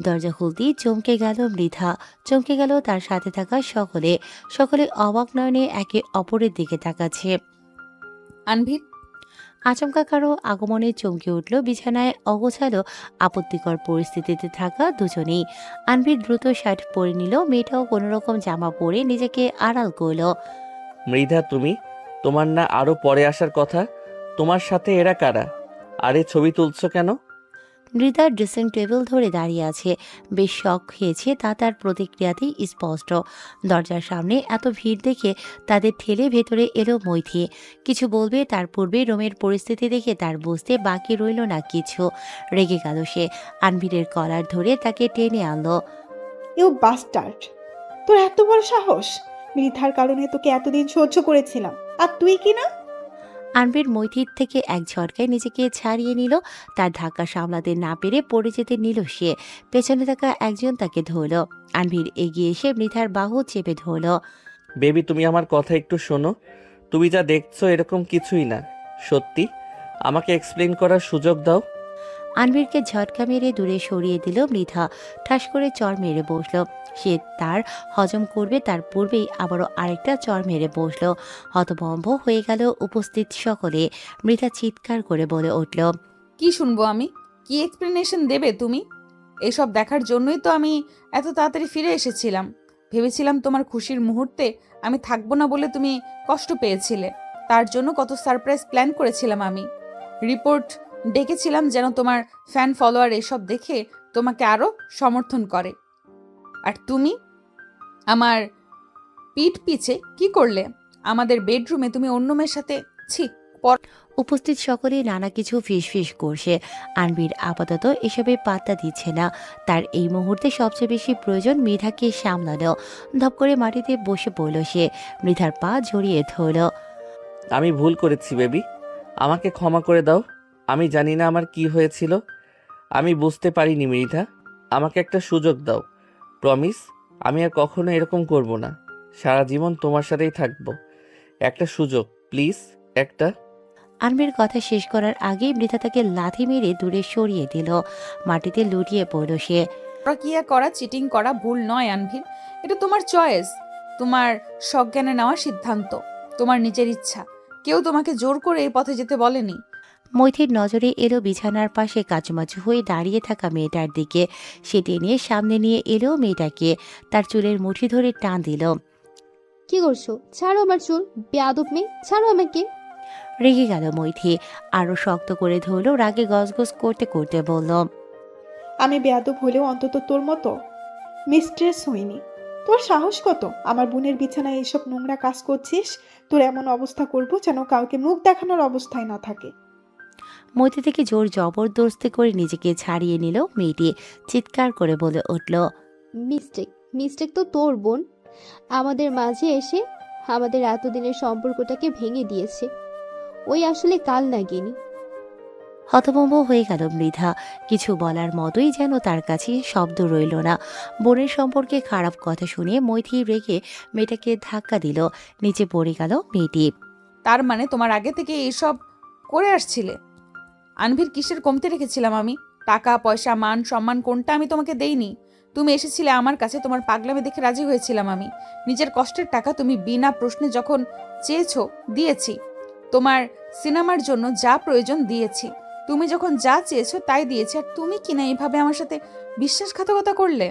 দরজা খুলতেই চমকে গেল মৃধা, চমকে গেল তার সাথে থাকা সকলে। সকলে অবাক নয়নে একে অপরের দিকে তাকাচ্ছে। আনভির, আচমকা কারো আগমনে চমকে উঠল বিছানায় অগোছালো আপত্তিকর পরিস্থিতিতে থাকা দুজনেই। আনভির দ্রুত শার্ট পরে নিল, মেয়েটাও কোনোরকম জামা পরে নিজেকে আড়াল করল। মৃধা তুমি, তোমার না আরো পরে আসার কথা? তোমার সাথে এরা কারা? আরে ছবি তুলছো কেন? মৃদা ড্রেসিং টেবিল ধরে দাঁড়িয়ে আছে, বেশ শখ খেয়েছে তা তার প্রতিক্রিয়াতেই স্পষ্ট। দরজার সামনে এত ভিড় দেখে তাদের ঠেলে ভেতরে এলো মৈথি। কিছু বলবে তার পূর্বে রোমের পরিস্থিতি দেখে তার বুঝতে বাকি রইল না কিছু। রেগে গেল সে, আনভিরের কলার ধরে তাকে টেনে আনলো। ইউ বাস্টার্ড, তোর এত বড় সাহস! মৃধার কারণে তোকে এতদিন সহ্য করেছিলাম, আর তুই কি না? আনভির মৈথির থেকে এক ঝটকায় নিজেকে ছাড়িয়ে নিল। তার ধাক্কা সামলাতে না পেরে পড়ে যেতে নিল সে। পেছনে থাকা একজন তাকে ধরল। আনভির এগিয়ে এসে মৃধার বাহু চেপে ধরল। বেবি তুমি আমার কথা একটু শোনো। তুমি যা দেখছো এরকম কিছুই না। সত্যি, আমাকে এক্সপ্লেন করার সুযোগ দাও। আনভিরকে ঝটকা মেরে দূরে সরিয়ে দিল মৃধা। ঠাস করে চর মেরে বসল। সে তার হজম করবে তার পূর্বেই আবারও আরেকটা চর মেরে বসল। হতভম্ব হয়ে গেল উপস্থিত সকলে। মৃধা চিৎকার করে বলে উঠল, কি শুনবো আমি? কি এক্সপ্লেনেশন দেবে তুমি? এসব দেখার জন্যই তো আমি এত তাড়াতাড়ি ফিরে এসেছিলাম। ভেবেছিলাম তোমার খুশির মুহূর্তে আমি থাকবো না বলে তুমি কষ্ট পেয়েছিলে। তার জন্য কত সারপ্রাইজ প্ল্যান করেছিলাম আমি। রিপোর্ট ডেকেছিলাম যেন তোমার ফ্যান ফলোয়ার এসব দেখে তোমাকে আরও সমর্থন করে। আর তুমি আমার পিঠ পিছে কি করলে? আমাদের বেডরুমে তুমি অন্য মেয়ের সাথে ছি। উপস্থিত সকলে নানা কিছু ফিস করছে। আনভির আপাতত এসবে পাত্তা দিচ্ছে না। তার এই মুহূর্তে সবচেয়ে বেশি প্রয়োজন মৃধাকে সামলানো। ধপ করে মাটিতে বসে পড়ল সে, মৃধার পা জড়িয়ে ধরল। আমি ভুল করেছি বেবি, আমাকে ক্ষমা করে দাও। আমি জানি না আমার কি হয়েছিল, আমি বুঝতে পারিনি মৃধা। আমাকে একটা সুযোগ দাও, প্রমিস। আমি আর কখনো এরকম করব না। সারা জীবন তোমার সাথেই থাকবো। একটা সুযোগ প্লিজ, একটা। আনভির কথা শেষ করার আগেই মৃধা তাকে লাথি মেরে দূরে সরিয়ে দিল। মাটিতে লুটিয়ে পড়ল সে। প্রক্রিয়া করা, চিটিং করা ভুল নয় আনভির। এটা তোমার চয়েস, তোমার সজ্ঞানে নেওয়া সিদ্ধান্ত, তোমার নিজের ইচ্ছা। কেউ তোমাকে জোর করে এই পথে যেতে বলেনি। মৈথির নজরে এলো বিছানার পাশে কাচুমাচু হয়ে দাঁড়িয়ে থাকা মেয়েটার দিকে। সে টেনে সামনে নিয়ে এলো মেয়েটাকে, তার চুলের মুঠি ধরে টান দিল। কি করছো? ছাড়ো আমার চুল, বেয়াদব মেয়ে, ছাড়ো আমাকে। রেগে গেল মৈথি, আরো শক্ত করে ধরল। রাগে গজগজ করতে করতে বলল, আমি বেয়াদব হলেও অন্তত তোর মতো মিস্ট্রেস হইনি। তোর সাহস কত আমার বোনের বিছানায় এসব নোংরা কাজ করছিস? তোর এমন অবস্থা করব যেন কাউকে মুখ দেখানোর অবস্থায় না থাকে। মৈথি থেকে জোর জবরদস্তি করে নিজেকে ছাড়িয়ে নিল মেয়েটি। চিৎকার করে বলে উঠল, মিস্টেক, মিস্টেক তো তোর বোন আমাদের মাঝে এসে আমাদের এতদিনের সম্পর্কটাকে ভেঙে দিয়েছে। ওই আসলে কাল নাগিনী। হতভম্ব হয়ে গেল মৃধা। কিছু বলার মতোই যেন তার কাছে শব্দ রইল না। বোনের সম্পর্কে খারাপ কথা শুনে মৈথি রেগে মেয়েটাকে ধাক্কা দিল। নিচে পড়ে গেল মেয়েটি। তার মানে তোমার আগে থেকে এইসব করে আসছিলে? আনভির কিসের কমতে রেখেছিলাম আমি? টাকা পয়সা মান সম্মান কোনটা আমি তোমাকে দেইনি? তুমি এসেছিলে আমার কাছে, তোমার পাগলামি দেখে রাজি হয়েছিলাম আমি। নিজের কষ্টের টাকা তুমি বিনা প্রশ্নে যখন চেয়েছো দিয়েছি। তোমার সিনেমার জন্য যা প্রয়োজন দিয়েছি। তুমি যখন যা চেয়েছো তাই দিয়েছি। আর তুমি কিনা এইভাবে আমার সাথে বিশ্বাসঘাতকতা করলে?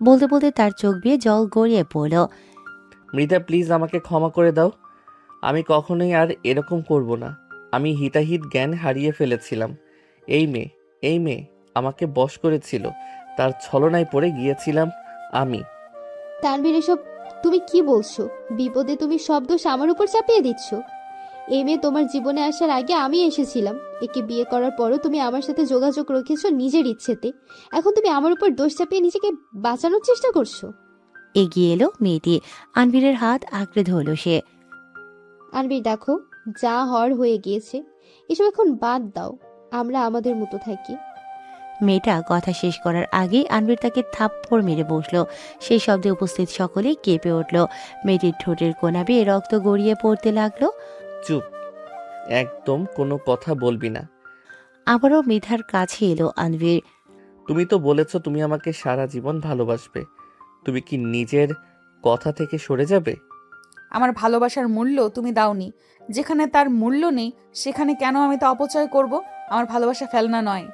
বলতে বলতে তার চোখ বেয়ে জল গড়িয়ে পড়ল। মৃধা প্লিজ আমাকে ক্ষমা করে দাও। আমি কখনোই আর এরকম করব না। আমি হিতাহিত জ্ঞান হারিয়ে ফেলেছিলাম। এই মেয়ে আমাকে বশ করেছিল, তার ছলনায় পড়ে গিয়েছিলাম আমি। তানভীর, এসব তুমি কি বলছো? বিপদে তুমি সব দোষ আমার উপর চাপিয়ে দিচ্ছ। এই মেয়ে তোমার জীবনে আসার আগে আমি এসেছিলাম। একে বিয়ে করার পরও তুমি আমার সাথে যোগাযোগ রেখেছো নিজের ইচ্ছেতে। এখন তুমি আমার উপর দোষ চাপিয়ে নিজেকে বাঁচানোর চেষ্টা করছো। এগিয়ে এলো মেয়েটি, আনভিরের হাত আঁকড়ে ধরল সে। আনবীর, দেখো যা হওয়ার হয়ে গিয়েছে, এসব এখন বাদ দাও। আমরা আমাদের মতো থাকি। মেয়েটা কথা শেষ করার আগেই আনভির তাকে থাপ্পড় মেরে বসলো। সেই শব্দে উপস্থিত সকলে কেঁপে উঠল। মেয়েটির ঠোঁটের কোনা বেয়ে রক্ত গড়িয়ে পড়তে লাগলো। চুপ, একদম কোনো কথা বলবি না। আবারও মৃধার কাছে এলো আনভির। তুমি তো বলেছো তুমি আমাকে সারা জীবন ভালোবাসবে। তুমি কি নিজের কথা থেকে সরে যাবে? আমার ভালোবাসার মূল্য তুমি দাওনি। যেখানে তার মূল্য নেই সেখানে কেন আমি তা অপচয় করব? আমার ভালোবাসা ফেলনা নয়।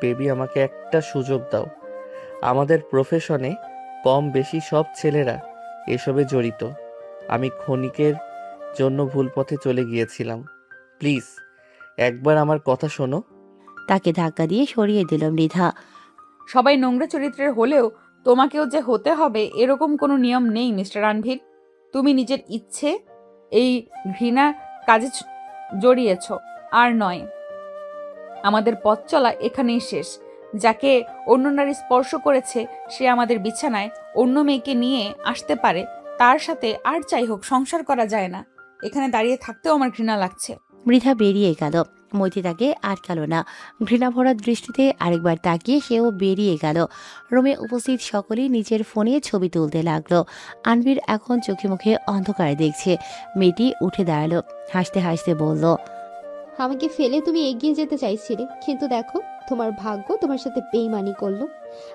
বেবি, আমাকে একটা সুযোগ দাও। আমাদের প্রফেশনে কম বেশি সব ছেলেরা এসবে জড়িত। আমি ক্ষণিকের জন্য ভুল পথে চলে গিয়েছিলাম। প্লিজ একবার আমার কথা শোনো। তাকে ধাক্কা দিয়ে সরিয়ে দিল মৃধা। সবাই নোংরা চরিত্রের হলেও তোমাকেও যে হতে হবে এরকম কোনো নিয়ম নেই মিস্টার রণবীর। তুমি নিজের ইচ্ছে এই ঘৃণা কাজে জড়িয়েছ, আর নয়। আমাদের পথ চলা এখানেই শেষ। যাকে অন্য নারী স্পর্শ করেছে সে আমাদের বিছানায় অন্য মেয়েকে নিয়ে আসতে পারে, তার সাথে আর যাই হোক সংসার করা যায় না। এখানে দাঁড়িয়ে থাকতেও আমার ঘৃণা লাগছে। মৃধা বেরিয়ে গেল। মৈথি তাকে আটকালো না। ঘৃণা ভরা দৃষ্টিতে আরেকবার তাকিয়ে সেও বেরিয়ে গেল। রুমে উপস্থিত সকলেই নিজের ফোনে ছবি তুলতে লাগলো। আনবীর এখন চোখে মুখে অন্ধকারে দেখছে। মেয়েটি উঠে দাঁড়ালো, হাসতে হাসতে বলল, আমাকে ফেলে তুমি এগিয়ে যেতে চাইছিলে, কিন্তু দেখো তোমার ভাগ্য তোমার সাথে বেইমানি করলো।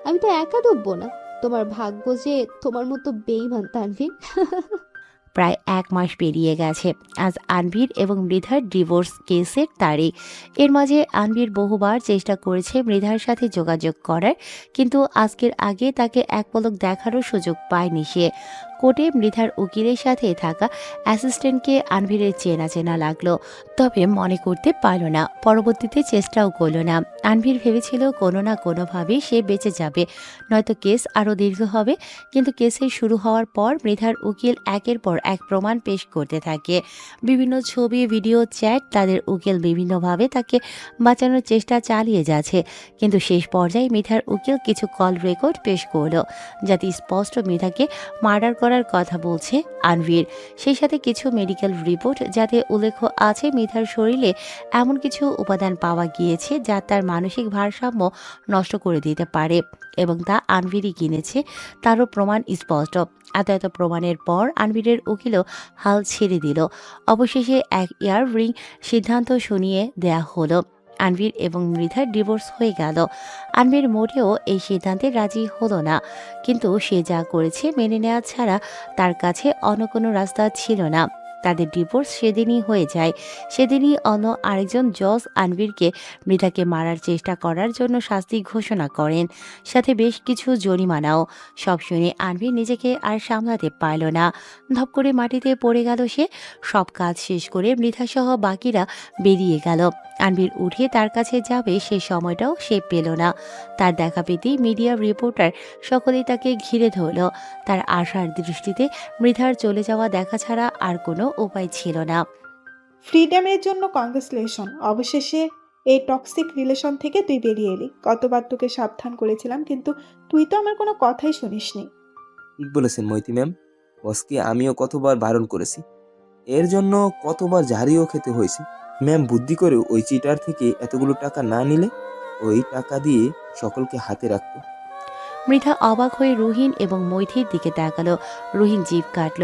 আমি তো একা ডুববো না, তোমার ভাগ্য যে তোমার মতো বেইমান তানভীর। প্রায় 1 মাস পেরিয়ে গেছে। আজ আনভীর এবং মৃধার ডিভোর্স কেসের তারিখ। এর মাঝে আনভীর বহুবার চেষ্টা করেছে মৃধার সাথে যোগাযোগ করার, কিন্তু আজকের আগে তাকে এক পলক দেখারও সুযোগ পায়নি সে। কোর্টে মৃধার উকিলের সাথে থাকা অ্যাসিস্ট্যান্টকে আনভীরের চেনা চেনা লাগলো, তবে মনে করতে পারল না। পরবর্তীতে চেষ্টাও করল না। আনভীর ভেবেছিল কোনো না কোনোভাবে সে বেঁচে যাবে, নয়তো কেস আরও দীর্ঘ হবে। কিন্তু কেসের শুরু হওয়ার পর মৃধার উকিল একের পর এক প্রমাণ পেশ করতে থাকে। বিভিন্ন ছবি, ভিডিও, চ্যাট, তাদের উকিল বিভিন্নভাবে তাকে বাঁচানোর চেষ্টা চালিয়ে যাচ্ছে। কিন্তু শেষ পর্যায়ে মৃধার উকিল কিছু কল রেকর্ড পেশ করলো, যাতে স্পষ্ট মৃধাকে মার্ডার করার কথা বলছে আনভীর। সেই সাথে কিছু মেডিকেল রিপোর্ট, যাতে উল্লেখ আছে মৃধার শরীরে এমন কিছু উপাদান পাওয়া গিয়েছে যা তার মানসিক ভারসাম্য নষ্ট করে দিতে পারে, এবং তা আনভীরই কিনেছে তারও প্রমাণ স্পষ্ট। এত প্রমাণের পর আনভীরের উকিলও হাল ছেড়ে দিল। অবশেষে 1 ইয়ার রিং সিদ্ধান্ত শুনিয়ে দেয়া হলো। আনভীর এবং মৃধার ডিভোর্স হয়ে গেল। আনভীর মোটেও এই সিদ্ধান্তে রাজি হলো না, কিন্তু সে যা করেছে মেনে নেওয়া ছাড়া তার কাছে অন্য কোনো রাস্তা ছিল না। তাদের ডিভোর্স সেদিনই হয়ে যায়। সেদিনই অন্য আরেকজন জজ আনভীরকে মৃধাকে মারার চেষ্টা করার জন্য শাস্তি ঘোষণা করেন, সাথে বেশ কিছু জরিমানাও। সব শুনে আনভীর নিজেকে আর সামলাতে পারল না। ধপ করে মাটিতে পড়ে গেল সে। সব কাজ শেষ করে মৃধাসহ বাকিরা বেরিয়ে গেল। আনভীর উঠে তার কাছে যাবে, সে সময়টাও সে পেল না। তার দেখা পেতেই মিডিয়া রিপোর্টার সকলেই তাকে ঘিরে ধরল। তার আশার দৃষ্টিতে মৃধার চলে যাওয়া দেখা ছাড়া আর কোনো উপায় ছিল না। ফ্রিডমের জন্য কংগ্রেচুলেশন। অবশেষে এই টক্সিক রিলেশন থেকে তুই বেরিয়ে এলি। কতবার তোকে সাবধান করেছিলাম, কিন্তু তুই তো আমার কোনো কথাই শুনিসনি। ঠিক বলেছেন মৈথি ম্যাম। বসকে আমিও কতবার বারণ করেছি, এর জন্য কতবার ঝাড়িও খেতে হয়েছে। ম্যাম বুদ্ধি করে ওই চিটার থেকে এতগুলো টাকা না নিলে ওই টাকা দিয়ে সকলকে হাতে রাখতো। মৃধা অবাক হয়ে রুহিন এবং মৈথির দিকে তাকালো। রুহিন জিভ কাটল।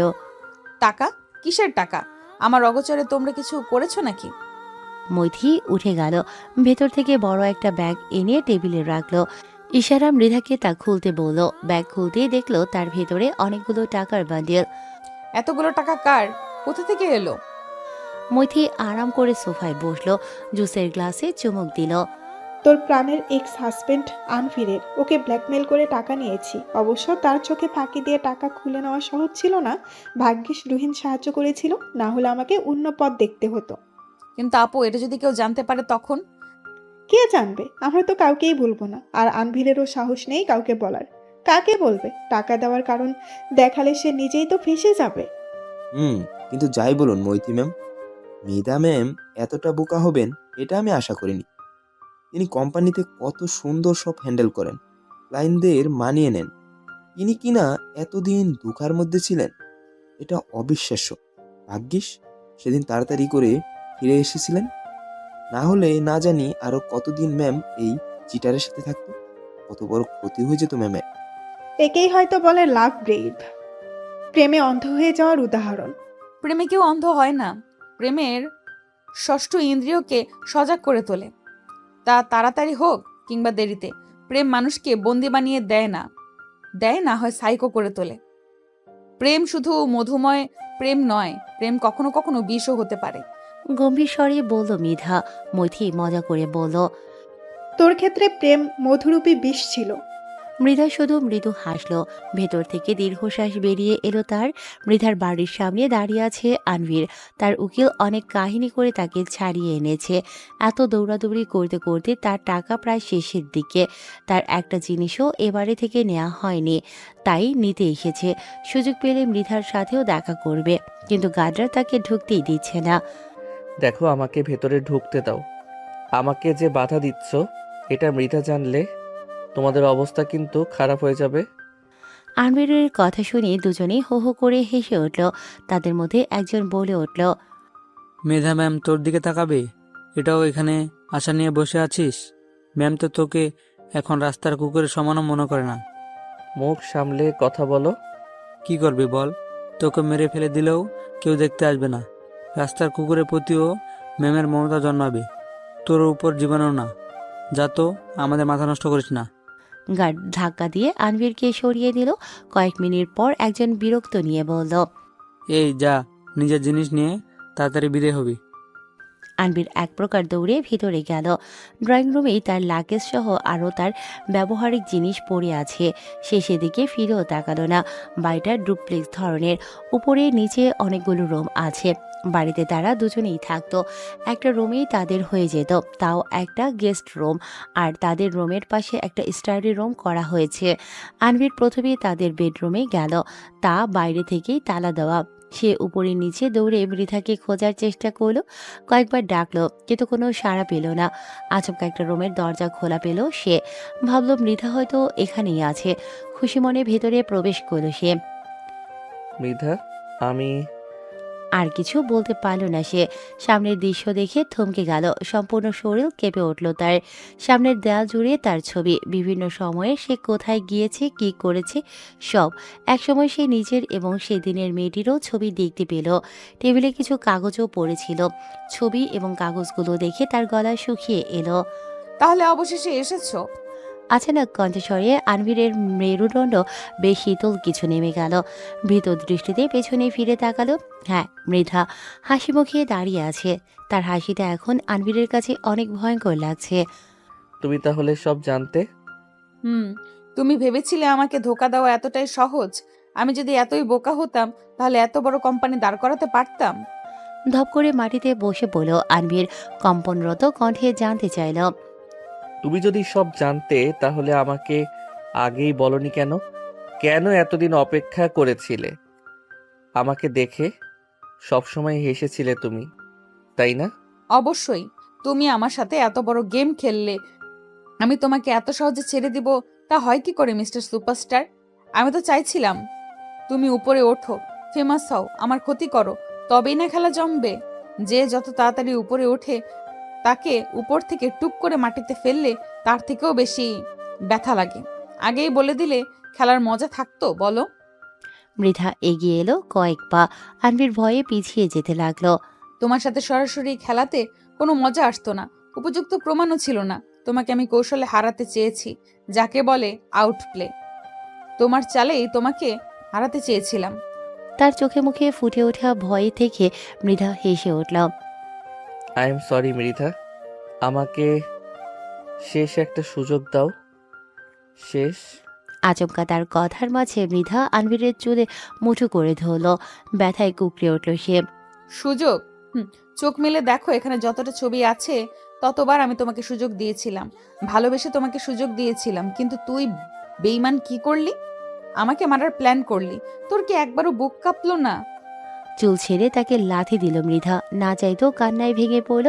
টাকা? কিসের টাকা? আমার অগোচরে তোমরা কিছু করেছো নাকি? মৈথি উঠে গেল। ভেতর থেকে বড় একটা ব্যাগ এনে টেবিলে রাখলো। ইশারা মৃধাকে তা খুলতে বলল। ব্যাগ খুলতেই দেখলো তার ভেতরে অনেকগুলো টাকার বান্ডিল। এতগুলো টাকা কার? কোথা থেকে এলো? মৈথি আরাম করে সোফায় বসলো, জুসের গ্লাসে চুমুক দিল। তোর প্রাণের এক্স হাজবেন্ড আনফিরের, ওকে ব্ল্যাকমেল করে টাকা নিয়েছি। অবশ্য তার চোখে ফাঁকি দিয়ে টাকা খুলে নেওয়া সহজ ছিল না। ভাগ্যিস রুহিন সাহায্য করেছিল, না হলে আমাকে অন্য পথ দেখতে হতো। কিন্তু আপু, এটা যদি কেউ জানতে পারে তখন? কে জানবে? আমরা তো কাউকেই বলবো না, আর আনভিরেরও সাহস নেই কাউকে বলার। কাকে বলবে? টাকা দেওয়ার কারণ দেখালে সে নিজেই তো ফেঁসে যাবে। কিন্তু যাই বলুন মৈথি ম্যাম, মৃধা ম্যাম এতটা বোকা হবেন এটা আমি আশা করিনি। তিনি কোম্পানিতে কত সুন্দর সব হ্যান্ডেল করেন, ক্লায়েন্টদের মানিয়ে নেন। তিনি কিনা এতদিন দুঃখার মধ্যে ছিলেন, এটা অবিশ্বাস্য। ভাগ্যিস সেদিন তাড়াতাড়ি করে ফিরে এসেছিলেন, না হলে না জানি আরো কতদিন ম্যাম এই চিটারের সাথে থাকতো। কত বড় ক্ষতি হয়ে যেত ম্যামের। একেই হয়তো বলে লাভ ব্রেভ, প্রেমে অন্ধ হয়ে যাওয়ার উদাহরণ। প্রেমে কেউ অন্ধ হয় না। প্রেমের ষষ্ঠ ইন্দ্রিয়কে সজাগ করে তোলে। তা তাড়াতাড়ি হোক কিংবা দেরিতে, প্রেম মানুষকে বন্দি বানিয়ে দেয় না হয় সাইকো করে তোলে। প্রেম শুধু মধুময় প্রেম নয়, প্রেম কখনো কখনো বিষও হতে পারে। গম্ভীর স্বরে বলল মৃধা। মৈথি মজা করে বলল। তোর ক্ষেত্রে প্রেম মধুরূপী বিষ ছিল। মৃধা শুধু মৃদু হাসলো। ভেতর থেকে দীর্ঘশ্বাস বেরিয়ে এলো তার। মৃধার বাড়ির সামনে দাঁড়িয়ে আছে আনভীর। তার উকিল অনেক কাহিনী করে তাকে ছাড়িয়ে এনেছে। এত দৌড়াদৌড়ি করতে করতে তার টাকা প্রায় শেষের দিকে। তার একটা জিনিসও এবারে থেকে নেওয়া হয়নি, তাই নিতে এসেছে। সুযোগ পেলে মৃধার সাথেও দেখা করবে, কিন্তু গার্ডরা তাকে ঢুকতেই দিচ্ছে না। দেখো, আমাকে ভেতরে ঢুকতে দাও। আমাকে যে বাধা দিচ্ছ এটা মৃধা জানলে তোমাদের অবস্থা কিন্তু খারাপ হয়ে যাবে। আনভীরের কথা শুনে দুজনেই হো হো করে হেসে উঠল। তাদের মধ্যে একজন বলে উঠল। মেধা ম্যাম তোর দিকে তাকাবে? এটাও এখানে আশা নিয়ে বসে আছিস? ম্যাম তো তোকে এখন রাস্তার কুকুরের সমানও মনে করে না। মুখ সামলে কথা বলো। কি করবি বল? তোকে মেরে ফেলে দিলেও কেউ দেখতে আসবে না। রাস্তার কুকুরের প্রতিও ম্যামের মমতা জন্মাবে, তোর উপর জীবনেও না। যা তো, আমাদের মাথা নষ্ট করিস না। গার্ড ধাক্কা দিয়ে আনভীরকে সরিয়ে দিল। কয়েক মিনিট পর একজন বিরক্ত নিয়ে বলল। এই যা, নিজের জিনিস নিয়ে তাড়াতাড়ি বিদায় হবি। আনভীর এক প্রকার দৌড়ে ভিতরে গেল। ড্রয়িং রুমেই তার লাগেজ সহ আরও তার ব্যবহারিক জিনিস পড়ে আছে। সে সেদিকে ফিরেও তাকালো না। বাড়িটা ডুপ্লেক্স ধরনের, উপরে নিচে অনেকগুলো রুম আছে। বাড়িতে তারা দুজনেই থাকতো। একটা রুমেই তাদের হয়ে যেত, তাও একটা গেস্ট রুম। আর তাদের রুমের পাশে একটা স্টাডি রুম করা হয়েছে। আনভীর প্রথমে তাদের বেডরুমে গেল, তা বাইরে থেকেই তালা দেওয়া। সে উপরে নিচে দৌড়ে মৃধাকে খোঁজার চেষ্টা করলো। কয়েকবার ডাকলো, কিন্তু কোনো সাড়া পেল না। আচমকা একটা রুমের দরজা খোলা পেল সে। ভাবল মৃধা হয়তো এখানেই আছে। খুশি মনে ভেতরে প্রবেশ করলো সে। মৃধা, আমি আর কিছু বলতে পারল না সে। সামনের দৃশ্য দেখে থমকে গেল। সম্পূর্ণ শরীর কেঁপে উঠল তার। সামনের দেয়াল জুড়ে তার ছবি। বিভিন্ন সময়ে সে কোথায় গিয়েছে, কি করেছে, সব। একসময় সে নিজের এবং সেদিনের মেয়েটিরও ছবি দেখতে পেল। টেবিলে কিছু কাগজও পড়েছিল। ছবি এবং কাগজগুলো দেখে তার গলা শুকিয়ে এলো। তাহলে অবশেষে এসেছো? আচানক কণ্ঠস্বরে আনভীরের মেরুদণ্ড বেশ শীতল কিছু নেমে গেল। ভীত দৃষ্টিতে পেছনে ফিরে তাকালো। হ্যাঁ, মৃধা হাসি মুখে দাঁড়িয়ে আছে। তার হাসিটা এখন আনভীরের কাছে অনেক ভয়ঙ্কর লাগছে। তুমি তাহলে সব জানতে? তুমি ভেবেছিলে আমাকে ধোকা দেওয়া এতটাই সহজ? আমি যদি এতই বোকা হতাম তাহলে এত বড় কোম্পানি দাঁড় করাতে পারতাম? ধপ করে মাটিতে বসে পড়ল আনভীর। কম্পনরত কণ্ঠে জানতে চাইল। তুমি যদি সব জানতে তাহলে আমাকে আগেই বলনি কেন? কেন এতদিন অপেক্ষা করেছিলে? আমাকে দেখে সবসময় হেসেছিলে তুমি, তাই না? অবশ্যই। তুমি আমার সাথে এত বড় গেম খেললে, আমি তোমাকে এত সহজে ছেড়ে দিব তা হয় কি করে মিস্টার সুপারস্টার? আমি তো চাইছিলাম তুমি উপরে ওঠো, ফেমাস হও, আমার ক্ষতি করো, তবেই না খেলা জমবে। যে যত তাড়াতাড়ি উপরে ওঠে তাকে উপর থেকে টুপ করে মাটিতে ফেললে তার থেকেও বেশি ব্যথা লাগে। আগেই বলে দিলে খেলার মজা থাকতো বলো? মৃধা এগিয়ে এলো কয়েক পা। আনভীর ভয়ে পিছিয়ে যেতে লাগলো। তোমার সাথে সরাসরি খেলাতে কোনো মজা আসতো না, উপযুক্ত প্রমাণও ছিল না। তোমাকে আমি কৌশলে হারাতে চেয়েছি, যাকে বলে আউট প্লে। তোমার চালেই তোমাকে হারাতে চেয়েছিলাম। তার চোখে মুখে ফুটে ওঠা ভয় থেকে মৃধা হেসে উঠল। আই এম সরি মৃধা, আমাকে শেষ একটা সুযোগ দাও। শেষ। আচমকা তার কথার মাঝে মৃধা আনভীরের চুলে মুঠো করে ধরল। ব্যথায় কুকড়ে উঠল সে। সুযোগ? চোখ মেলে দেখো, এখানে যতটা ছবি আছে ততবার আমি তোমাকে সুযোগ দিয়েছিলাম, ভালোবেসে তোমাকে সুযোগ দিয়েছিলাম, কিন্তু তুই বেঈমান কি করলি? আমাকে মারার প্ল্যান করলি। তোর কি একবারও বুক কাঁপলো না? চুল ছেড়ে তাকে লাথি দিল মৃধা। না চাইতেও কান্নায় ভেঙে পড়ল।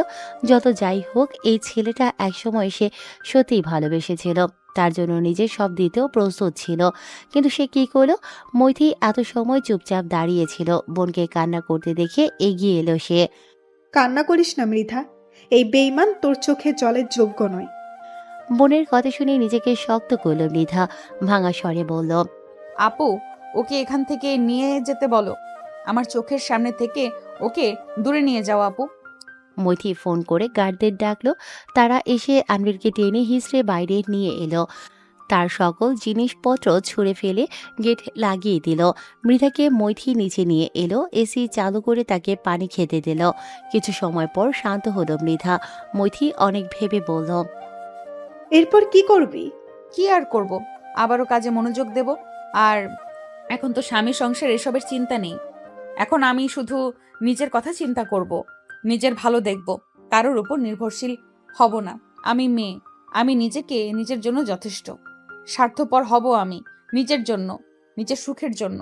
যত যাই হোক, এই ছেলেটা একসময় সে সত্যিই ভালোবেসেছিল। তার জন্য নিজের সব দিতেও প্রস্তুত ছিল। কিন্তু সে কি করলো? মৈথি এত সময় চুপচাপ দাঁড়িয়েছিল। বোনকে কান্না করতে দেখে এগিয়ে এলো সে। কান্না করিস না মৃধা, এই বেঈমান তোর চোখে জলের যোগ্য নয়। বোনের কথা শুনে নিজেকে শক্ত করল মৃধা। ভাঙা স্বরে বলল। আপু, ওকে এখান থেকে নিয়ে যেতে বলো। আমার চোখের সামনে থেকে ওকে দূরে নিয়ে যাও আপু। মৈথি ফোন করে গার্ডদের ডাকলো। তারা এসে আনভীরকে টেনে হিঁচড়ে বাইরে নিয়ে এলো। তার সকল জিনিসপত্র ছুঁড়ে ফেলে গেট লাগিয়ে দিল। মৃধাকে মৈথি নিচে নিয়ে এলো, এসি চালু করে তাকে পানি খেতে দিল। কিছু সময় পর শান্ত হলো মৃধা। মৈথি অনেক ভেবে বলল, এরপর কি করবি? কি আর করব, আবারও কাজে মনোযোগ দেব। আর এখন তো স্বামী সংসার এসবের চিন্তা নেই। এখন আমি শুধু নিজের কথা চিন্তা করব, নিজের ভালো দেখব, কারোর উপর নির্ভরশীল হব না। আমি মেয়ে, আমি নিজেকে নিজের জন্য যথেষ্ট। স্বার্থপর হব আমি নিজের জন্য, নিজের সুখের জন্য।